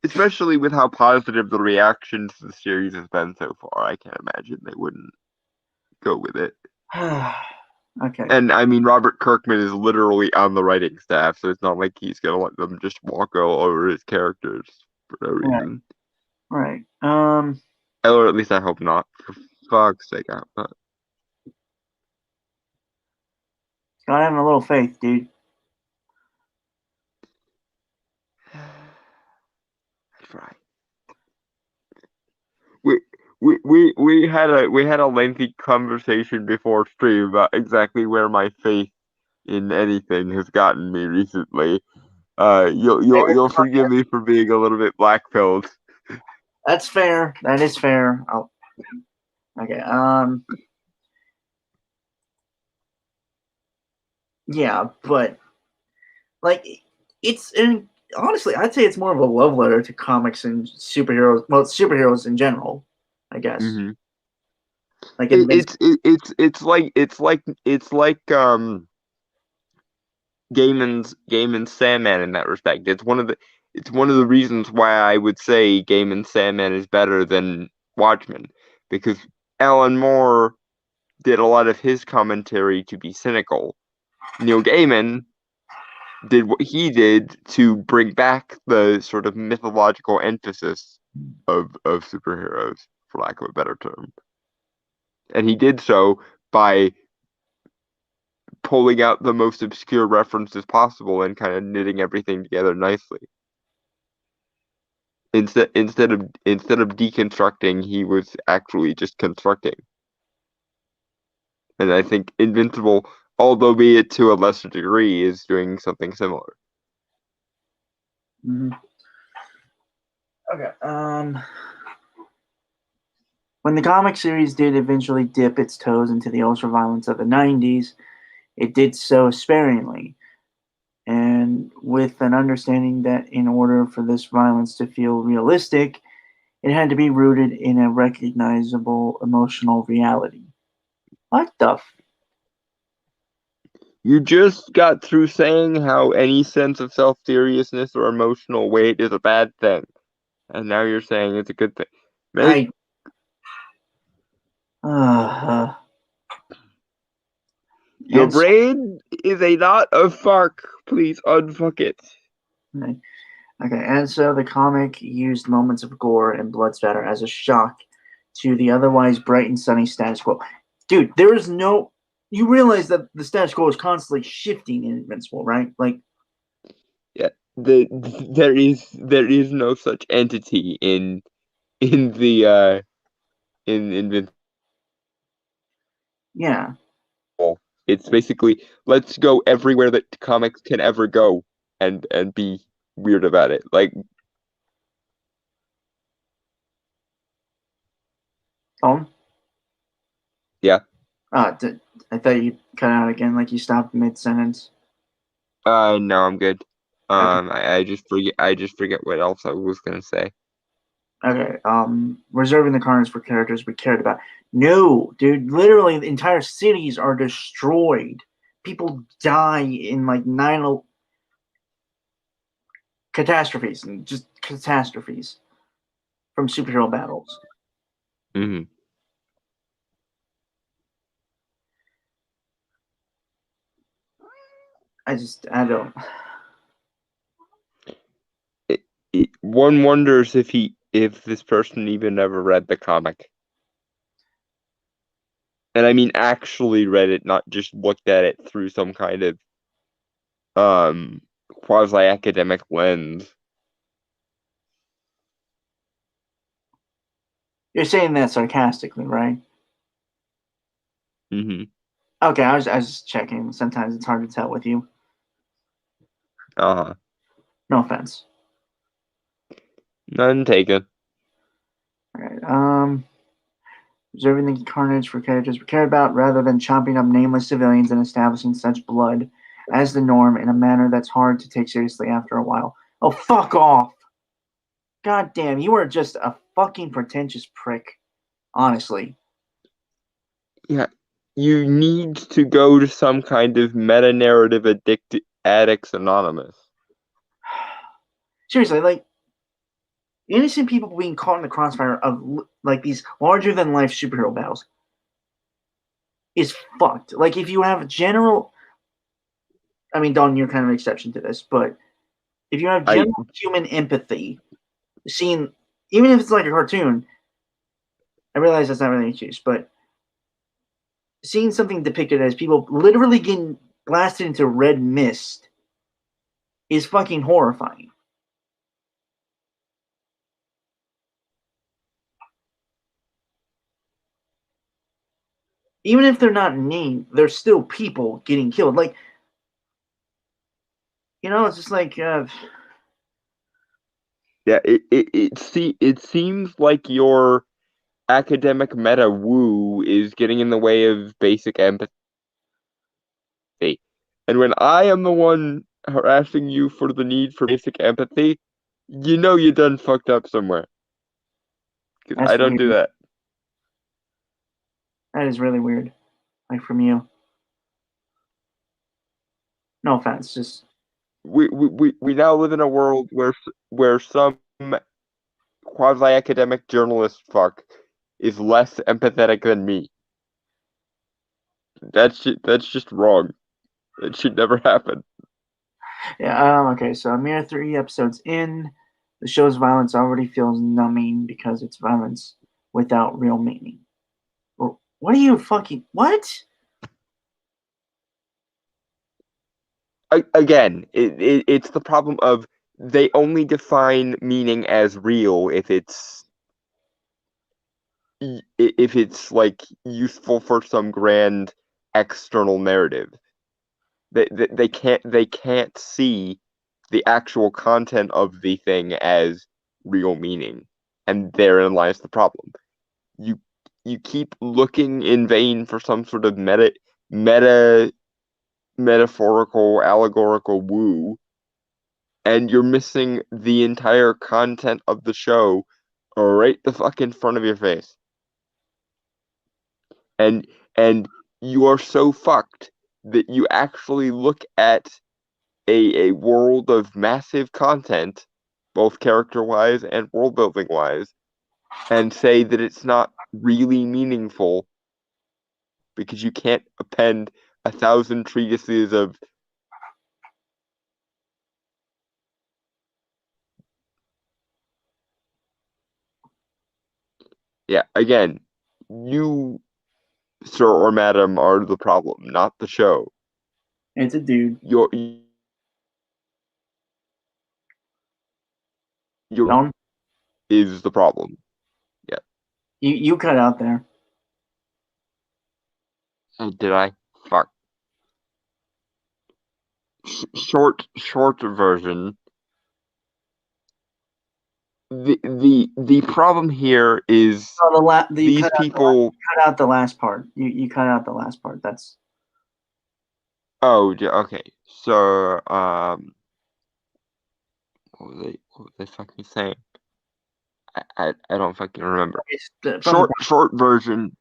Especially with how positive the reaction to the series has been so far, I can't imagine they wouldn't go with it. okay. And I mean, Robert Kirkman is literally on the writing staff, so it's not like he's gonna let them just walk all over his characters for no Right. reason. Right. Or at least I hope not. For fuck's sake, but Gotta have a little faith, dude. I try. We had a lengthy conversation before stream about exactly where my faith in anything has gotten me recently. You'll forgive me for being a little bit black pilled. That's fair. That is fair. Okay. Yeah, but like, it's in honestly, I'd say it's more of a love letter to comics and superheroes. Well, superheroes in general, I guess. Mm-hmm. Like, It's like Gaiman's Sandman in that respect. It's one of the reasons why I would say Gaiman's Sandman is better than Watchmen, because Alan Moore did a lot of his commentary to be cynical. Neil Gaiman did what he did to bring back the sort of mythological emphasis of superheroes, for lack of a better term. And he did so by pulling out the most obscure references possible and kind of knitting everything together nicely. Instead of deconstructing, he was actually just constructing. And I think Invincible, although be it to a lesser degree, is doing something similar. mm-hmm. Okay. When the comic series did eventually dip its toes into the ultraviolence of the 90s, it did so sparingly, and with an understanding that in order for this violence to feel realistic, it had to be rooted in a recognizable emotional reality. What the You just got through saying how any sense of self-seriousness or emotional weight is a bad thing, and now you're saying it's a good thing. I uh, Your and so, brain is a knot of fuck. Please unfuck it. okay, and so the comic used moments of gore and blood spatter as a shock to the otherwise bright and sunny status quo. Dude, there is no. You realize that the status quo is constantly shifting in Invincible, right? Like, Yeah, there is no such entity in the in Invincible. yeah. It's basically let's go everywhere that comics can ever go and be weird about it. Like, Oh, yeah. I thought you cut out again, like you stopped mid sentence. No, I'm good. Okay. I just forget what else I was gonna say. Okay. Reserving the carnage for characters we cared about. No, dude. Literally, the entire cities are destroyed. People die in like catastrophes and just catastrophes from superhero battles. Hmm. I don't. One wonders if this person even ever read the comic. And I mean actually read it, not just looked at it through some kind of quasi academic lens. You're saying that sarcastically, right? Hmm. Okay, I was just checking. Sometimes it's hard to tell with you. Uh-huh. No offense. None taken. All right. Reserving the carnage for characters we care about, rather than chopping up nameless civilians and establishing such blood as the norm in a manner that's hard to take seriously after a while. Oh, fuck off! God damn, you are just a fucking pretentious prick. Honestly. Yeah. You need to go to some kind of meta-narrative addicts anonymous. Seriously, like, innocent people being caught in the crossfire of, like, these larger-than-life superhero battles is fucked. Like, if you have general... I mean, Don, you're kind of an exception to this, but if you have general human empathy, seeing... Even if it's like a cartoon, I realize that's not really an excuse, but seeing something depicted as people literally getting blasted into red mist is fucking horrifying. Even if they're not named, there's still people getting killed. Like, it's just like, Yeah, it seems like your academic meta woo is getting in the way of basic empathy. And when I am the one harassing you for the need for basic empathy, you know you done fucked up somewhere. Because that's I don't weird. do that. That is really weird. Like, from you. No offense, just... We now live in a world where some quasi-academic journalist fuck is less empathetic than me. That's just wrong. It should never happen. Yeah, okay, so a mere 3 episodes in, the show's violence already feels numbing because it's violence without real meaning. Well, what are you fucking... What? Again, it's the problem of they only define meaning as real if it's like useful for some grand external narrative. They can't see the actual content of the thing as real meaning, and therein lies the problem. You you keep looking in vain for some sort of meta metaphorical allegorical woo, and you're missing the entire content of the show right the fuck in front of your face. And you are so fucked that you actually look at a world of massive content, both character wise and world building wise, and say that it's not really meaningful because you can't append 1,000 treatises of yeah, again, you, sir or madam, are the problem, not the show. It's a dude. Your Don, is the problem. Yeah. you cut out there. Did I? Fuck. Short version. The problem here is Oh, these people. cut out the last part. You cut out the last part. That's... Oh, yeah, okay. So, what was they fucking saying? I don't fucking remember. Short version.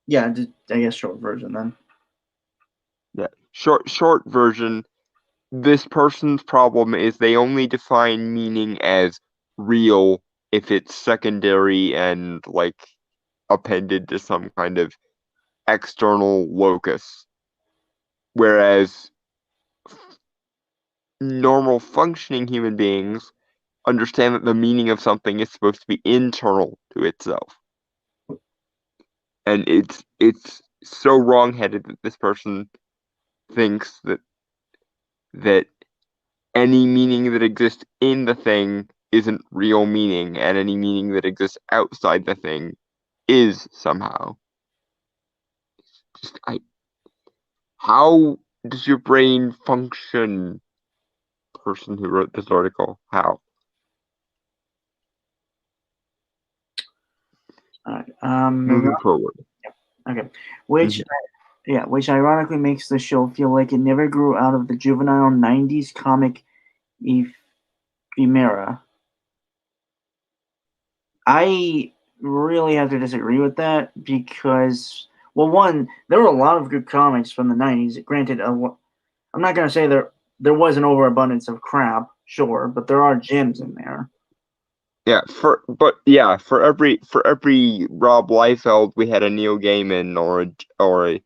Yeah, I guess short version then. Yeah, short version. This person's problem is they only define meaning as real if it's secondary and like appended to some kind of external locus, whereas normal functioning human beings understand that the meaning of something is supposed to be internal to itself. And it's so wrong-headed that this person thinks that any meaning that exists in the thing isn't real meaning, and any meaning that exists outside the thing is somehow. How does your brain function, person who wrote this article? How? All right. Moving forward. Okay. Which ironically makes the show feel like it never grew out of the juvenile 90s comic ephemera. I really have to disagree with that because, well, one, there were a lot of good comics from the 90s. Granted, I'm not going to say there was an overabundance of crap, sure, but there are gems in there. Yeah, for every Rob Liefeld, we had a Neil Gaiman or a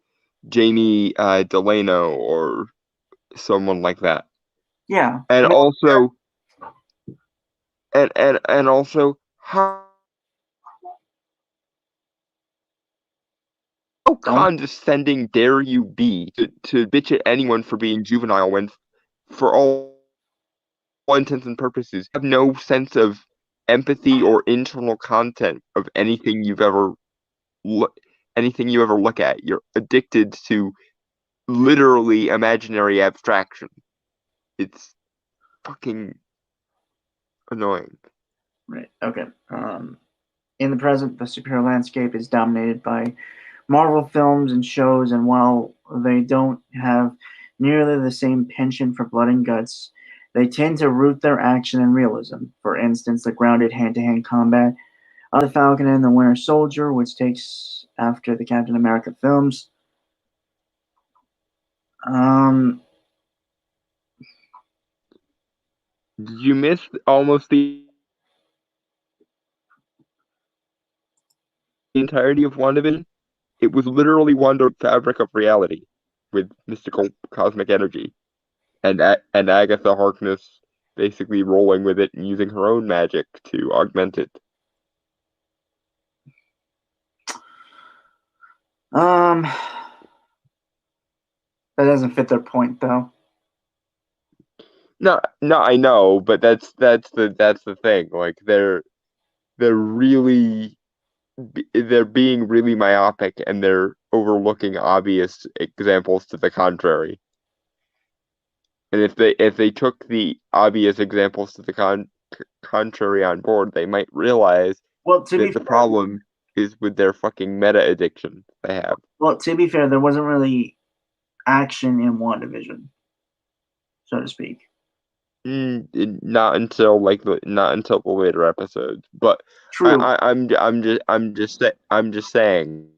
Jamie Delano or someone like that. Yeah. And also and also how condescending dare you be to bitch at anyone for being juvenile when, for all intents and purposes, you have no sense of empathy or internal content of anything you ever look at. You're addicted to literally imaginary abstraction. It's fucking annoying. Right. Okay. In the present, the superhero landscape is dominated by Marvel films and shows, and while they don't have nearly the same penchant for blood and guts, they tend to root their action in realism. For instance, the grounded hand-to-hand combat of the Falcon and the Winter Soldier, which takes after the Captain America films. Did you miss almost the entirety of WandaVision? It was literally Wanda fabric of reality with mystical cosmic energy, and Agatha Harkness basically rolling with it and using her own magic to augment it. That doesn't fit their point, though. No, I know, but that's the thing. Like they're being really myopic, and they're overlooking obvious examples to the contrary. And if they took the obvious examples to the contrary on board, they might realize that the problem is with their fucking meta addiction they have. Well, to be fair, there wasn't really action in WandaVision, so to speak. Not until the later episodes, but true. I'm just saying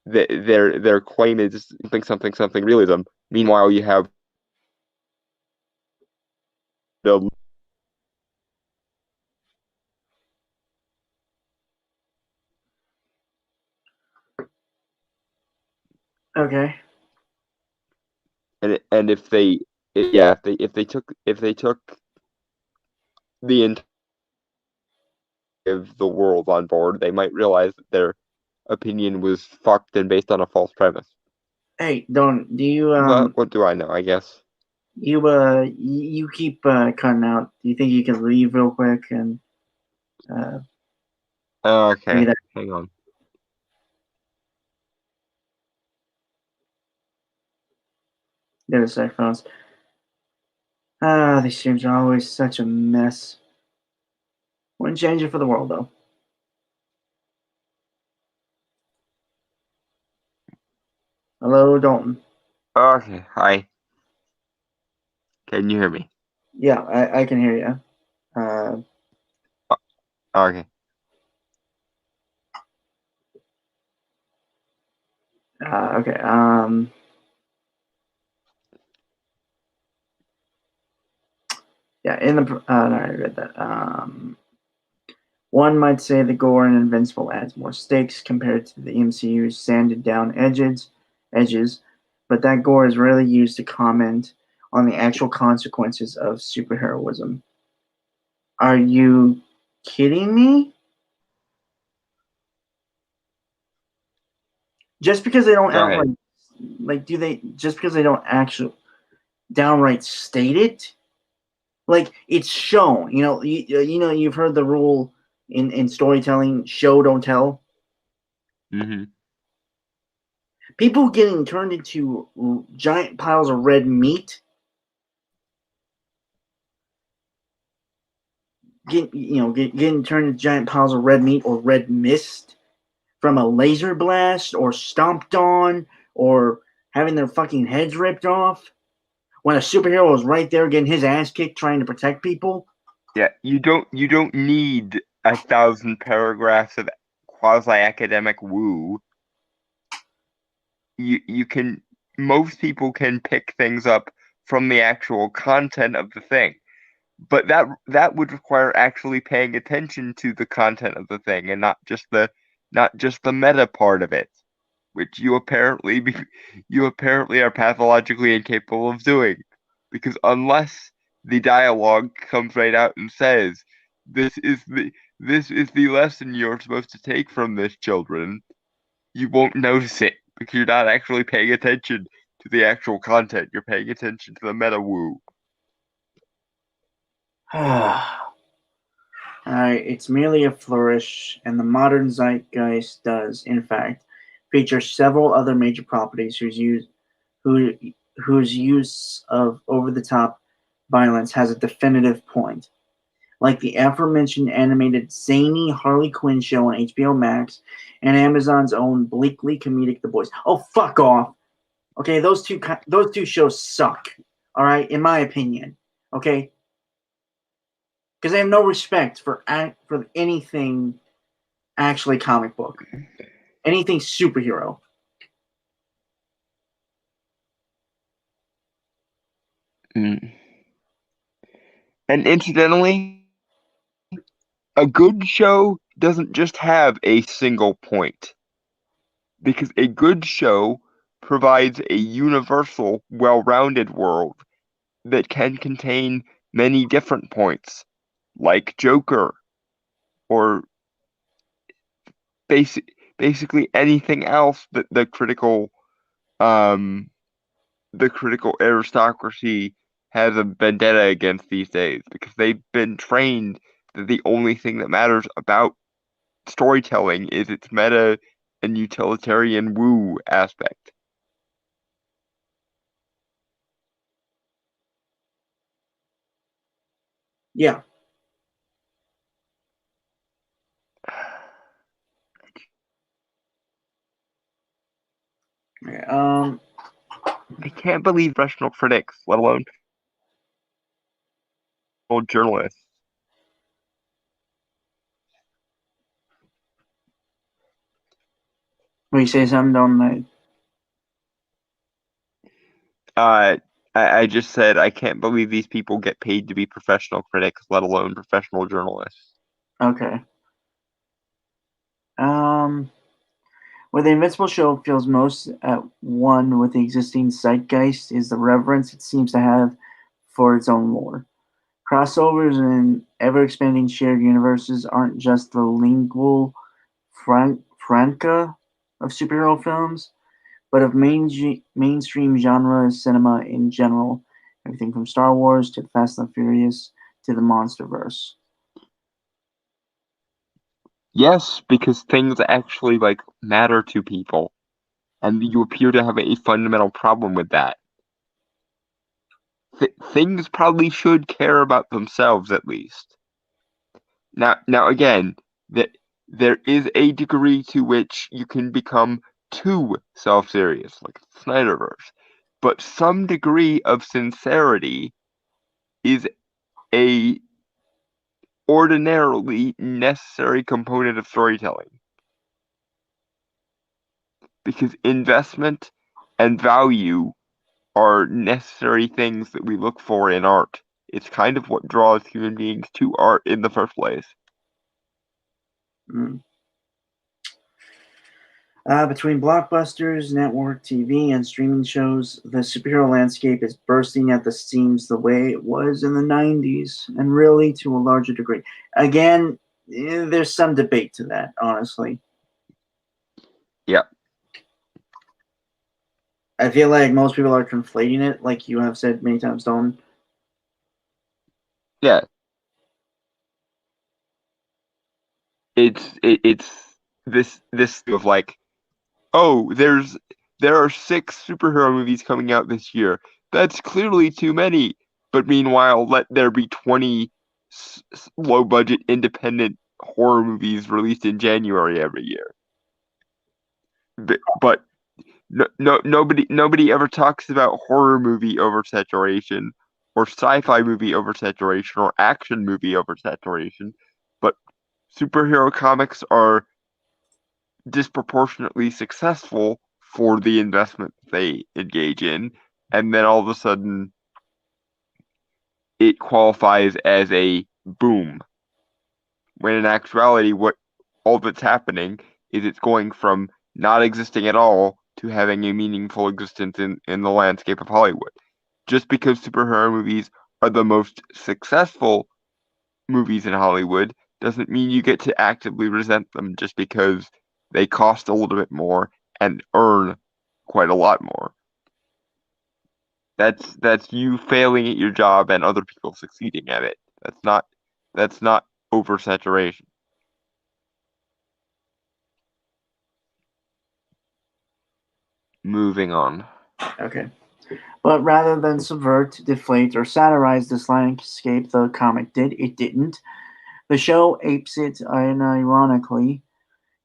that their claim is something realism. Meanwhile, you have the okay. And if they took the entire of the world on board, they might realize that their opinion was fucked and based on a false premise. Hey, do you what do I know? I guess you keep cutting out. Do you think you can leave real quick and okay, hang on. Get a sec, fellas. These streams are always such a mess. Wouldn't change it for the world, though. Hello, Dalton. Okay, hi. Can you hear me? Yeah, I can hear you. Okay. Okay. Yeah, in the no, I read that. One might say the gore in Invincible adds more stakes compared to the MCU's sanded down edges, but that gore is rarely used to comment on the actual consequences of superheroism. Are you kidding me? Just because they don't outright, just because they don't actually downright state it, like it's shown. You know, you've heard the rule. in storytelling, show don't tell. Mm-hmm. People getting turned into giant piles of red meat. Getting turned into giant piles of red meat or red mist from a laser blast or stomped on or having their fucking heads ripped off when a superhero was right there getting his ass kicked trying to protect people. Yeah, you don't need 1,000 paragraphs of quasi-academic woo. You can Most people can pick things up from the actual content of the thing. But that would require actually paying attention to the content of the thing and not just the meta part of it, which you apparently are pathologically incapable of doing. Because unless the dialogue comes right out and says, this is the lesson you're supposed to take from this, children, you won't notice it because you're not actually paying attention to the actual content. You're paying attention to the meta woo. It's merely a flourish, and the modern zeitgeist does, in fact, feature several other major properties whose use of over-the-top violence has a definitive point, like the aforementioned animated zany Harley Quinn show on HBO Max and Amazon's own bleakly comedic The Boys. Oh, fuck off! Okay, those two shows suck. All right, in my opinion. Okay, because they have no respect for anything actually comic book, anything superhero. Mm. And incidentally, a good show doesn't just have a single point, because a good show provides a universal, well-rounded world that can contain many different points, like Joker, or basically anything else that um the critical aristocracy has a vendetta against these days, because they've been trained that the only thing that matters about storytelling is its meta and utilitarian woo aspect. Yeah. Um. I can't believe professional critics, let alone journalists. Will you say something, don't I? Uh, I just said I can't believe these people get paid to be professional critics, let alone professional journalists. Okay. Um. Where the Invincible show feels most at one with the existing zeitgeist is the reverence it seems to have for its own lore. Crossovers and ever-expanding shared universes aren't just the lingual franca of superhero films, but of mainstream genre cinema in general. Everything from Star Wars to Fast and Furious to the MonsterVerse. Yes, because things actually matter to people, and you appear to have a fundamental problem with that. Things probably should care about themselves at least. Now again, that there is a degree to which you can become too self-serious, like Snyderverse, but some degree of sincerity is a ordinarily necessary component of storytelling, because investment and value are necessary things that we look for in art. It's kind of what draws human beings to art in the first place. Mm. Between blockbusters, network TV, and streaming shows, the superhero landscape is bursting at the seams the way it was in the 90s, and really to a larger degree. Again, there's some debate to that, honestly. Yeah. I feel like most people are conflating it, like you have said many times, Don. Yeah. it's this of like, oh, there are 6 superhero movies coming out this year. That's clearly too many. But meanwhile, let there be 20 low budget independent horror movies released in January every year. But nobody ever talks about horror movie oversaturation or sci-fi movie oversaturation or action movie oversaturation. But superhero comics are disproportionately successful for the investment they engage in, and then all of a sudden it qualifies as a boom. When in actuality, what all that's happening is it's going from not existing at all to having a meaningful existence in the landscape of Hollywood. Just because superhero movies are the most successful movies in Hollywood doesn't mean you get to actively resent them just because they cost a little bit more and earn quite a lot more. That's you failing at your job and other people succeeding at it. That's not oversaturation. Moving on. Okay. But rather than subvert, deflate, or satirize this landscape the comic did, it didn't. The show apes it unironically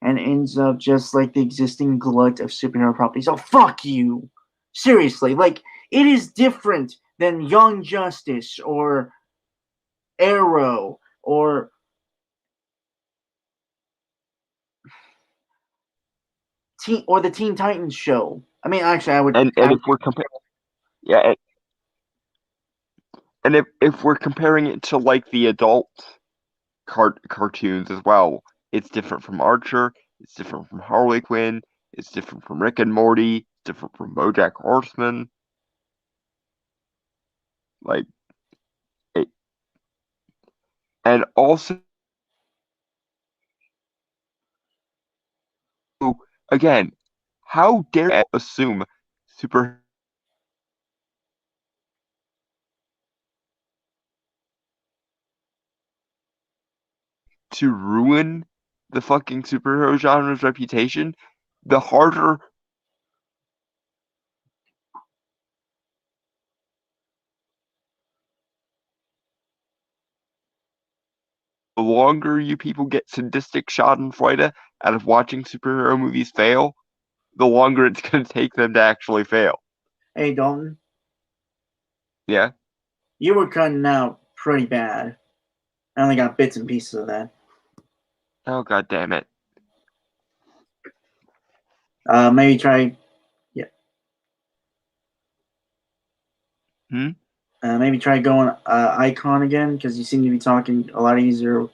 and ends up just like the existing glut of superhero properties. Oh, fuck you! Seriously, like, it is different than Young Justice or Arrow or the Teen Titans show. I mean, actually, I would. And if we're comparing, yeah, and if we're comparing it to like the adult cartoons as well, it's different from Archer. It's different from Harley Quinn. It's different from Rick and Morty. It's different from BoJack Horseman. Like, it, and also, again, how dare you assume super to ruin the fucking superhero genre's reputation? The harder, the longer you people get sadistic schadenfreude out of watching superhero movies fail, the longer it's going to take them to actually fail. Hey, Dalton. Yeah? You were cutting out pretty bad. I only got bits and pieces of that. Oh, god damn it. Maybe try. Yeah. Maybe try going icon again because you seem to be talking a lot easier.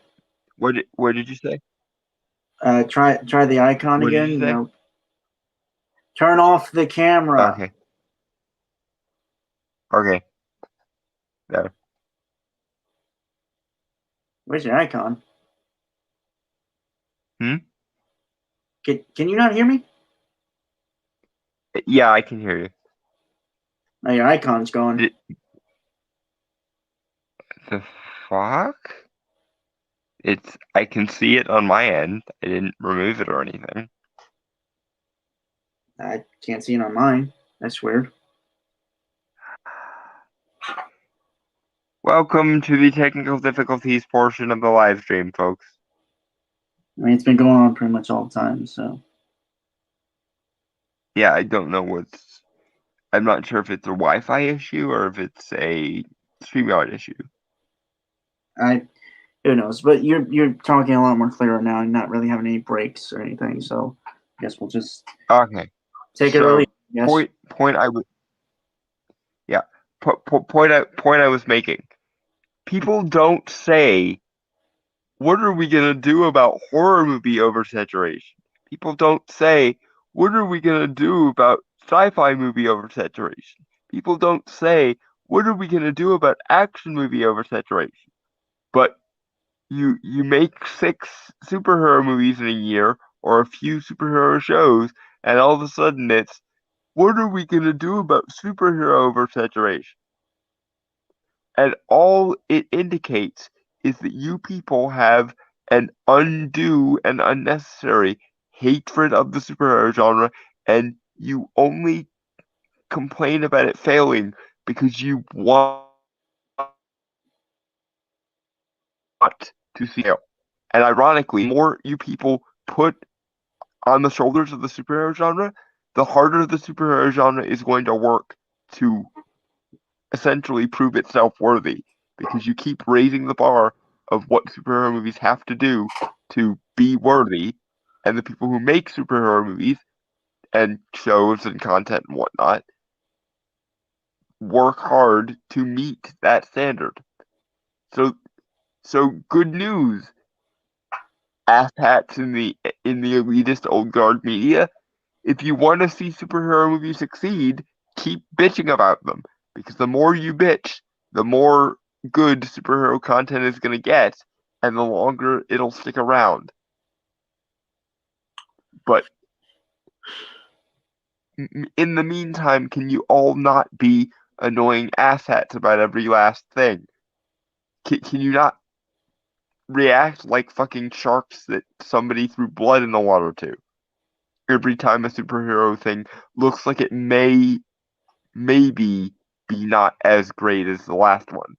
What did you say? Try the icon What again. did you say? Turn off the camera. Okay. Okay. There. Where's your icon? Can you not hear me? Yeah, I can hear you. No, your icon's gone. The fuck? I can see it on my end. I didn't remove it or anything. I can't see it on mine. That's weird. Welcome to the technical difficulties portion of the live stream, folks. I mean, it's been going on pretty much all the time, so. Yeah, I don't know I'm not sure if it's a Wi-Fi issue or if it's a StreamYard issue. Who knows? But you're talking a lot more clearer now and not really having any breaks or anything, so I guess we'll just take it early. Yes. Point I was making. People don't say, what are we gonna do about horror movie oversaturation? People don't say, what are we gonna do about sci-fi movie oversaturation? People don't say, what are we gonna do about action movie oversaturation? But you make 6 superhero movies in a year or a few superhero shows, and all of a sudden it's, what are we gonna do about superhero oversaturation? And all it indicates is that you people have an undue and unnecessary hatred of the superhero genre, and you only complain about it failing because you want to see it. And ironically, the more you people put on the shoulders of the superhero genre, the harder the superhero genre is going to work to essentially prove itself worthy, because you keep raising the bar of what superhero movies have to do to be worthy, and the people who make superhero movies and shows and content and whatnot work hard to meet that standard. So good news, asshats in the elitist old guard media. If you want to see superhero movies succeed, keep bitching about them, because the more you bitch, the more good superhero content is going to get, and the longer it'll stick around. But in the meantime, can you all not be annoying asshats about every last thing? Can you not react like fucking sharks that somebody threw blood in the water to every time a superhero thing looks like it maybe be not as great as the last one?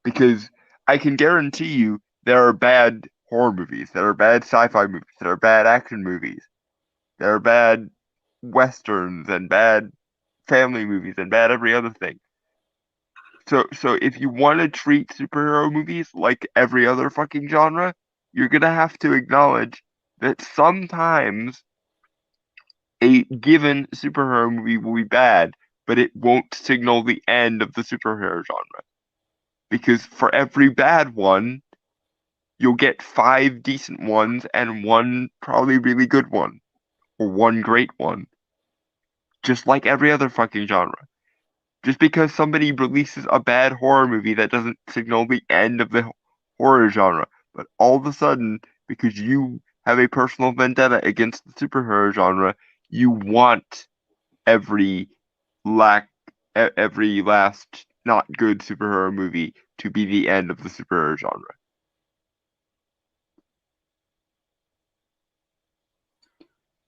Because I can guarantee you there are bad horror movies, there are bad sci-fi movies, there are bad action movies, there are bad westerns and bad family movies and bad every other thing. So if you want to treat superhero movies like every other fucking genre, you're gonna have to acknowledge that sometimes a given superhero movie will be bad, but it won't signal the end of the superhero genre. Because for every bad one, you'll get 5 decent ones and one probably really good one, or one great one. Just like every other fucking genre. Just because somebody releases a bad horror movie, that doesn't signal the end of the horror genre. But all of a sudden, because you have a personal vendetta against the superhero genre, you want every every last not good superhero movie to be the end of the superhero genre.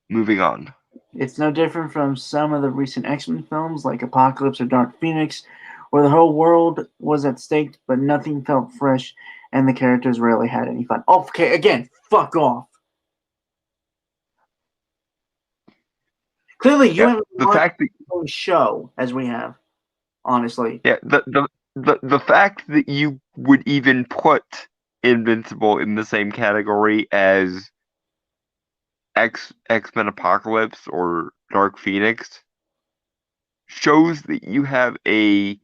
Moving on. It's no different from some of the recent X-Men films like Apocalypse or Dark Phoenix, where the whole world was at stake, but nothing felt fresh and the characters rarely had any fun. Okay, again, fuck off. Clearly, you haven't the watched fact that the show as we have, honestly. yeah, the fact that you would even put Invincible in the same category as X-Men Apocalypse or Dark Phoenix shows that you have a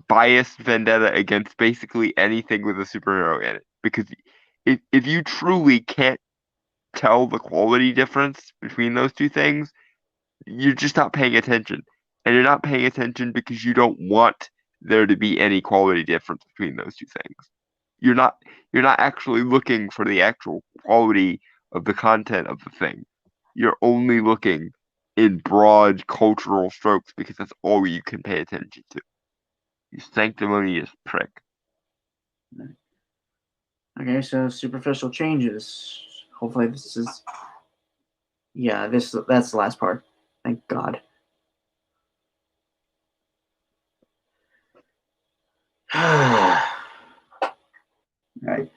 biased vendetta against basically anything with a superhero in it. Because if you truly can't tell the quality difference between those two things, you're just not paying attention. And you're not paying attention because you don't want there to be any quality difference between those two things. You're not actually looking for the actual quality of the content of the thing. You're only looking in broad cultural strokes because that's all you can pay attention to. You sanctimonious prick. Okay, so superficial changes. Hopefully this is... Yeah, that's the last part. Thank God. Right.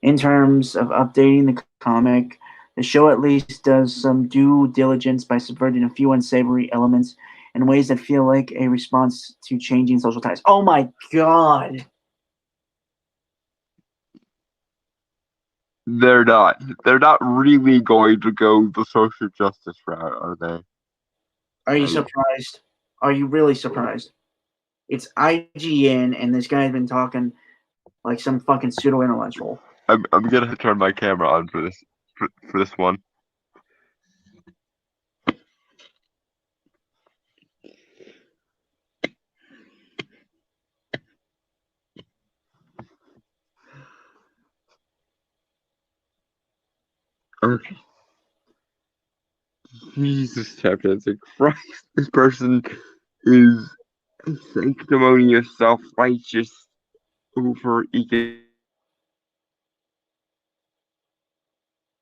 In terms of updating the comic, the show at least does some due diligence by subverting a few unsavory elements in ways that feel like a response to changing social ties. Oh my God. They're not. They're not really going to go the social justice route, are they? Are you surprised? Are you really surprised? It's IGN, and this guy's been talking like some fucking pseudo intellectual. I'm gonna turn my camera on for this one. Okay. Jesus, tap dancing. Christ, this person is a sanctimonious, self-righteous, over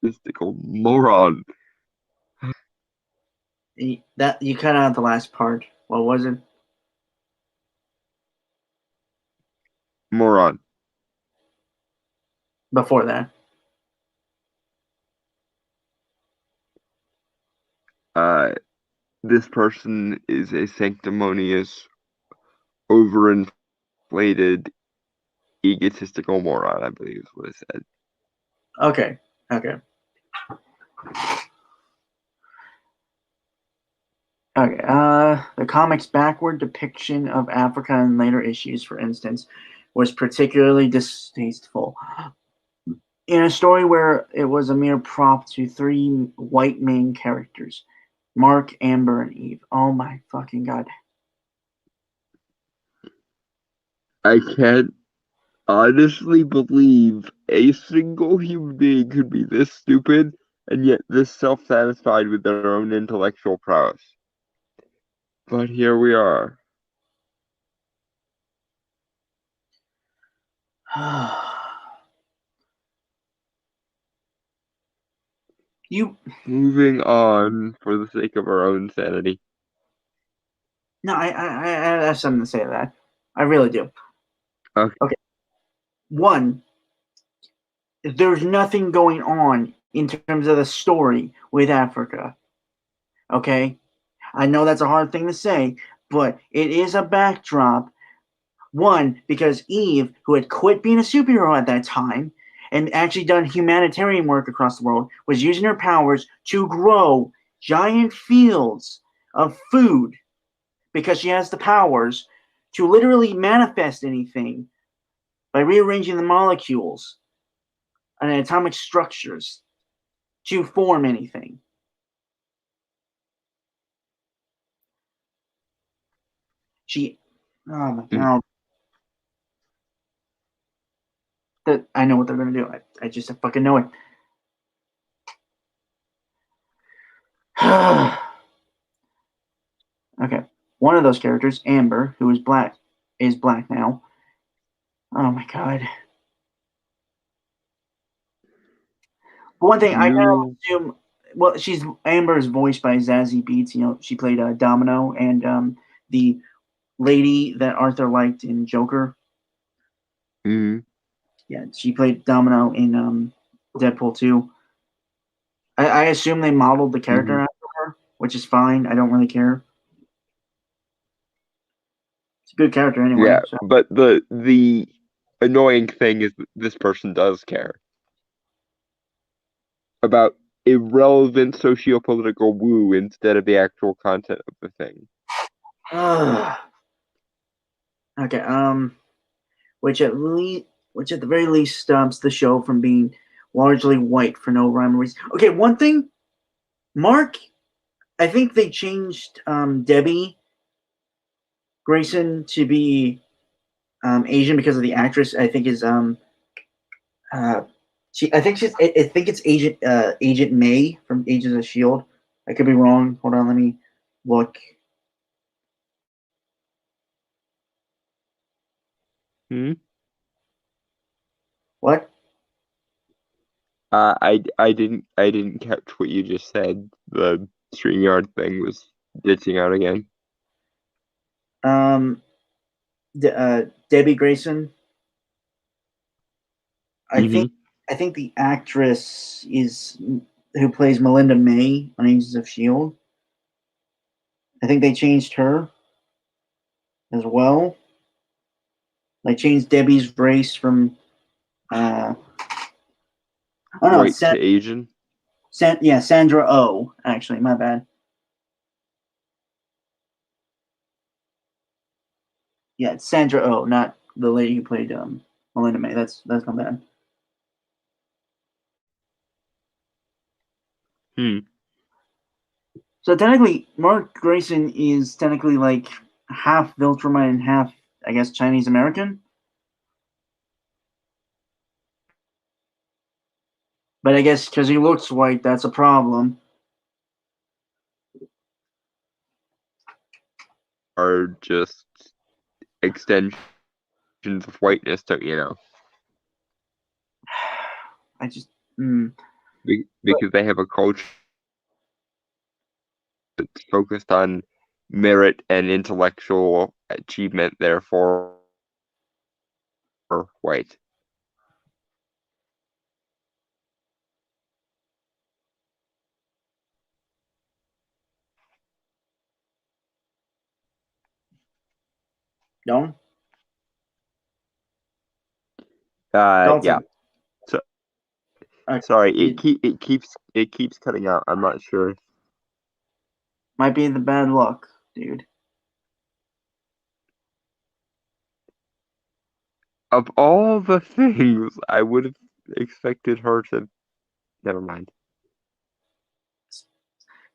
Egotistical moron. That you cut out the last part. What was it? Moron. Before that. This person is a sanctimonious, overinflated, egotistical moron, I believe is what it said. Okay. Okay. Okay. The comic's backward depiction of Africa in later issues, for instance, was particularly distasteful. In a story where it was a mere prop to three white main characters, Mark, Amber, and Eve. Oh my fucking god. I can't honestly believe a single human being could be this stupid and yet this self-satisfied with their own intellectual prowess. But here we are. You Moving on for the sake of our own sanity. no, I have something to say to that. I really do. Okay. One, there's nothing going on in terms of the story with Africa. Okay? I know that's a hard thing to say, but it is a backdrop. One, because Eve, who had quit being a superhero at that time and actually done humanitarian work across the world, was using her powers to grow giant fields of food because she has the powers to literally manifest anything by rearranging the molecules and atomic structures to form anything. She, oh my god, that I know what they're gonna do. I just fucking know it. Okay, one of those characters, Amber, who is black now. Oh my god. One thing I gotta assume. Well, Amber is voiced by Zazie Beetz. You know, she played Domino and the lady that Arthur liked in Joker. Mm-hmm. Yeah, she played Domino in Deadpool 2. I assume they modeled the character after her, which is fine. I don't really care. It's a good character anyway. Yeah, So. but the annoying thing is that this person does care about irrelevant socio-political woo instead of the actual content of the thing. Okay. Which at the very least stops the show from being largely white for no rhyme or reason. Okay, one thing, Mark. I think they changed Debbie Grayson to be Asian because of the actress. I think is she. I think she's. I think it's Agent May from Agents of Shield. I could be wrong. Hold on, let me look. Hmm? What? I didn't catch what you just said. The StreamYard thing was ditching out again. Debbie Grayson. Mm-hmm. I think the actress is who plays Melinda May on Agents of Shield. I think they changed her as well. They changed Debbie's race from oh no, White to Asian. Sandra Oh. Actually, my bad. Yeah, it's Sandra Oh, not the lady who played Melinda May. That's my bad. Hmm. So technically, Mark Grayson is technically like half Viltrumite and half, I guess, Chinese American. But I guess because he looks white, that's a problem. Are just extensions of whiteness, don't you know? I just. Mm. because they have a culture that's focused on merit and intellectual achievement, therefore white. No? Yeah. Dalton. So Uh, sorry, it it keeps cutting out. I'm not sure. might be the bad luck, dude. Of all the things, I would have expected her to. Never mind.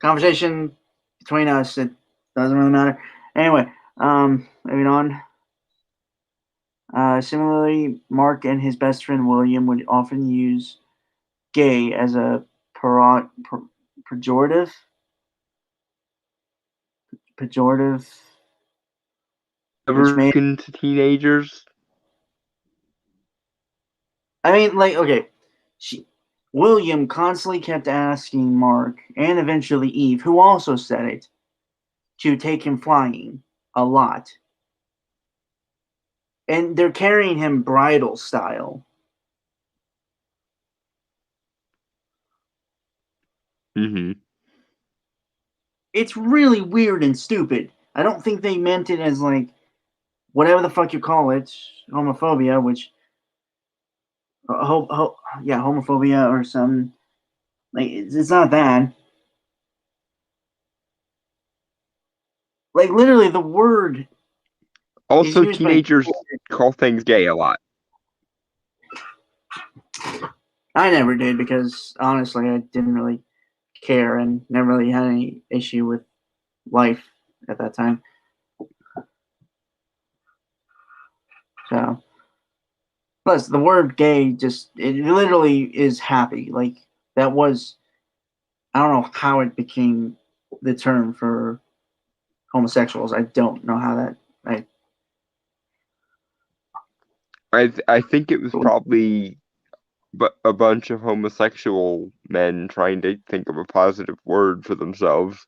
Conversation between us, it doesn't really matter. Anyway, moving on. Similarly, Mark and his best friend William would often use gay as a pejorative. Pejorative, which may, Ever to teenagers? I mean, like, okay, William constantly kept asking Mark and eventually Eve, who also said it, to take him flying a lot. And they're carrying him bridal style. Mm-hmm. It's really weird and stupid. I don't think they meant it as like whatever the fuck you call it, homophobia, which homophobia or some like it's not that. Like literally, the word is Also, used by. teenagers call things gay a lot. I never did because honestly, I didn't really care and never really had any issue with life at that time. So, plus the word gay just it literally is happy. Like that was I don't know how it became the term for homosexuals. I don't know how that. I think it was probably a bunch of homosexual men trying to think of a positive word for themselves.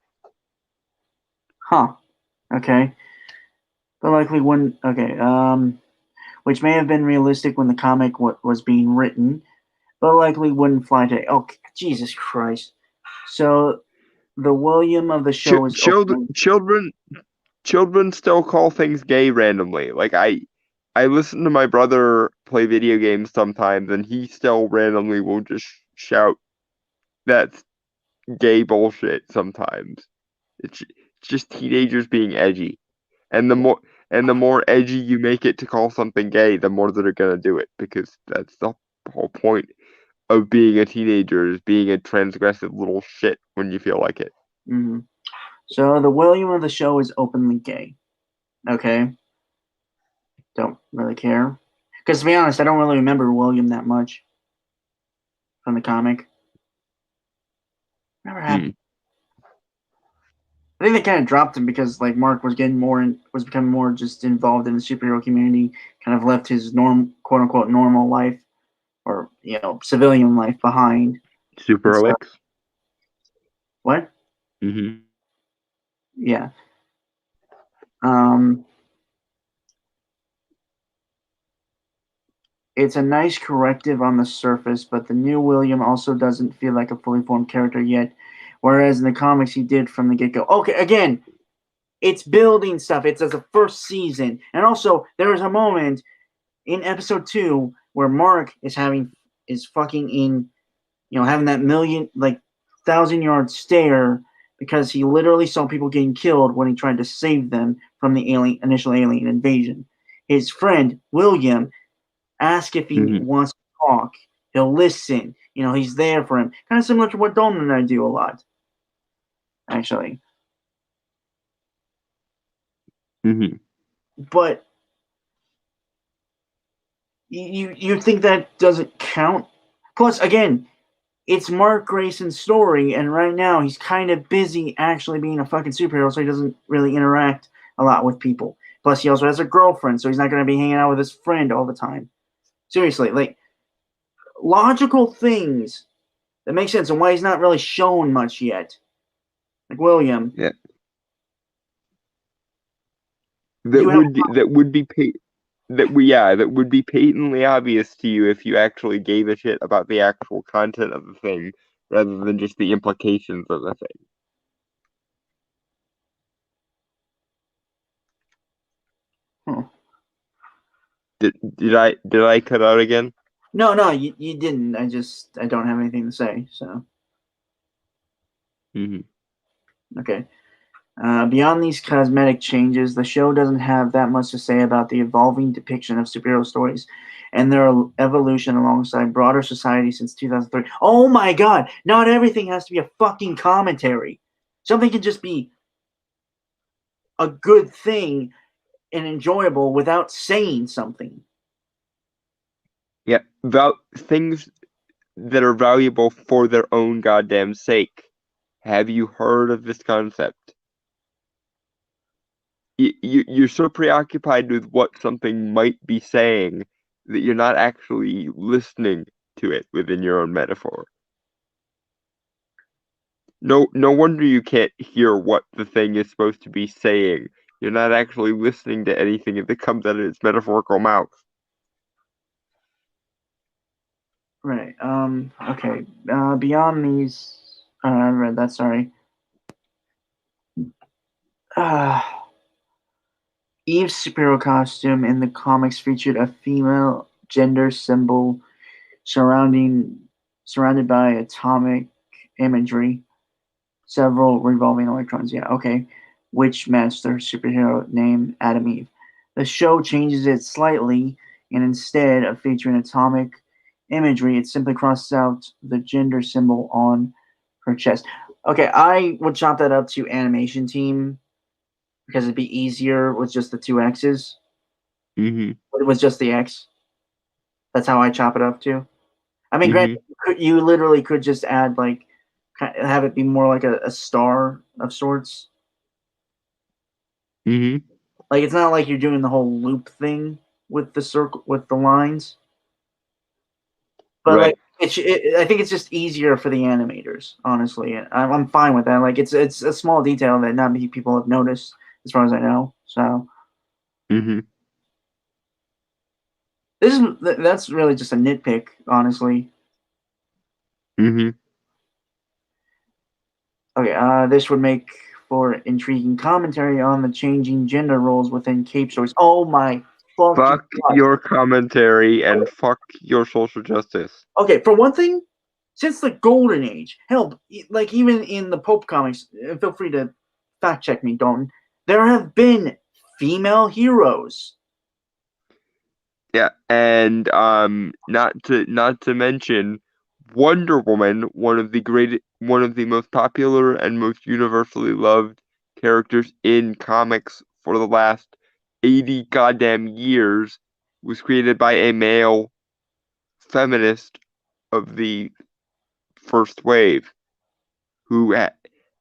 Huh. Okay. But likely when okay, which may have been realistic when the comic was being written, but likely wouldn't fly today. Oh, Jesus Christ! So the William of the show is open. Children still call things gay randomly. Like I listen to my brother play video games sometimes, and he still randomly will just shout that's gay bullshit sometimes. It's just teenagers being edgy. And the more edgy you make it to call something gay, the more that are gonna do it because that's the whole point of being a teenager is being a transgressive little shit when you feel like it. Mm-hmm. So the William of the show is openly gay. Okay. Don't really care. Because to be honest, I don't really remember William that much from the comic. Never happened. I think they kind of dropped him because like Mark was getting more and was becoming more just involved in the superhero community. Kind of left his quote unquote normal life or civilian life behind. Super Alex. What? Mm-hmm. Yeah. It's a nice corrective on the surface, but the new William also doesn't feel like a fully formed character yet. Whereas in the comics, he did from the get go. Okay, again, it's building stuff. It's as a first season, and also there is a moment in episode 2 where Mark is fucking in, having that 1,000-yard stare because he literally saw people getting killed when he tried to save them from the initial alien invasion. His friend William asks if he wants to talk. He'll listen. He's there for him. Kind of similar to what Dalton and I do a lot, actually. Mm-hmm. But you think that doesn't count? Plus, again, it's Mark Grayson's story, and right now he's kind of busy actually being a fucking superhero, so he doesn't really interact a lot with people. Plus, he also has a girlfriend, so he's not going to be hanging out with his friend all the time. Seriously, like, logical things That makes sense, and why he's not really shown much yet. Like William. Yeah. You have That would be patently obvious to you if you actually gave a shit about the actual content of the thing rather than just the implications of the thing. huh. Did I cut out again? No, you didn't. I don't have anything to say. So Mm-hmm. okay. Beyond these cosmetic changes, the show doesn't have that much to say about the evolving depiction of superhero stories and their evolution alongside broader society since 2003. Oh my god! Not everything has to be a fucking commentary. Something can just be a good thing and enjoyable without saying something. Yeah, things that are valuable for their own goddamn sake. Have you heard of this concept? You're so preoccupied with what something might be saying that you're not actually listening to it within your own metaphor. No wonder you can't hear what the thing is supposed to be saying. You're not actually listening to anything that comes out of its metaphorical mouth. Right. Okay. Beyond these, I read that. Sorry. Eve's superhero costume in the comics featured a female gender symbol surrounded by atomic imagery, several revolving electrons. Yeah, okay. Which matched their superhero name, Adam Eve. The show changes it slightly, and instead of featuring atomic imagery, it simply crosses out the gender symbol on her chest. Okay, I would chop that up to animation team because it'd be easier with just the two X's. Mm-hmm. It was just the X. That's how I chop it up to. I mean, Mm-hmm. granted, you literally could just add like have it be more like a star of sorts. Mm-hmm. Like it's not like you're doing the whole loop thing with the circle with the lines, but like Right. I think it's just easier for the animators. Honestly, I'm fine with that. Like it's a small detail that not many people have noticed, as far as I know. So Mm-hmm. that's really just a nitpick, honestly. Mm-hmm. Okay, this would make for intriguing commentary on the changing gender roles within Cape stories. Oh my fucking Fuck god! your commentary and fuck your social justice. Okay, for one thing, since the Golden Age, hell, like even in the Pope comics, feel free to fact check me, Dalton. There have been female heroes. Yeah, and not to mention Wonder Woman, one of the most popular and most universally loved characters in comics for the last 80 goddamn years, was created by a male feminist of the first wave who had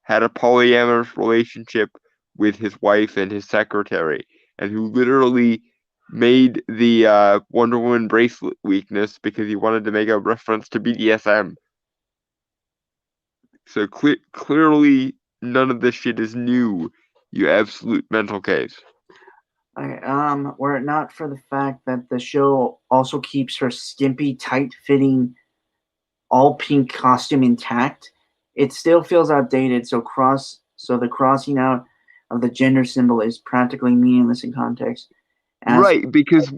a polyamorous relationship with his wife and his secretary, and who literally made the Wonder Woman bracelet weakness because he wanted to make a reference to BDSM. So clearly, none of this shit is new. You absolute mental case. Okay, were it not for the fact that the show also keeps her skimpy, tight-fitting, all-pink costume intact, it still feels outdated. So the crossing out of the gender symbol is practically meaningless in context. As Right, because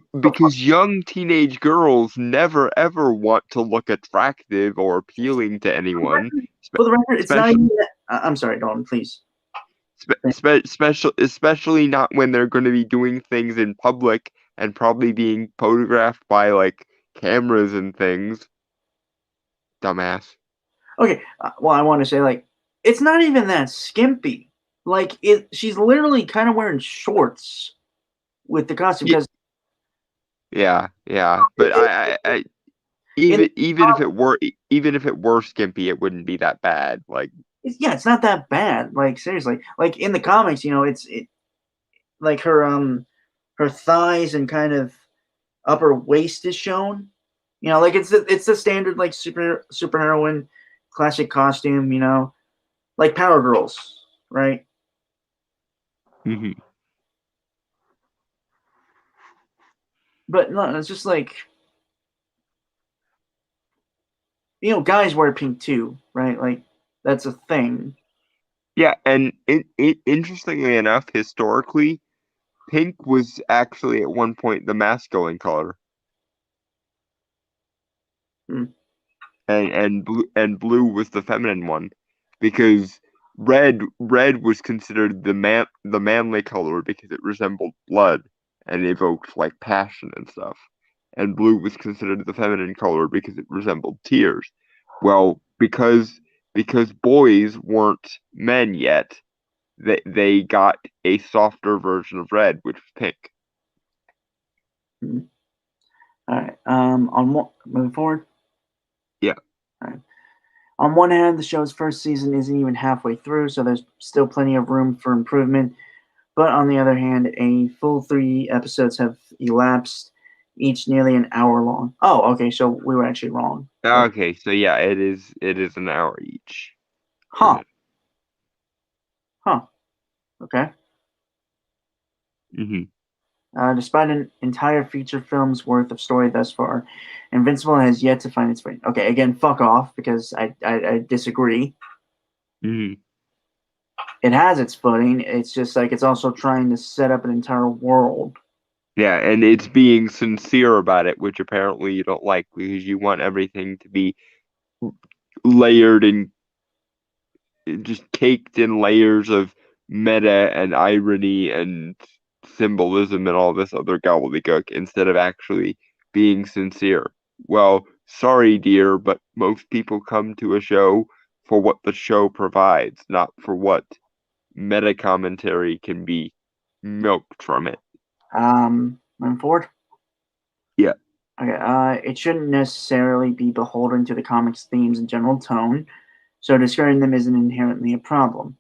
young teenage girls never ever want to look attractive or appealing to anyone, for the record, it's not especially even. I'm sorry, Dalton. Please. especially not when they're going to be doing things in public and probably being photographed by like cameras and things. Dumbass. Okay. Well, I want to say like it's not even that skimpy. Like it, she's literally kind of wearing shorts with the costume Ye- because Yeah. But I in even if it were skimpy, it wouldn't be that bad. Like, yeah, it's not that bad. Like seriously, like in the comics, it's like her thighs and kind of upper waist is shown. Like it's the standard like superheroine classic costume, like Power Girls, right? Mm-hmm. But no, it's just like, guys wear pink too, right? Like, that's a thing. Yeah, and interestingly enough, historically, pink was actually at one point the masculine color, Hmm. and blue was the feminine one, because red was considered the manly color because it resembled blood and evoked like passion and stuff, and blue was considered the feminine color because it resembled tears. Well, because boys weren't men yet, they got a softer version of red, which was pink. Hmm. All right. Moving forward. Yeah. All right. On one hand, the show's first season isn't even halfway through, so there's still plenty of room for improvement. But on the other hand, a full 3 episodes have elapsed, each nearly an hour long. Oh, okay, so we were actually wrong. Okay, so yeah, it is an hour each. Huh. Huh. Okay. Mm-hmm. Despite an entire feature film's worth of story thus far, Invincible has yet to find its footing. Okay, again, fuck off, because I disagree. Mm-hmm. It has its footing. It's just like it's also trying to set up an entire world. Yeah, and it's being sincere about it, which apparently you don't like because you want everything to be layered and just caked in layers of meta and irony and symbolism and all this other gobbledygook instead of actually being sincere. Well, sorry, dear, but most people come to a show for what the show provides, not for what meta commentary can be milked from it. Moving forward. Yeah. Okay. It shouldn't necessarily be beholden to the comic's themes and general tone, so discarding them isn't inherently a problem.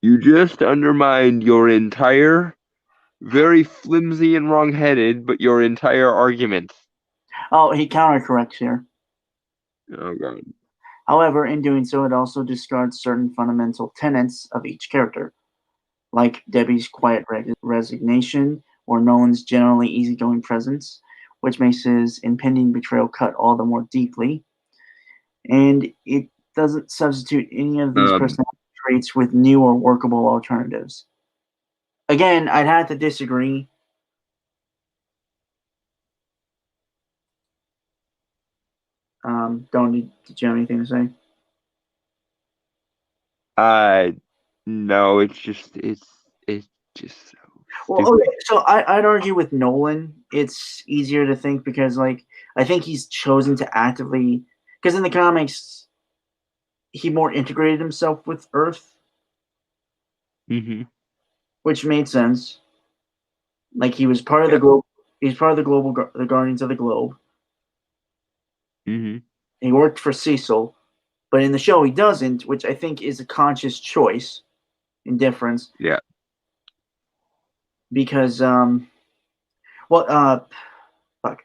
You just undermined your entire, very flimsy and wrong-headed, but your entire argument. Oh, he countercorrects here. Oh god. However, in doing so, it also discards certain fundamental tenets of each character, like Debbie's quiet resignation or Nolan's generally easygoing presence, which makes his impending betrayal cut all the more deeply. And it doesn't substitute any of these Um, personality traits with new or workable alternatives. Again, I'd have to disagree. Don, did you have anything to say? uh, no, it's just so Well, stupid. okay, so I'd argue with Nolan, it's easier to think because, like, I think he's chosen to actively, because in the comics, he more integrated himself with Earth, Mm-hmm. which made sense. Like, he was part of the Yep. globe. He's part of the the Guardians of the Globe. Mm-hmm. He worked for Cecil, but in the show he doesn't, which I think is a conscious choice in difference Yeah. because well fuck.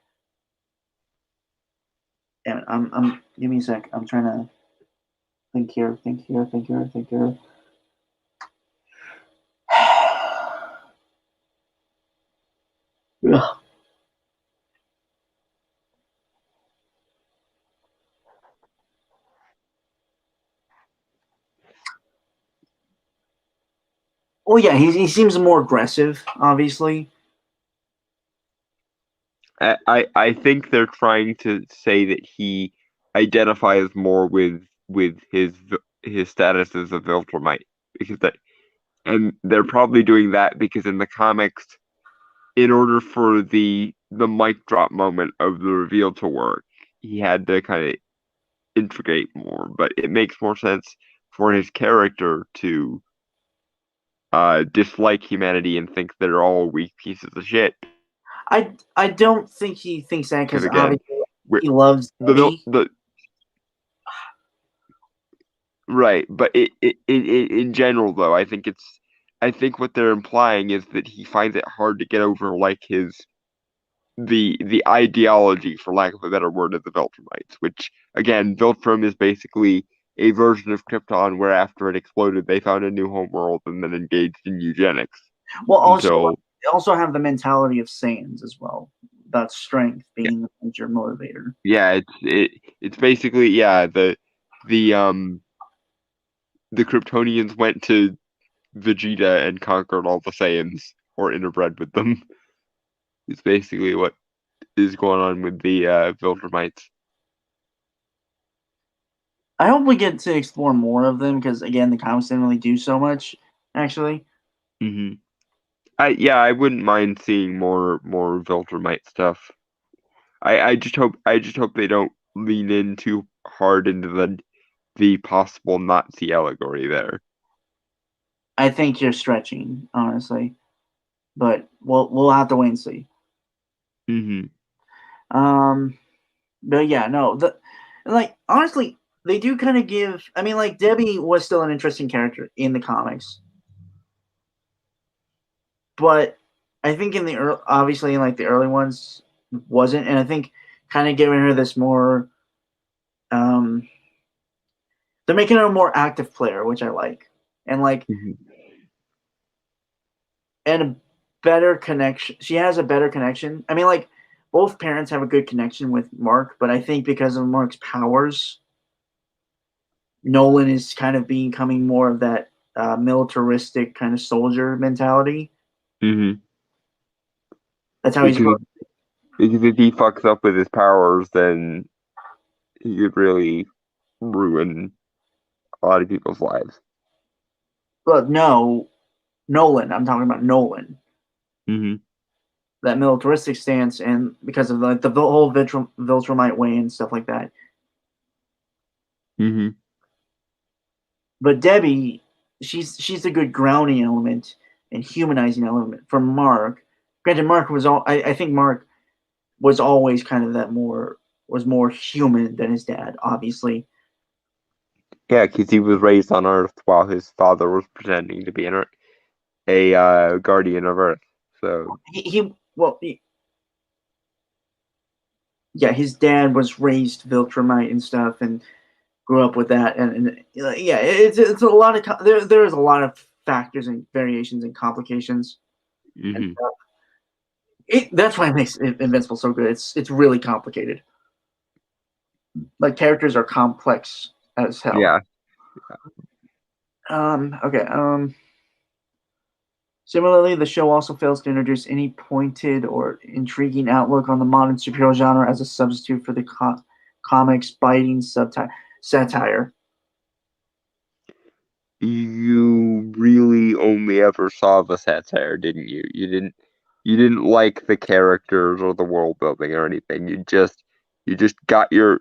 Damn it, I'm give me a sec. I'm trying to think here, think here, think here, think here. Ugh. Well, yeah, he seems more aggressive, obviously. I think they're trying to say that he identifies more with his status as a Viltrumite because that, and they're probably doing that because in the comics, in order for the mic drop moment of the reveal to work, he had to kind of integrate more. But it makes more sense for his character to dislike humanity and think they're all weak pieces of shit. I don't think he thinks that Because because again, obviously he loves the Debbie. the right, but in general though, I think what they're implying is that he finds it hard to get over like his the ideology, for lack of a better word, of the Viltrumites, which again, Viltrum is basically a version of Krypton where after it exploded, they found a new homeworld and then engaged in eugenics. Well, Also, they also have the mentality of Saiyans as well. About strength being the major motivator. yeah, it's basically the the Kryptonians went to Vegeta and conquered all the Saiyans or interbred with them. It's basically what is going on with the Viltrumites. I hope we get to explore more of them because again, the comics didn't really do so much. Actually, Mm-hmm. I wouldn't mind seeing more Viltrumite stuff. I just hope they don't lean in too hard into the possible Nazi allegory there. I think you're stretching, honestly, but we'll have to wait and see. Mm-hmm. But yeah, no, like honestly, they do kind of give. I mean, like Debbie was still an interesting character in the comics, but I think in the obviously in like the early ones wasn't, and I think kind of giving her this more. They're making her a more active player, which I like, and like Mm-hmm. and a better connection. She has a better connection. I mean, like both parents have a good connection with Mark, but I think because of Mark's powers, Nolan is kind of becoming more of that militaristic kind of soldier mentality. Mm-hmm. That's how he's Because grown. because if he fucks up with his powers, then he could really ruin a lot of people's lives. But no, Nolan. I'm talking about Nolan. Mm-hmm. That militaristic stance, and because of the whole Viltrumite way and stuff like that. Mm-hmm. But Debbie, she's a good grounding element and humanizing element for Mark. Granted, Mark was all. I think Mark was always kind of that more human than his dad, obviously. Yeah, because he was raised on Earth while his father was pretending to be a guardian of Earth. So Yeah, his dad was raised Viltrumite and stuff, and grew up with that, and yeah, it's a lot of there's a lot of factors and variations and complications, and mm-hmm. that's why it makes Invincible so good. It's really complicated. Like characters are complex as hell. Yeah. Okay. Similarly, the show also fails to introduce any pointed or intriguing outlook on the modern superhero genre as a substitute for the comics' biting satire. You really only ever saw the satire, didn't you? You didn't like the characters or the world building or anything. You just got your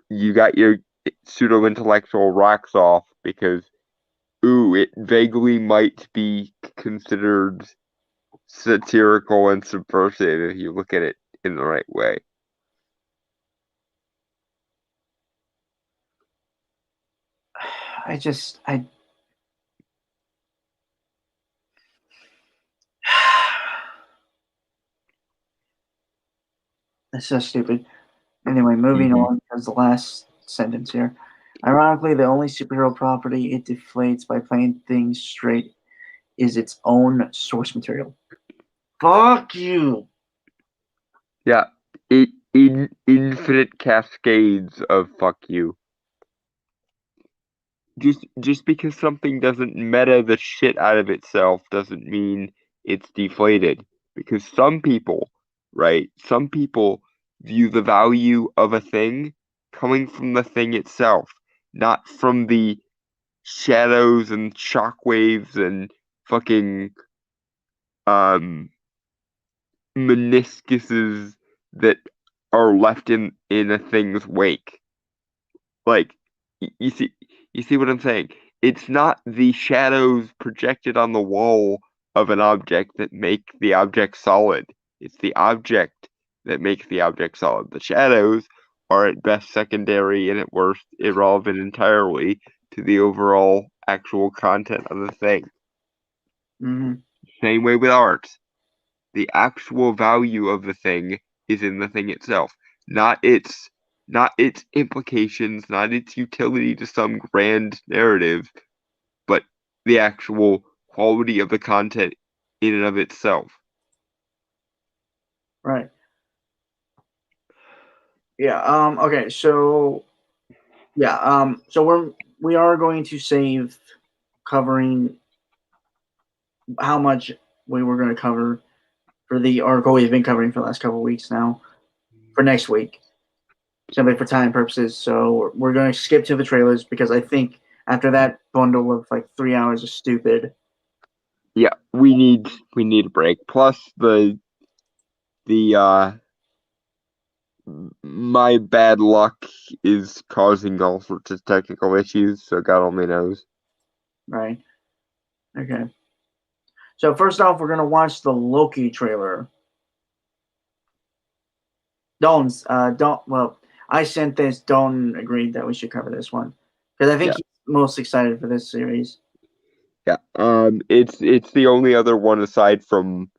pseudo intellectual rocks off because it vaguely might be considered satirical and subversive if you look at it in the right way. I That's so stupid. Anyway, moving Mm-hmm. on as the last sentence here. Ironically, the only superhero property it deflates by playing things straight is its own source material. Fuck you. Yeah, infinite cascades of fuck you. Just because something doesn't meta the shit out of itself doesn't mean it's deflated. Because some people, right? Some people view the value of a thing coming from the thing itself, not from the shadows and shockwaves and fucking um meniscuses that are left in a thing's wake. Like you see what I'm saying? It's not the shadows projected on the wall of an object that make the object solid. It's the object that makes the object solid. The shadows are at best secondary and at worst irrelevant entirely to the overall actual content of the thing. Mm-hmm. Same way with art. The actual value of the thing is in the thing itself, not its implications, not its utility to some grand narrative, but the actual quality of the content in and of itself. Right. Yeah. Okay. So. Yeah. So we are going to save covering how much we were going to cover for the article we've been covering for the last couple of weeks now for next week, simply for time purposes. So we're going to skip to the trailers because I think after that bundle of like 3 hours of stupid. Yeah, we need a break. Plus the my bad luck is causing all sorts of technical issues, so God only knows. Right. Okay. So first off, we're gonna watch the Loki trailer. Don't. Well, I sent this. Don agreed that we should cover this one because I think he's most excited for this series. Yeah. It's the only other one aside from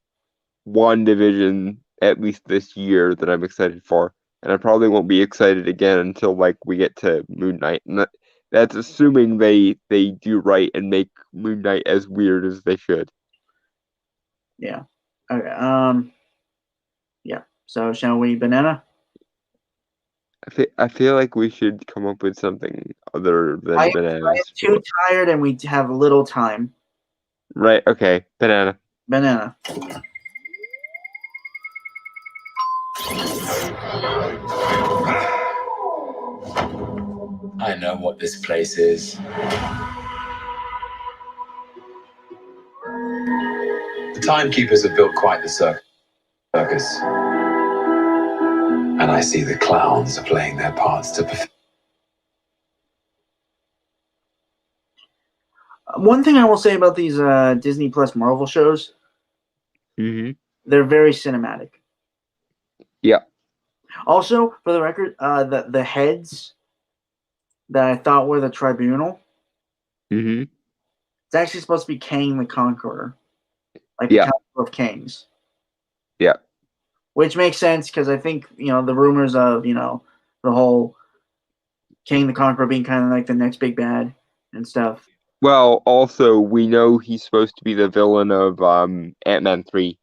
WandaVision, at least this year, that I'm excited for, and I probably won't be excited again until like we get to Moon Knight, and that's assuming they do right and make Moon Knight as weird as they should. Yeah. Okay. Yeah. So shall we, banana? I feel like we should come up with something other than I am bananas. too tired, and we have little time. Right. Okay. Banana. Banana. I know what this place is. The timekeepers have built quite the circus. And I see the clowns are playing their parts to perfection. One thing I will say about these Disney Plus Marvel shows, they're very cinematic. Yeah. Also, for the record, the heads that I thought were the Tribunal, it's actually supposed to be Kang the Conqueror, like the Council of Kings. Yeah. Which makes sense because I think the rumors of the whole Kang the Conqueror being kind of like the next big bad and stuff. Well, also we know he's supposed to be the villain of Ant-Man 3.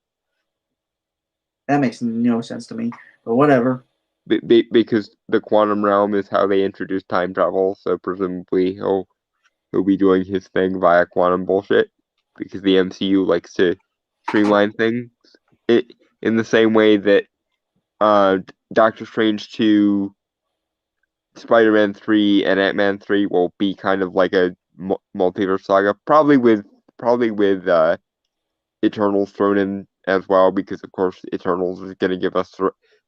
That makes no sense to me, but whatever. Because the quantum realm is how they introduce time travel, so presumably he'll be doing his thing via quantum bullshit, because the MCU likes to streamline things. In the same way that Doctor Strange 2, Spider-Man 3, and Ant-Man 3 will be kind of like a multiverse saga, probably with Eternals thrown in as well, because of course Eternals is going to give us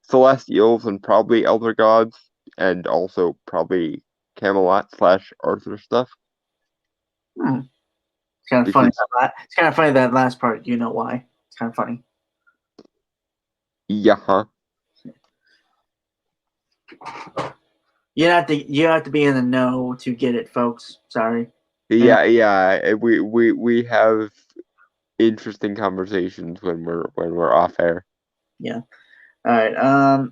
Celestials and probably Elder Gods, and also probably Camelot / Arthur stuff. It's kind of funny. It's kind of funny that last part. You know why? It's kind of funny. Yeah. You have to be in the know to get it, folks. Sorry. Yeah. We have interesting conversations when we're off air. Yeah. All right.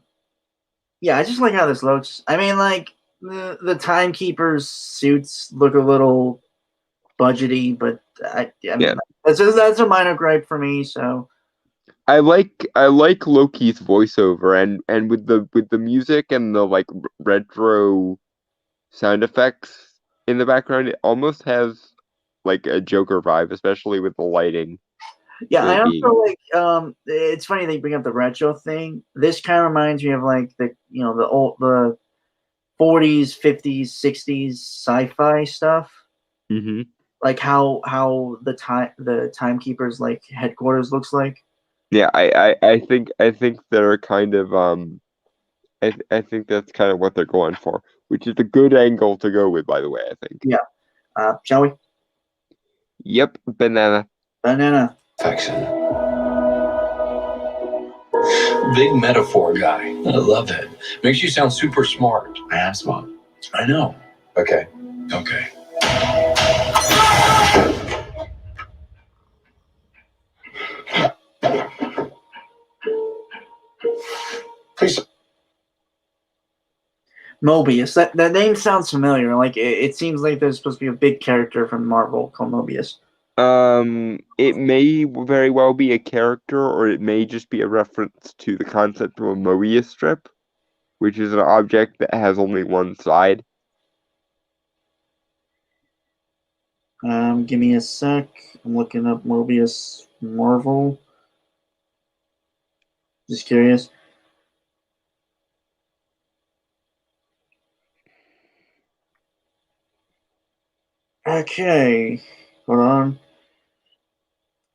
Yeah, I just like how this looks. I mean, like the timekeepers' suits look a little budgety, but I mean, that's a minor gripe for me. So I like Loki's voiceover, and with the music and the like retro sound effects in the background, it almost has like a Joker vibe, especially with the lighting. Yeah, I also like. It's funny they bring up the retro thing. This kind of reminds me of like the the 40s, 50s, 60s sci-fi stuff. Like how the timekeepers like headquarters looks like. Yeah, I think they're kind of I think that's kind of what they're going for, which is a good angle to go with, by the way, I think. Yeah. Shall we? Yep, banana. Banana. Perfection. Big metaphor guy. I love it. Makes you sound super smart. I am smart. I know. Okay. Please. Mobius. That name sounds familiar. Like it seems like there's supposed to be a big character from Marvel called Mobius. It may very well be a character, or it may just be a reference to the concept of a Mobius strip, which is an object that has only one side. Give me a sec. I'm looking up Mobius Marvel. Just curious. Okay, hold on.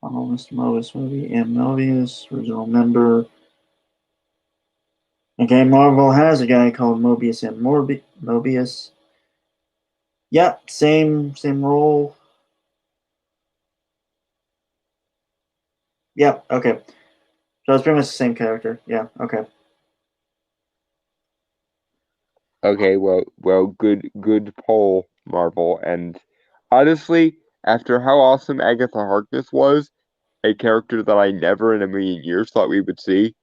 Mr. Mobius movie and Mobius original member. Okay, Marvel has a guy called Mobius and Mobius. Yep, same role. Yep, okay. So it's pretty much the same character. Yeah, okay. Okay, well, good poll, Marvel. And honestly, after how awesome Agatha Harkness was, a character that I never in a million years thought we would see,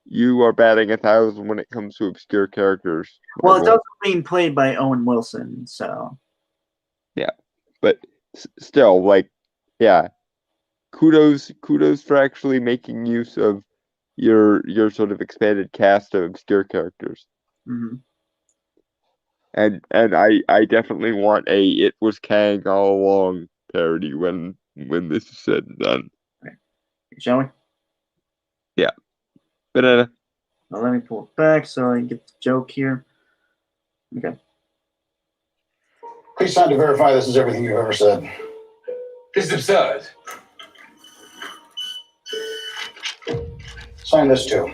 you are batting 1,000 when it comes to obscure characters, Well, it's Marvel. also being played by Owen Wilson, so. Yeah, but still, like, yeah, kudos for actually making use of your sort of expanded cast of obscure characters. Mm-hmm. And I definitely want a "It Was Kang All Along" parody when this is said and done. Okay. Shall we? Yeah. Banana. Well, let me pull it back so I can get the joke here. Okay. Please sign to verify this is everything you've ever said. This is absurd. Sign this too.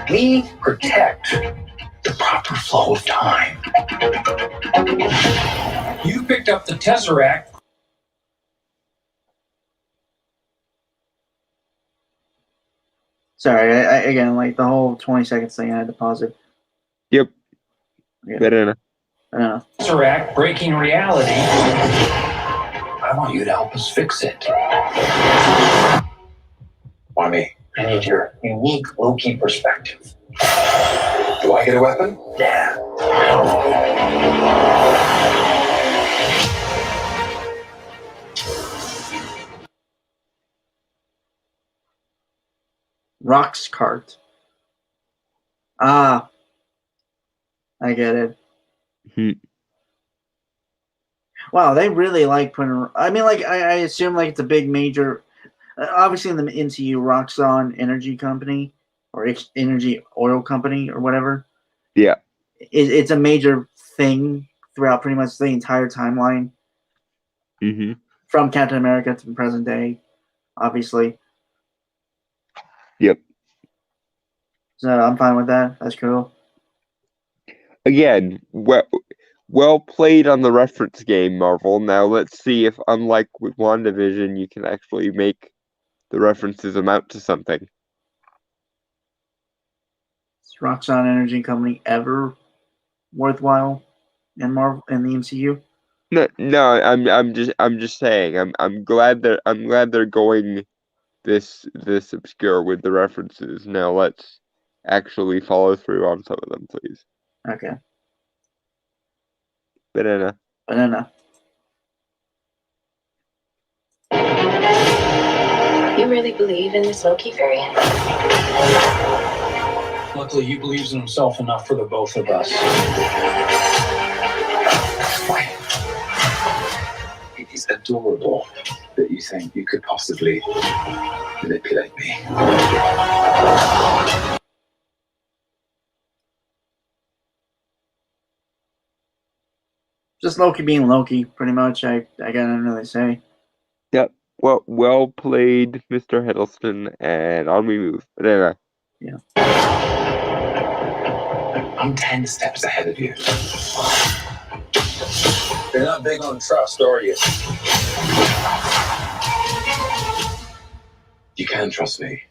We protect the proper flow of time. You picked up the Tesseract. Sorry, I again, like the whole 20 seconds thing, I had to pause it. Yep. Yeah. Banana. I don't know. Tesseract breaking reality. I want you to help us fix it. Why me? I need your unique Loki perspective. Do I get a weapon? Yeah. Rock's cart. Ah. I get it. Hmm. Wow, they really like putting. I mean, like I assume like it's a big major. Obviously, in the MCU, Roxxon Energy Company or Energy Oil Company or whatever. Yeah. It's a major thing throughout pretty much the entire timeline Mm-hmm. from Captain America to the present day, obviously. Yep. So I'm fine with that. That's cool. Again, well played on the reference game, Marvel. Now let's see if, unlike with WandaVision, you can actually make the references amount to something. Is Roxxon Energy Company ever worthwhile in Marvel in the MCU? No, I'm just saying. I'm glad they're going this obscure with the references. Now let's actually follow through on some of them, please. Okay. Banana. Banana. You really believe in this Loki variant? Luckily, he believes in himself enough for the both of us. Why? It is adorable that you think you could possibly manipulate me. Just Loki being Loki, pretty much. I got nothing to really say. Yep. Well played, Mr. Hiddleston, and on we move. Banana. Yeah. I'm 10 steps ahead of you. You're not big on trust, are you? You can trust me.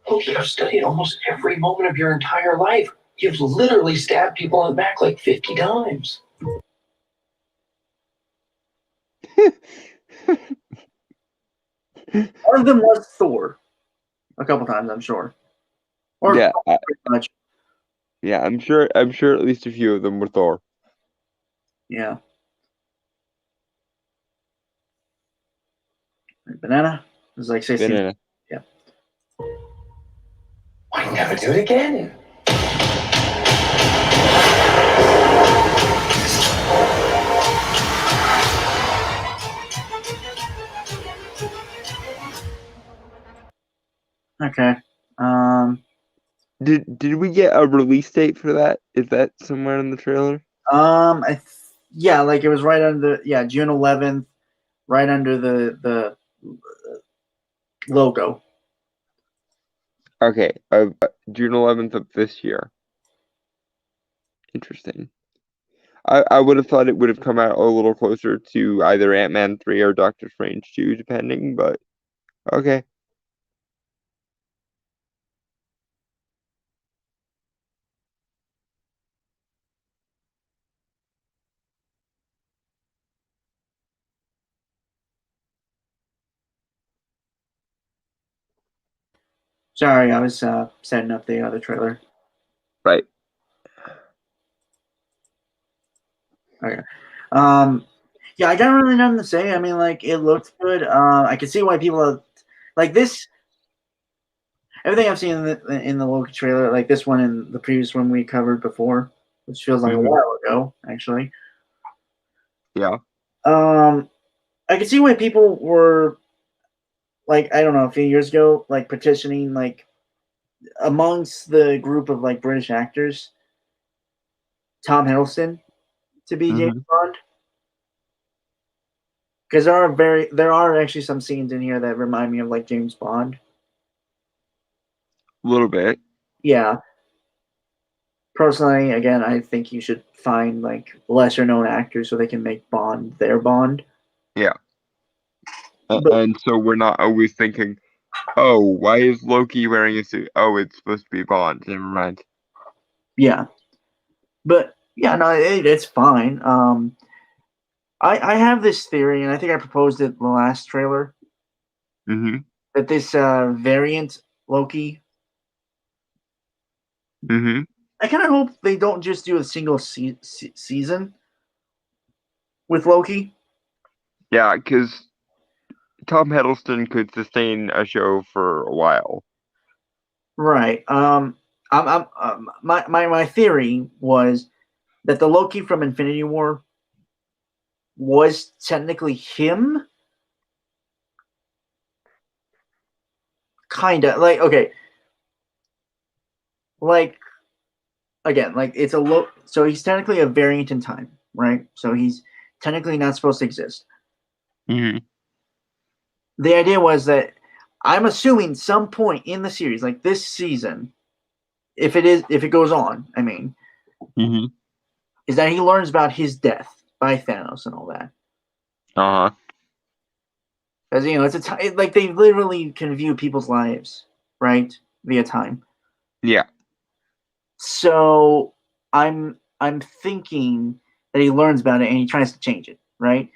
Loki, I've studied almost every moment of your entire life. You've literally stabbed people in the back like 50 times. One of them was Thor. A couple times, I'm sure. Or Yeah, pretty much. yeah, I'm sure at least a few of them were Thor. Yeah. Banana? It was like 16. Banana. Yeah. Why never do it again? Okay. Did we get a release date for that? Is that somewhere in the trailer? Yeah, like it was right under June 11th, right under the logo. Okay, June 11th of this year. Interesting. I would have thought it would have come out a little closer to either Ant-Man 3 or Doctor Strange 2, depending, but okay. Sorry, I was setting up the other trailer. Right. Okay. Yeah, I got really nothing to say. I mean, like, it looked good. I can see why people are like this. Everything I've seen in the Loki trailer, like this one and the previous one we covered before, which feels like a while ago, actually. Yeah. I can see why people were like, I don't know, a few years ago, like petitioning, like amongst the group of like British actors, Tom Hiddleston to be James Bond. Because there are actually some scenes in here that remind me of like James Bond. A little bit. Yeah. Personally, again, I think you should find like lesser known actors so they can make Bond their Bond. Yeah. But- And so we're not always thinking, oh, why is Loki wearing a suit? Oh, it's supposed to be Bond. Never mind. Yeah. But yeah, no, it's fine. I have this theory, and I think I proposed it in the last trailer, that this variant Loki. I kind of hope they don't just do a single season with Loki. Yeah, because Tom Hiddleston could sustain a show for a while. Right. My theory was that the Loki from Infinity War was technically him. Kinda like okay. Like again, like it's a so he's technically a variant in time, right? So he's technically not supposed to exist. The idea was that I'm assuming some point in the series, like this season, if it goes on, I mean, is that he learns about his death by Thanos and all that. Because it's like they literally can view people's lives, right, via time. Yeah. So I'm thinking that he learns about it and he tries to change it, right?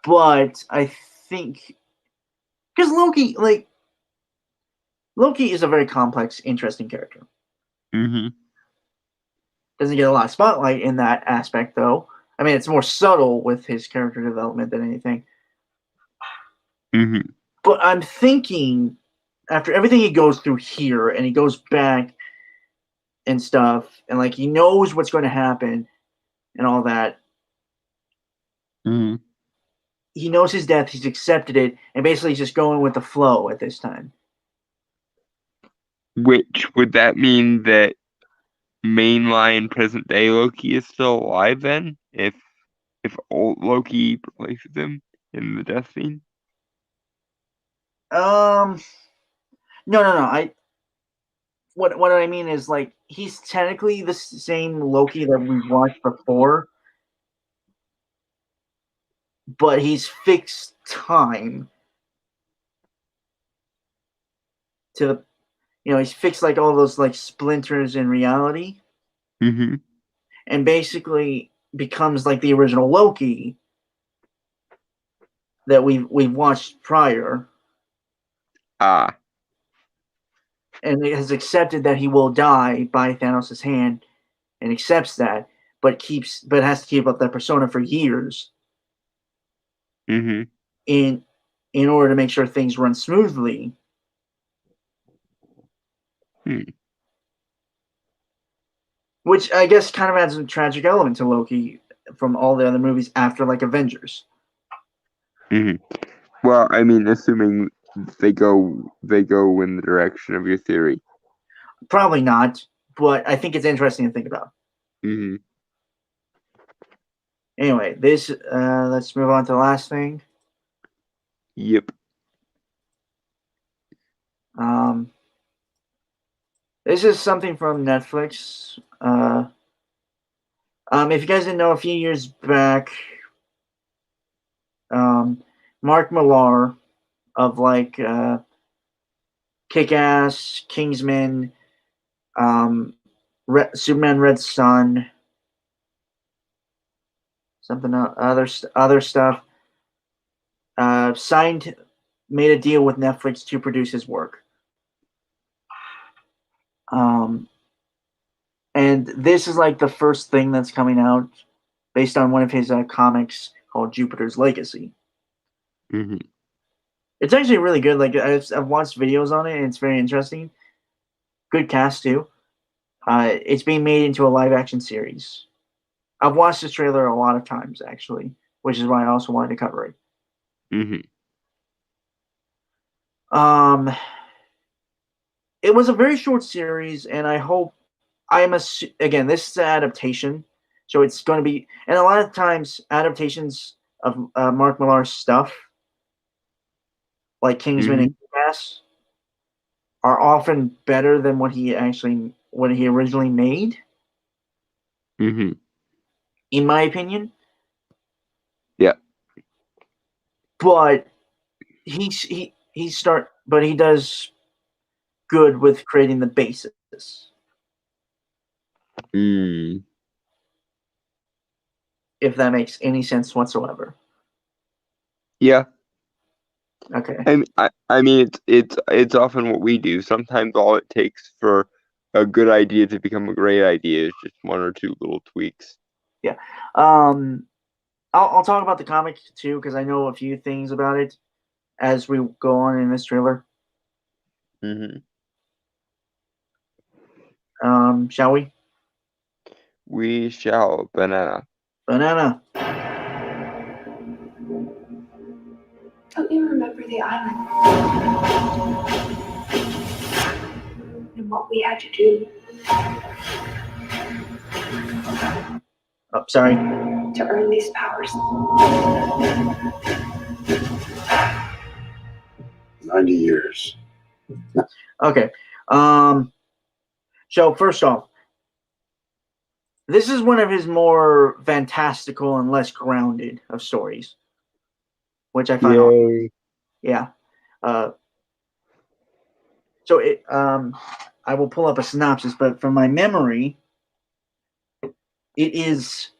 But I think because Loki is a very complex, interesting character. Doesn't get a lot of spotlight in that aspect, though. I mean, it's more subtle with his character development than anything. But I'm thinking, after everything he goes through here, and he goes back and stuff, and like he knows what's going to happen and all that. He knows his death. He's accepted it, and basically he's just going with the flow at this time. Which would that mean that mainline present day Loki is still alive then? If old Loki replaces him in the death scene? No. What I mean is like he's technically the same Loki that we've watched before, but he's fixed time to the, he's fixed like all those like splinters in reality, and basically becomes like the original Loki. that we've watched prior, Ah. and it has accepted that he will die by Thanos' hand, and accepts that, but has to keep up that persona for years Mm-hmm. in order to make sure things run smoothly. Which I guess kind of adds a tragic element to Loki from all the other movies after like Avengers. Mm-hmm. Well, I mean, assuming they go in the direction of your theory. Probably not, but I think it's interesting to think about. Mm-hmm. Anyway, let's move on to the last thing. Yep. This is something from Netflix. If you guys didn't know, a few years back, Mark Millar of like Kick-Ass, Kingsman, Superman Red Sun, something other stuff, made a deal with Netflix to produce his work. And this is like the first thing that's coming out based on one of his comics called Jupiter's Legacy. Mm-hmm. It's actually really good. Like I've watched videos on it, and it's very interesting. Good cast too. It's being made into a live action series. I've watched this trailer a lot of times actually, which is why I also wanted to cover it. Mm-hmm. It was a very short series, and I hope again, this is an adaptation, so it's going to be, and a lot of times adaptations of Mark Millar's stuff, like Kingsman and Kick-Ass, are often better than what he originally made. Mm-hmm. In my opinion. Yeah. But he does good with creating the basis. Mm. If that makes any sense whatsoever. Yeah. Okay. I mean, it's often what we do. Sometimes all it takes for a good idea to become a great idea is just one or two little tweaks. Yeah. I'll talk about the comic too, because I know a few things about it as we go on in this trailer. Mm-hmm. Shall we? We shall. Banana. Don't you remember the island? And what we had to do Oh, sorry. to earn these powers? 90 years. Okay. So first off, this is one of his more fantastical and less grounded of stories, which I find awesome. Yeah. So I will pull up a synopsis, but from my memory, it is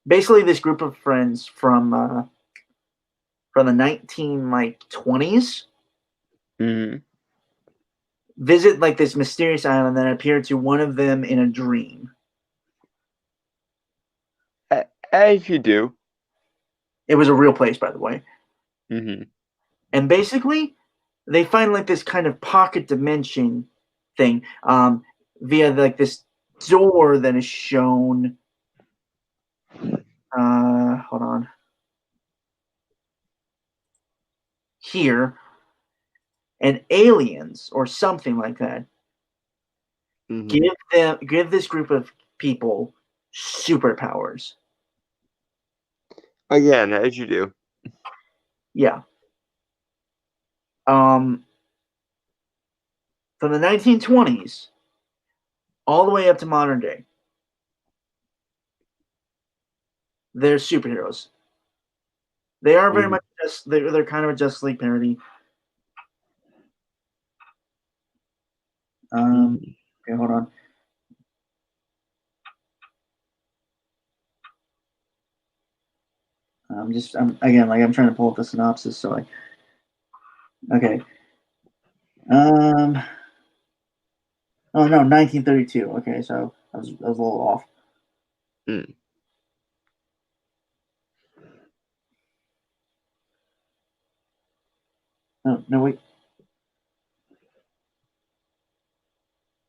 basically this group of friends from the 1920s Mm-hmm. visit like this mysterious island that appeared to one of them in a dream. As you do. It was a real place, by the way. Mm-hmm. And basically, they find like this kind of pocket dimension thing via like this door that is shown. Hold on. Here, and aliens or something like that Mm-hmm. give this group of people superpowers. Again, as you do. Yeah. From the 1920s all the way up to modern day, they're superheroes. They are very much they're kind of a Justice League parody. Okay, hold on. I'm trying to pull up the synopsis. So okay. Oh no, 1932. Okay, so I was a little off. Mm. Oh no, wait.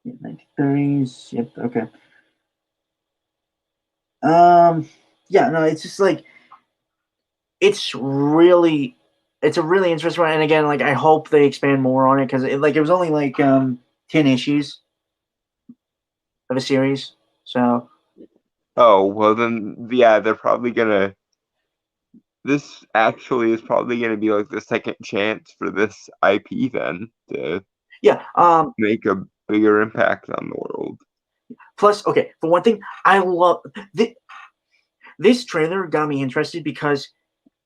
Yeah, 1930s. Yep. Okay. Yeah. No, it's just like it's a really interesting one. And again, like I hope they expand more on it because it was only like 10 issues of a series. So Oh, well then, yeah, they're probably gonna. This actually is probably gonna be like the second chance for this IP then to yeah. make a bigger impact on the world. Plus, okay, for one thing, I love this trailer got me interested because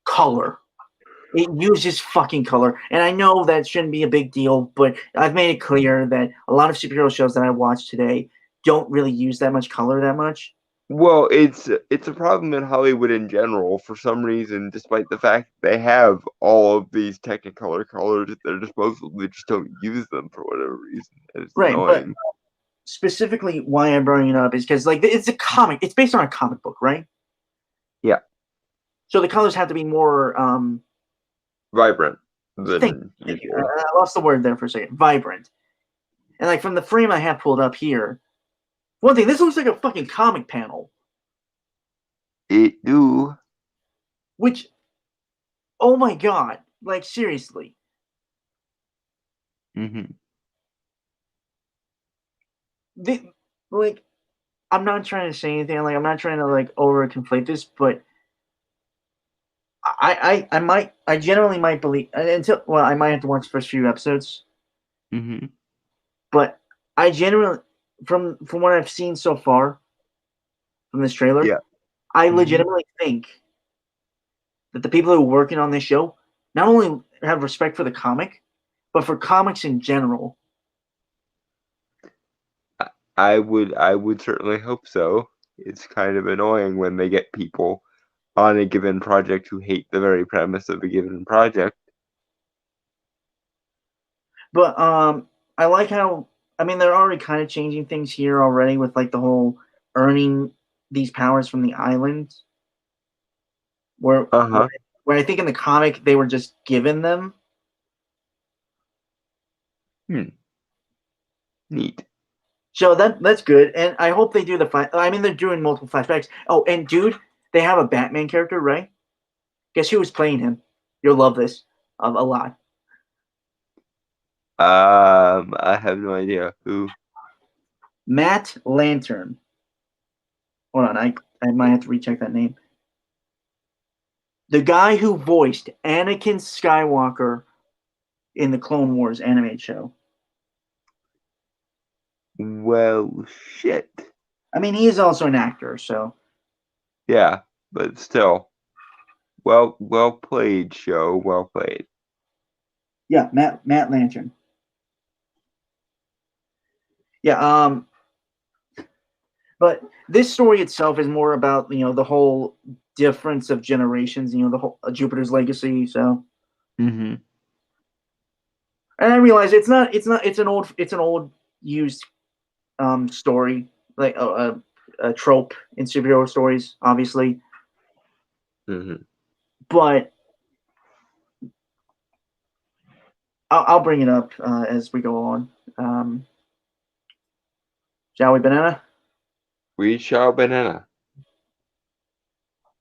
color. It uses fucking color. And I know that shouldn't be a big deal, but I've made it clear that a lot of superhero shows that I watch today don't really use that much color that much. Well, it's a problem in Hollywood in general for some reason, despite the fact they have all of these Technicolor colors at their disposal, they just don't use them for whatever reason. And it's Right, but annoying. specifically why I'm bringing it up is because like it's a comic. It's based on a comic book, right? Yeah. So the colors have to be more Vibrant thank than you. usual. I lost the word there for a second. Vibrant. And like from the frame I have pulled up here, one thing, this looks like a fucking comic panel. It do. Which, oh my god, like seriously. Mm-hmm. Like, I'm not trying to say anything. Like, I'm not trying to like over conflate this, but I generally might believe until I might have to watch the first few episodes, Mm-hmm. but I generally from what I've seen so far from this trailer, Yeah. I Mhm. legitimately think that the people who are working on this show not only have respect for the comic, but for comics in general. I would certainly hope so. It's kind of annoying when they get people on a given project who hate the very premise of a given project. But I like how they're already kind of changing things here already with like the whole earning these powers from the island. Where Uh-huh. where I think in the comic they were just given them. Neat. So that's good, and I hope they do they're doing multiple flashbacks. Oh, and dude, they have a Batman character, right? Guess who was playing him? You'll love this a lot. I have no idea who. Matt Lantern. Hold on, I might have to recheck that name. The guy who voiced Anakin Skywalker in the Clone Wars animated show. Well, shit. I mean, he is also an actor, so Yeah, but still. Well played, show. Well played. yeah, Matt Lantern. Yeah, but this story itself is more about the whole difference of generations. The whole Jupiter's Legacy. So, Mm-hmm. and I realize it's an old used story, like a trope in superhero stories, obviously. Mm-hmm. But I'll bring it up as we go on. Shall we, Banana? We shall banana.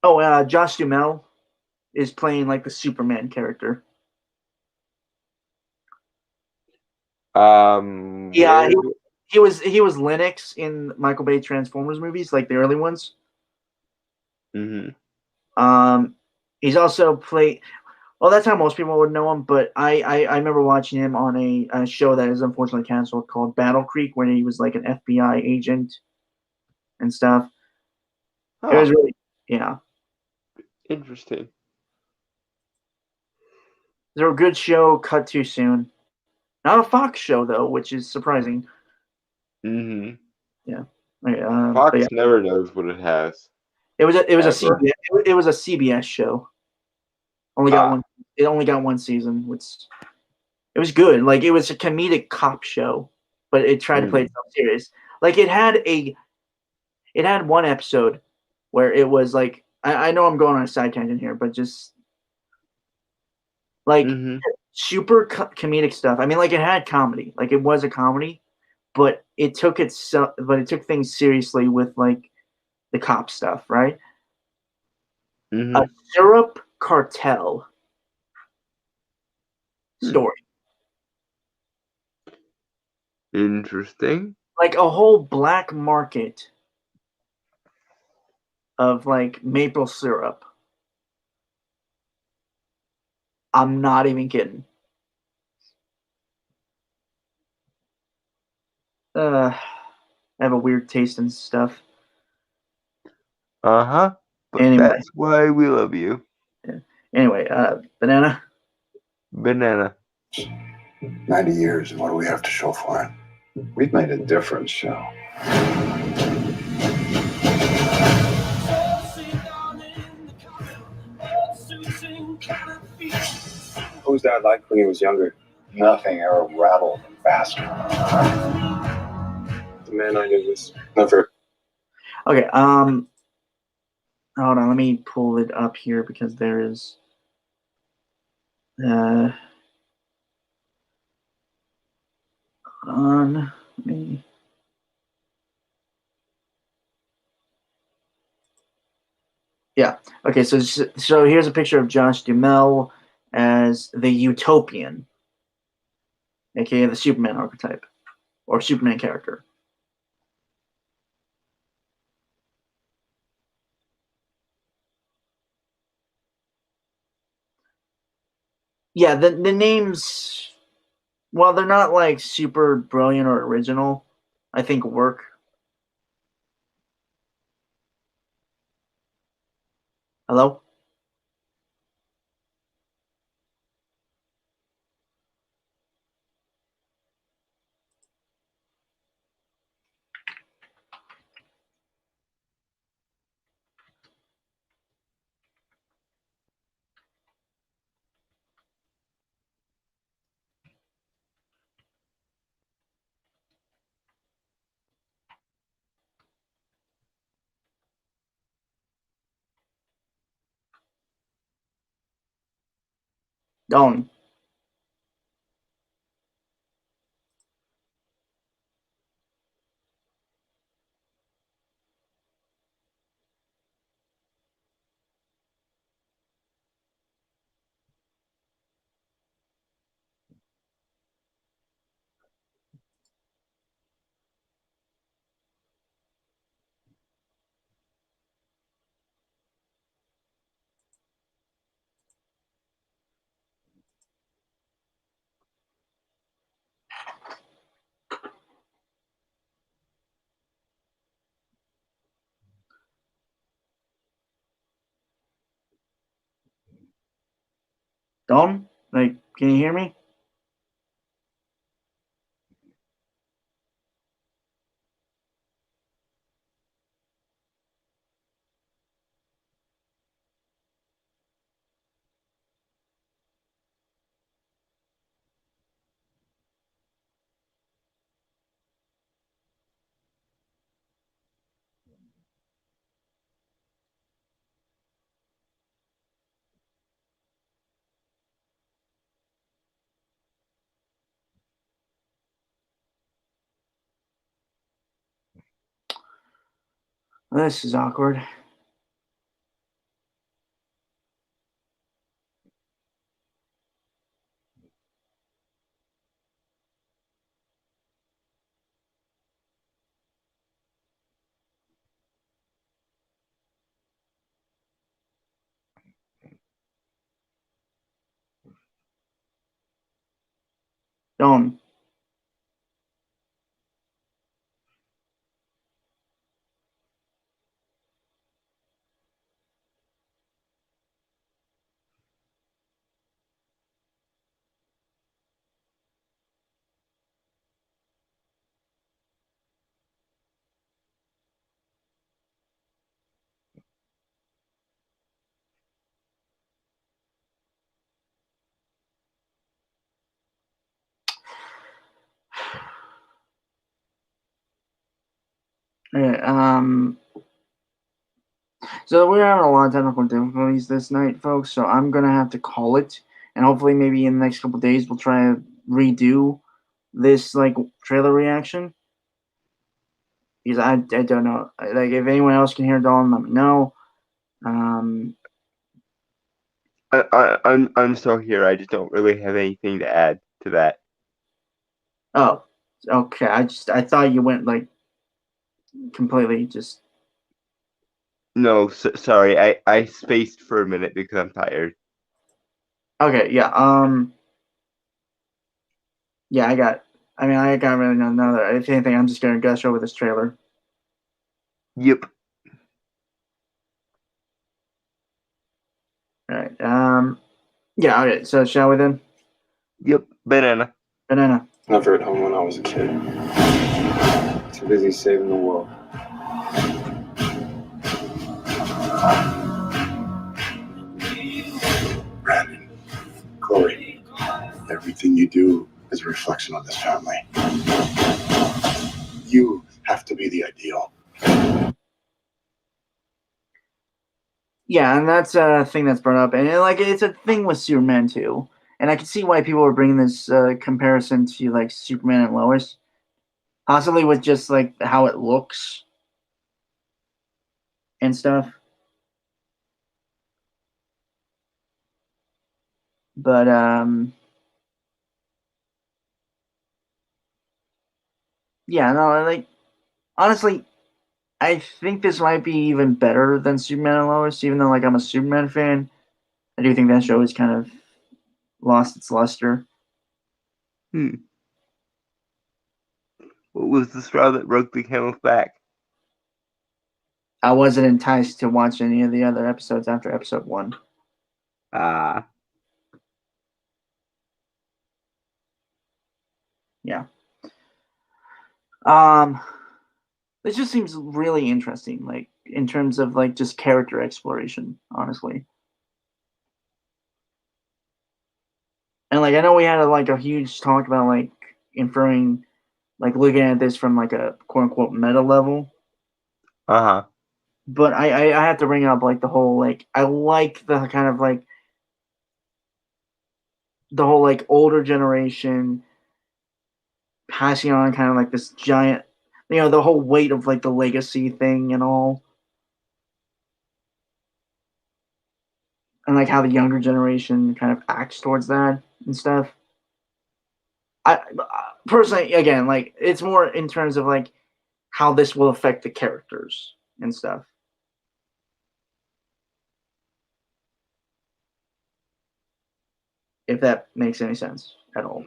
Oh, Josh Duhamel is playing like the Superman character. Yeah, he was Linux in Michael Bay Transformers movies, like the early ones. Mm-hmm. He's also played. Well, that's how most people would know him. But I remember watching him on a show that is unfortunately canceled called Battle Creek, where he was like an FBI agent and stuff. It was really Interesting. They're a good show. Cut too soon. Not a Fox show though, which is surprising. Mm-hmm. Yeah. Fox never knows what it has. It was a Ever. CBS, it was a CBS show. Only got one. It only got one season, which it was good. Like it was a comedic cop show, but it tried to play itself serious. Like it had one episode where it was like I know I'm going on a side tangent here, but just like super comedic stuff. I mean, like it had comedy, like it was a comedy, but it took things seriously with like the cop stuff, right? A syrup cartel story, Interesting. like a whole black market of like maple syrup. I'm not even kidding. I have a weird taste in stuff. But Anyway. That's why we love you. Yeah. Anyway, Banana. 90 years, and what do we have to show for it? We've made a difference, show. What was Dad like when he was younger? Nothing ever rattled him faster. The man I knew was never. Okay, hold on, let me pull it up here because there is on me. Yeah. Okay, so here's a picture of Josh Duhamel as the Utopian, aka the Superman archetype or Superman character. Yeah, the names, while they're not like super brilliant or original, I think work. Hello? Don't. Don't? Like, can you hear me? This is awkward. Don't. Okay, so we're having a lot of technical difficulties this night, folks. So I'm gonna have to call it, and hopefully, maybe in the next couple of days, we'll try to redo this like trailer reaction. Because I don't know, like if anyone else can hear Dolan, let me know. I'm still here. I just don't really have anything to add to that. Oh, okay. I thought you went like completely just. No, sorry. I spaced for a minute because I'm tired. Okay, yeah. Yeah, I got really another. If anything, I'm just gonna gush over this trailer. Yep. All right. Yeah. Okay. So shall we then? Yep. Banana. Banana. Never at home when I was a kid. Too busy saving the world. Brandon, Chloe, everything you do is a reflection on this family. You have to be the ideal. Yeah, and that's a thing that's brought up, and like it's a thing with Superman too. And I can see why people are bringing this comparison to like Superman and Lois, possibly with just like how it looks and stuff. But yeah, no, like honestly, I think this might be even better than Superman and Lois, even though like I'm a Superman fan. I do think that show has kind of lost its luster. What was the straw that broke the camel's back? I wasn't enticed to watch any of the other episodes after episode 1. Yeah. This just seems really interesting, like in terms of like just character exploration, honestly. And like I know we had a huge talk about like inferring, like looking at this from like a quote unquote meta level. But I have to bring up like the whole like I like the kind of like the whole like older generation passing on kind of like this giant, the whole weight of like the legacy thing and all, and like how the younger generation kind of acts towards that and stuff. I personally, again, like it's more in terms of like how this will affect the characters and stuff. If that makes any sense at all.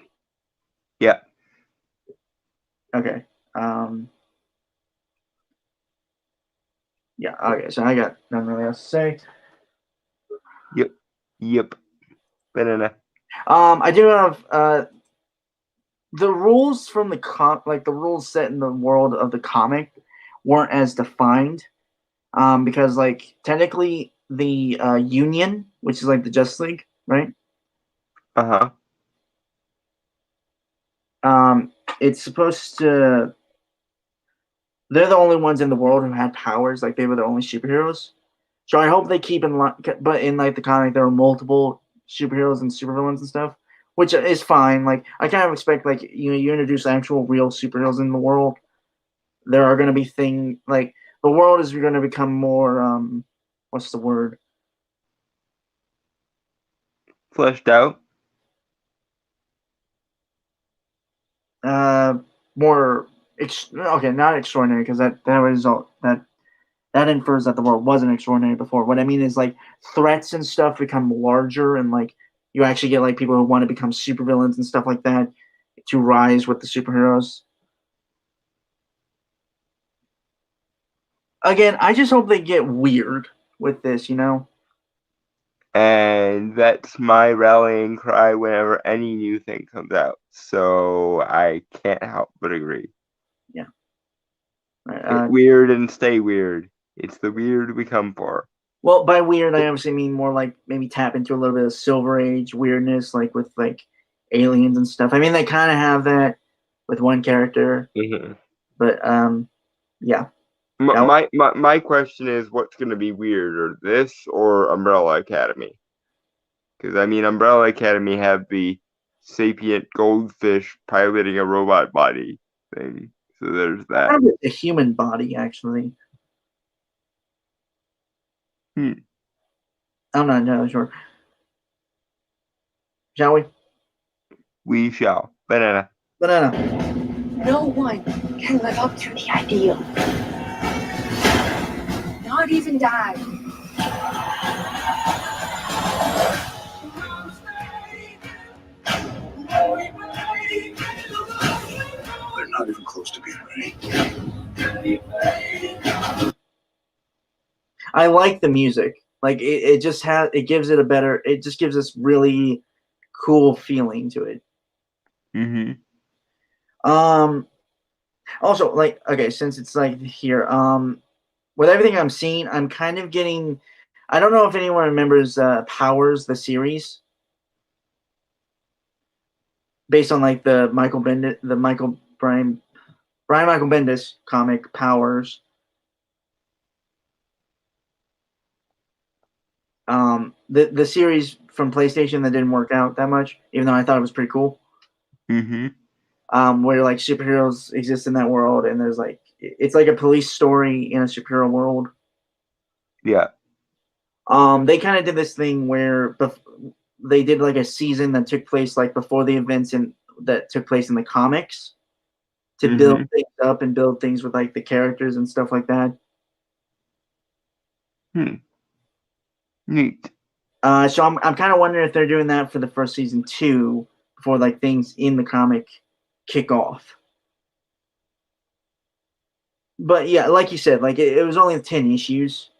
Yeah. Okay. Yeah. Okay. So I got nothing really else to say. Yep. Banana. I do have the rules from the the rules set in the world of the comic weren't as defined. Because like technically the Union, which is like the Justice League, right? It's supposed to. They're the only ones in the world who had powers. Like they were the only superheroes. So I hope they keep in line. But in like the comic, there are multiple superheroes and supervillains and stuff, which is fine. Like I kind of expect like you introduce actual real superheroes in the world. There are going to be like the world is going to become more what's the word? Fleshed out. More okay, not extraordinary because that was all that infers that the world wasn't extraordinary before. What I mean is like threats and stuff become larger, and like you actually get like people who want to become supervillains and stuff like that to rise with the superheroes. Again, I just hope they get weird with this, And that's my rallying cry whenever any new thing comes out. So I can't help but agree. Yeah. Get weird and stay weird. It's the weird we come for. Well, by weird, I obviously mean more like maybe tap into a little bit of Silver Age weirdness, like with like aliens and stuff. I mean, they kind of have that with one character, Mm-hmm. but yeah. My question is, what's going to be weirder, this or Umbrella Academy? Because I mean, Umbrella Academy had the sapient goldfish piloting a robot body thing, so there's that. Probably a human body, actually. Hmm. I'm not entirely sure. Shall we? We shall. Banana. Banana. No one can live up to the ideal. Not even Dad. They're not even close to being ready. I like the music. Like it just has. It gives it a better. It just gives this really cool feeling to it. Mm-hmm. Also, like, okay, since it's like here, with everything I'm seeing, I'm kind of getting. I don't know if anyone remembers Powers, the series, based on like the Brian Michael Bendis comic Powers. The series from PlayStation that didn't work out that much, even though I thought it was pretty cool. Mm-hmm. Where like superheroes exist in that world, and there's like it's like a police story in a superhero world. Yeah. They kind of did this thing where they did like a season that took place like before the events that took place in the comics to build things up and build things with like the characters and stuff like that. Neat. So I'm kind of wondering if they're doing that for the first season too, before like things in the comic kick off. But yeah, like you said, like it was only 10 issues,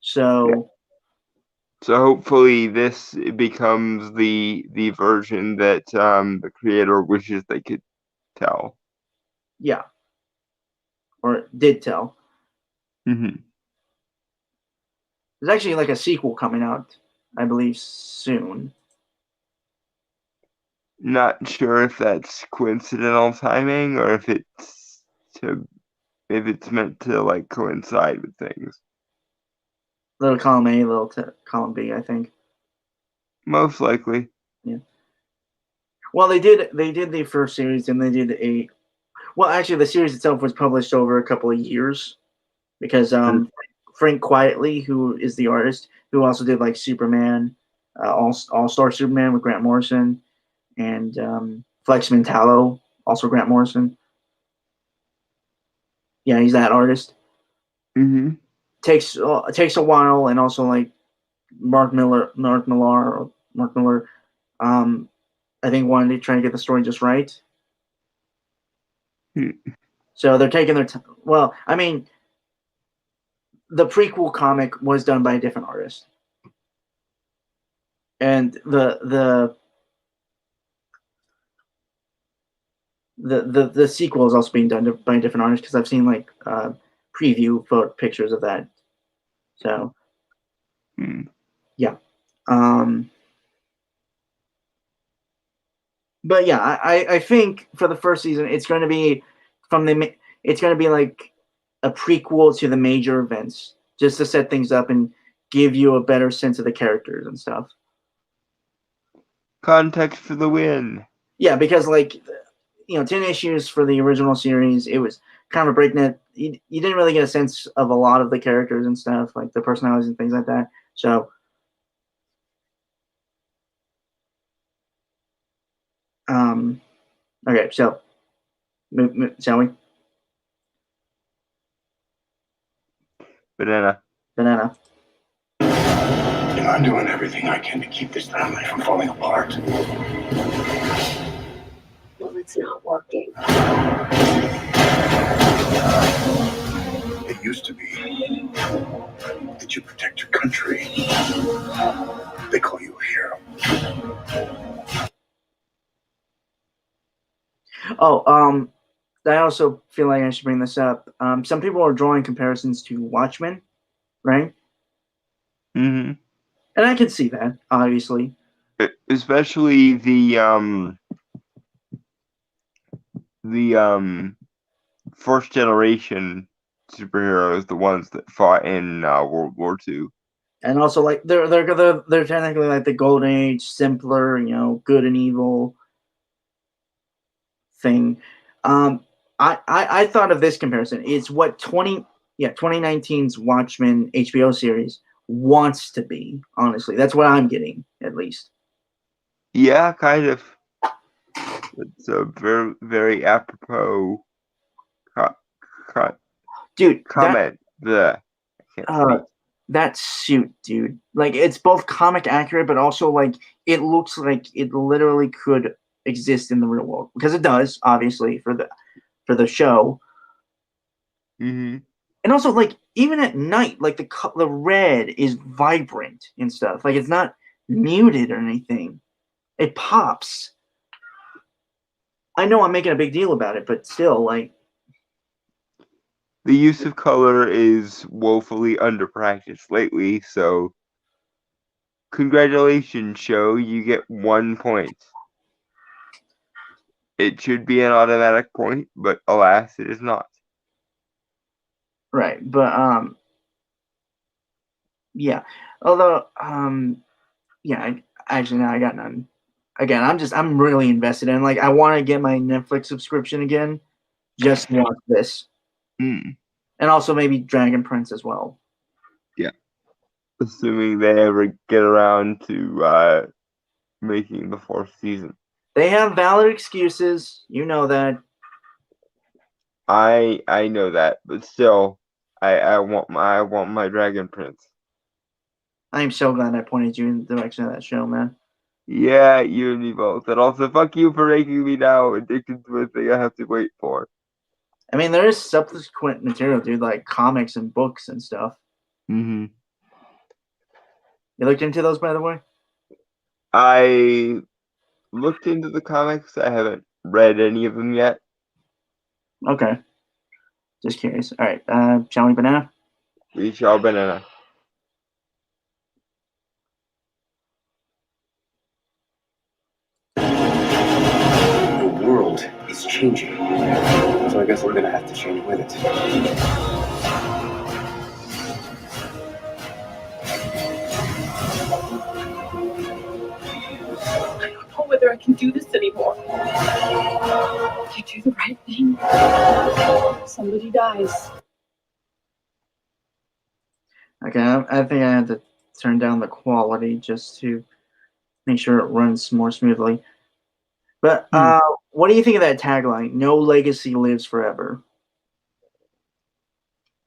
so. Yeah. So hopefully this becomes the version that the creator wishes they could tell. Yeah. Or did tell. Mm-hmm. There's actually like a sequel coming out, I believe, soon. Not sure if that's coincidental timing or if it's meant to like coincide with things. Little column A, little column B, I think. Most likely. Yeah. Well, they did the first series, and they did well, actually, the series itself was published over a couple of years because Frank Quietly, who is the artist, who also did like Superman, All-Star Superman with Grant Morrison, and Flex Mentallo, also Grant Morrison. Yeah, he's that artist. Mm-hmm. Takes a while, and also like Mark Miller, I think wanted to try and get the story just right. So they're taking their time. Well, I mean, the prequel comic was done by a different artist, and the sequel is also being done by a different artist because I've seen like preview photo pictures of that. So, yeah. But yeah, I think for the first season it's going to be it's going to be like a prequel to the major events, just to set things up and give you a better sense of the characters and stuff. Context for the win. Yeah, because like 10 issues for the original series, it was kind of a breakneck. You didn't really get a sense of a lot of the characters and stuff, like the personalities and things like that. So, okay, so shall we? Banana. And I'm doing everything I can to keep this family from falling apart. Well, it's not working. It used to be that you protect your country. They call you a hero. Oh, I also feel like I should bring this up. Some people are drawing comparisons to Watchmen, right? Mm-hmm. And I can see that, obviously. Especially the first generation superheroes, the ones that fought in World War II. And also, like they're technically like the golden age, simpler, good and evil thing. I thought of this comparison. It's what 2019's Watchmen HBO series wants to be. Honestly, that's what I'm getting, at least. Yeah, kind of. It's a very, very apropos Dude, comment. that suit, dude. Like, it's both comic accurate, but also like it looks like it literally could exist in the real world, because it does, obviously, for the show. Mm-hmm. And also, like, even at night, like the red is vibrant and stuff. Like, it's not muted or anything. It pops. I know I'm making a big deal about it, but still, like, the use of color is woefully underpracticed lately, so congratulations, show. You get 1 point. It should be an automatic point, but alas, it is not. right. But yeah. Although yeah, actually, no, I got none. Again, I'm really invested in, like, I want to get my Netflix subscription again, just to watch this. Mm. And also maybe Dragon Prince as well. Yeah. Assuming they ever get around to making the 4th season. They have valid excuses. You know that. I know that, but still, I want my Dragon Prince. I am so glad I pointed you in the direction of that show, man. Yeah, you and me both. And also, fuck you for making me now addicted to a thing I have to wait for. I mean, there is subsequent material, dude, like comics and books and stuff. Mm-hmm. You looked into those, by the way? I looked into the comics. I haven't read any of them yet. Okay. Just curious. All right. Shall we banana? We shall banana. The world is changing. So I guess we're gonna have to change with it. I don't know whether I can do this anymore. If you do the right thing, somebody dies. Okay, I think I had to turn down the quality just to make sure it runs more smoothly. But what do you think of that tagline? No legacy lives forever.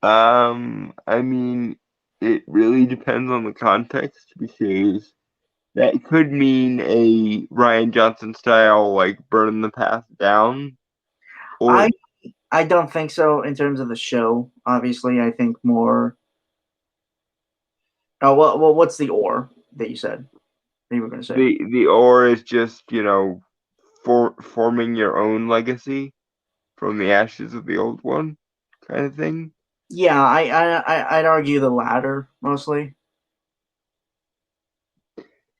I mean, it really depends on the context, because that could mean a Rian Johnson style, like, burn the past down. Or I don't think so in terms of the show. Obviously, I think more. Oh well, what's the or that you said? That you were going to say? the or is just, forming your own legacy from the ashes of the old one, kind of thing. Yeah, I'd argue the latter mostly.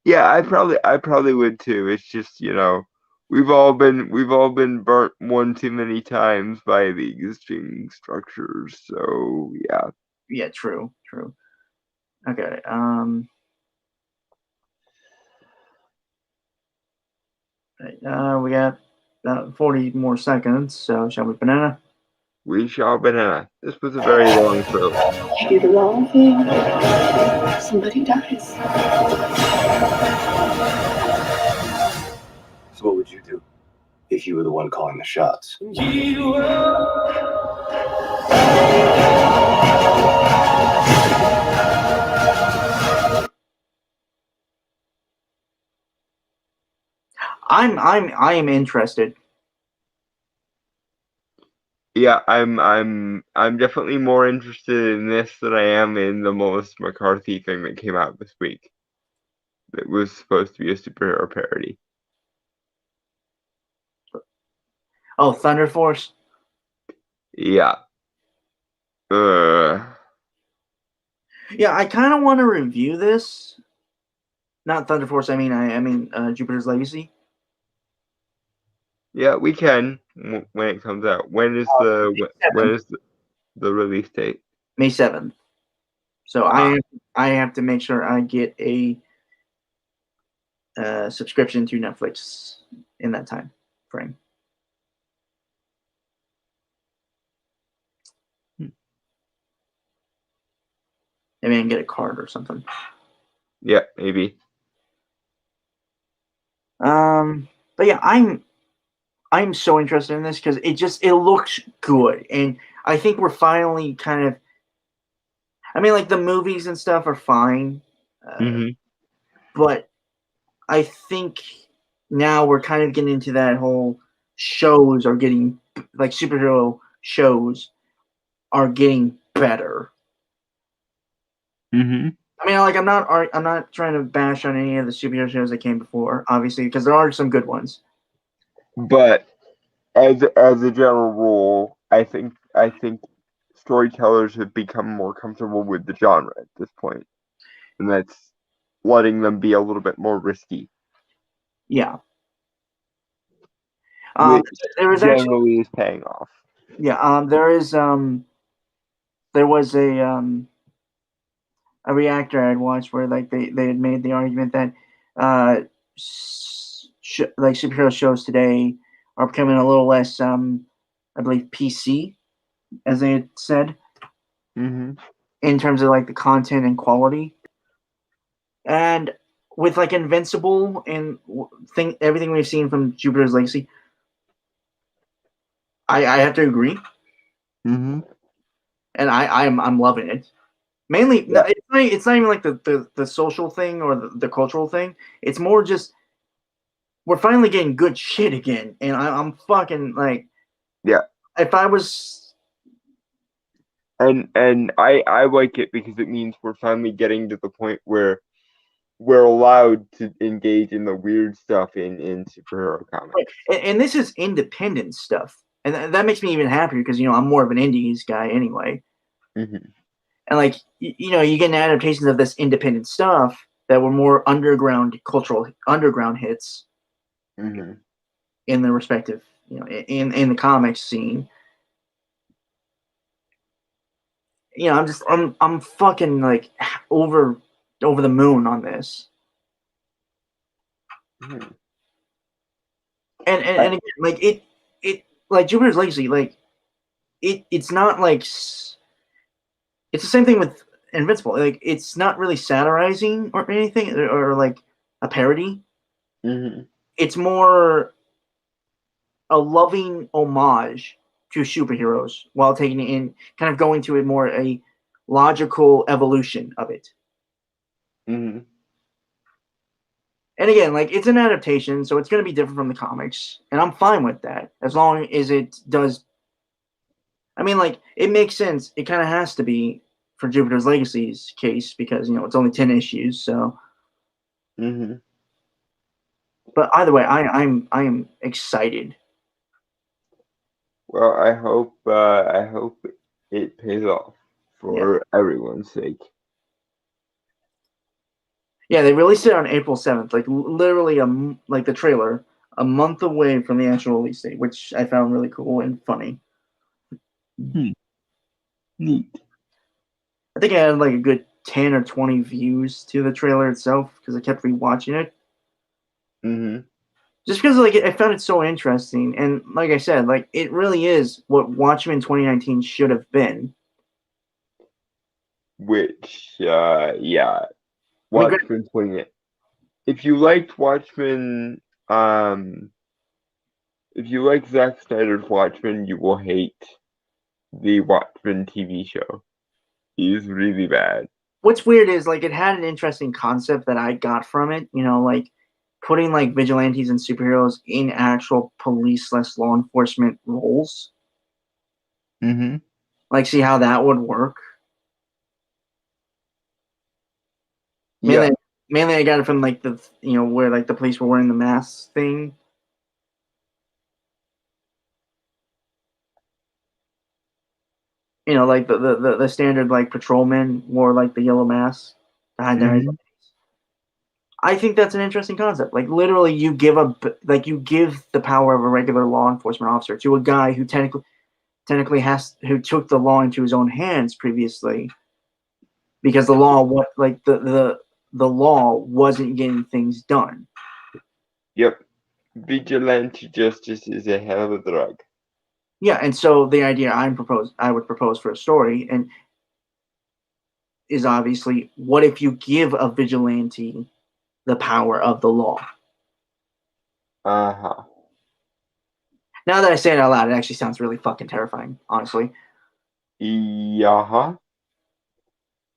Yeah, I probably would too. It's just, we've all been burnt one too many times by the existing structures. So yeah. Yeah, true. Okay. We got 40 more seconds. So shall we banana? We shall banana. This was a very long throw. You do the wrong thing, somebody dies. So what would you do if you were the one calling the shots? I am interested. Yeah, I'm definitely more interested in this than I am in the Melissa McCarthy thing that came out this week. That was supposed to be a superhero parody. Oh, Thunder Force? Yeah. Yeah, I kind of want to review this. Not Thunder Force. I mean Jupiter's Legacy. Yeah, we can when it comes out. When is the the release date? May 7th. So I have to make sure I get a subscription to Netflix in that time frame. Maybe I can get a card or something. Yeah, maybe. But yeah, I'm so interested in this because it looks good, and I think we're finally kind of. I mean, like the movies and stuff are fine, but I think now we're kind of getting into that whole shows are getting like superhero shows are getting better. Mm-hmm. I mean, like I'm not trying to bash on any of the superhero shows that came before, obviously, because there are some good ones. But as a general rule, I think storytellers have become more comfortable with the genre at this point, and that's letting them be a little bit more risky. Yeah. Which there was generally is paying off. Yeah. There was a reactor I'd watched where like they had made the argument that like superhero shows today are becoming a little less I believe PC, as they had said, in terms of like the content and quality. And with like Invincible and everything we've seen from Jupiter's Legacy, I have to agree. And I'm loving it. Mainly, no, it's not even like the social thing or the cultural thing. It's more just we're finally getting good shit again, and I'm fucking like, yeah. If I was, and I like it because it means we're finally getting to the point where we're allowed to engage in the weird stuff in superhero comics. And this is independent stuff, and that makes me even happier because I'm more of an indies guy anyway. And like you get adaptations of this independent stuff that were more cultural underground hits in the respective in the comics scene. I'm fucking like over the moon on this. And again, like it like Jupiter's Legacy, like it's not like it's the same thing with Invincible. Like it's not really satirizing or anything or like a parody. It's more a loving homage to superheroes while taking it in, kind of going to a logical evolution of it. And again, like it's an adaptation, so it's going to be different from the comics, and I'm fine with that as long as it does. I mean, like it makes sense. It kind of has to be for Jupiter's Legacy's case because it's only 10 issues. So, but either way, I am excited. Well, I hope it pays off for everyone's sake. Yeah, they released it on April 7th, like literally like the trailer, a month away from the actual release date, which I found really cool and funny. Neat. I think I had like a good 10 or 20 views to the trailer itself because I kept rewatching it. Just because like I found it so interesting, and like I said, like it really is what Watchmen 2019 should have been. Which, yeah, Watchmen 20. If you liked Watchmen, if you like Zack Snyder's Watchmen, you will hate the Watchmen TV show. He's really bad. What's weird is like it had an interesting concept that I got from it. Like putting like vigilantes and superheroes in actual police/law enforcement roles. Like see how that would work. Mainly I got it from like the where like the police were wearing the masks thing. Like the standard like patrolman wore like the yellow mask behind their eyes. I think that's an interesting concept. Like literally, you give the power of a regular law enforcement officer to a guy who technically who took the law into his own hands previously, because the law the law wasn't getting things done. Yep. Vigilante justice is a hell of a drug. Yeah, and so the idea I would propose for a story and is obviously, what if you give a vigilante the power of the law? Uh-huh. Now that I say it out loud, it actually sounds really fucking terrifying, honestly. Yeah.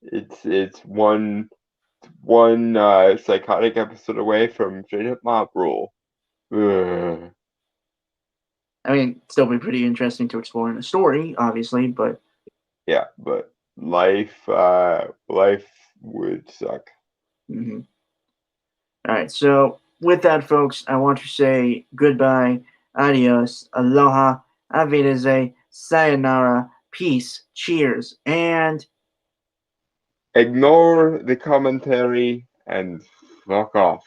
It's one psychotic episode away from straight up mob rule. Ugh. I mean, still be pretty interesting to explore in a story, obviously, but Yeah, but life would suck. mm-hmm. All right, so with that, folks, I want to say goodbye, adios, aloha, avideze, sayonara, peace, cheers, and Ignore the commentary and fuck off.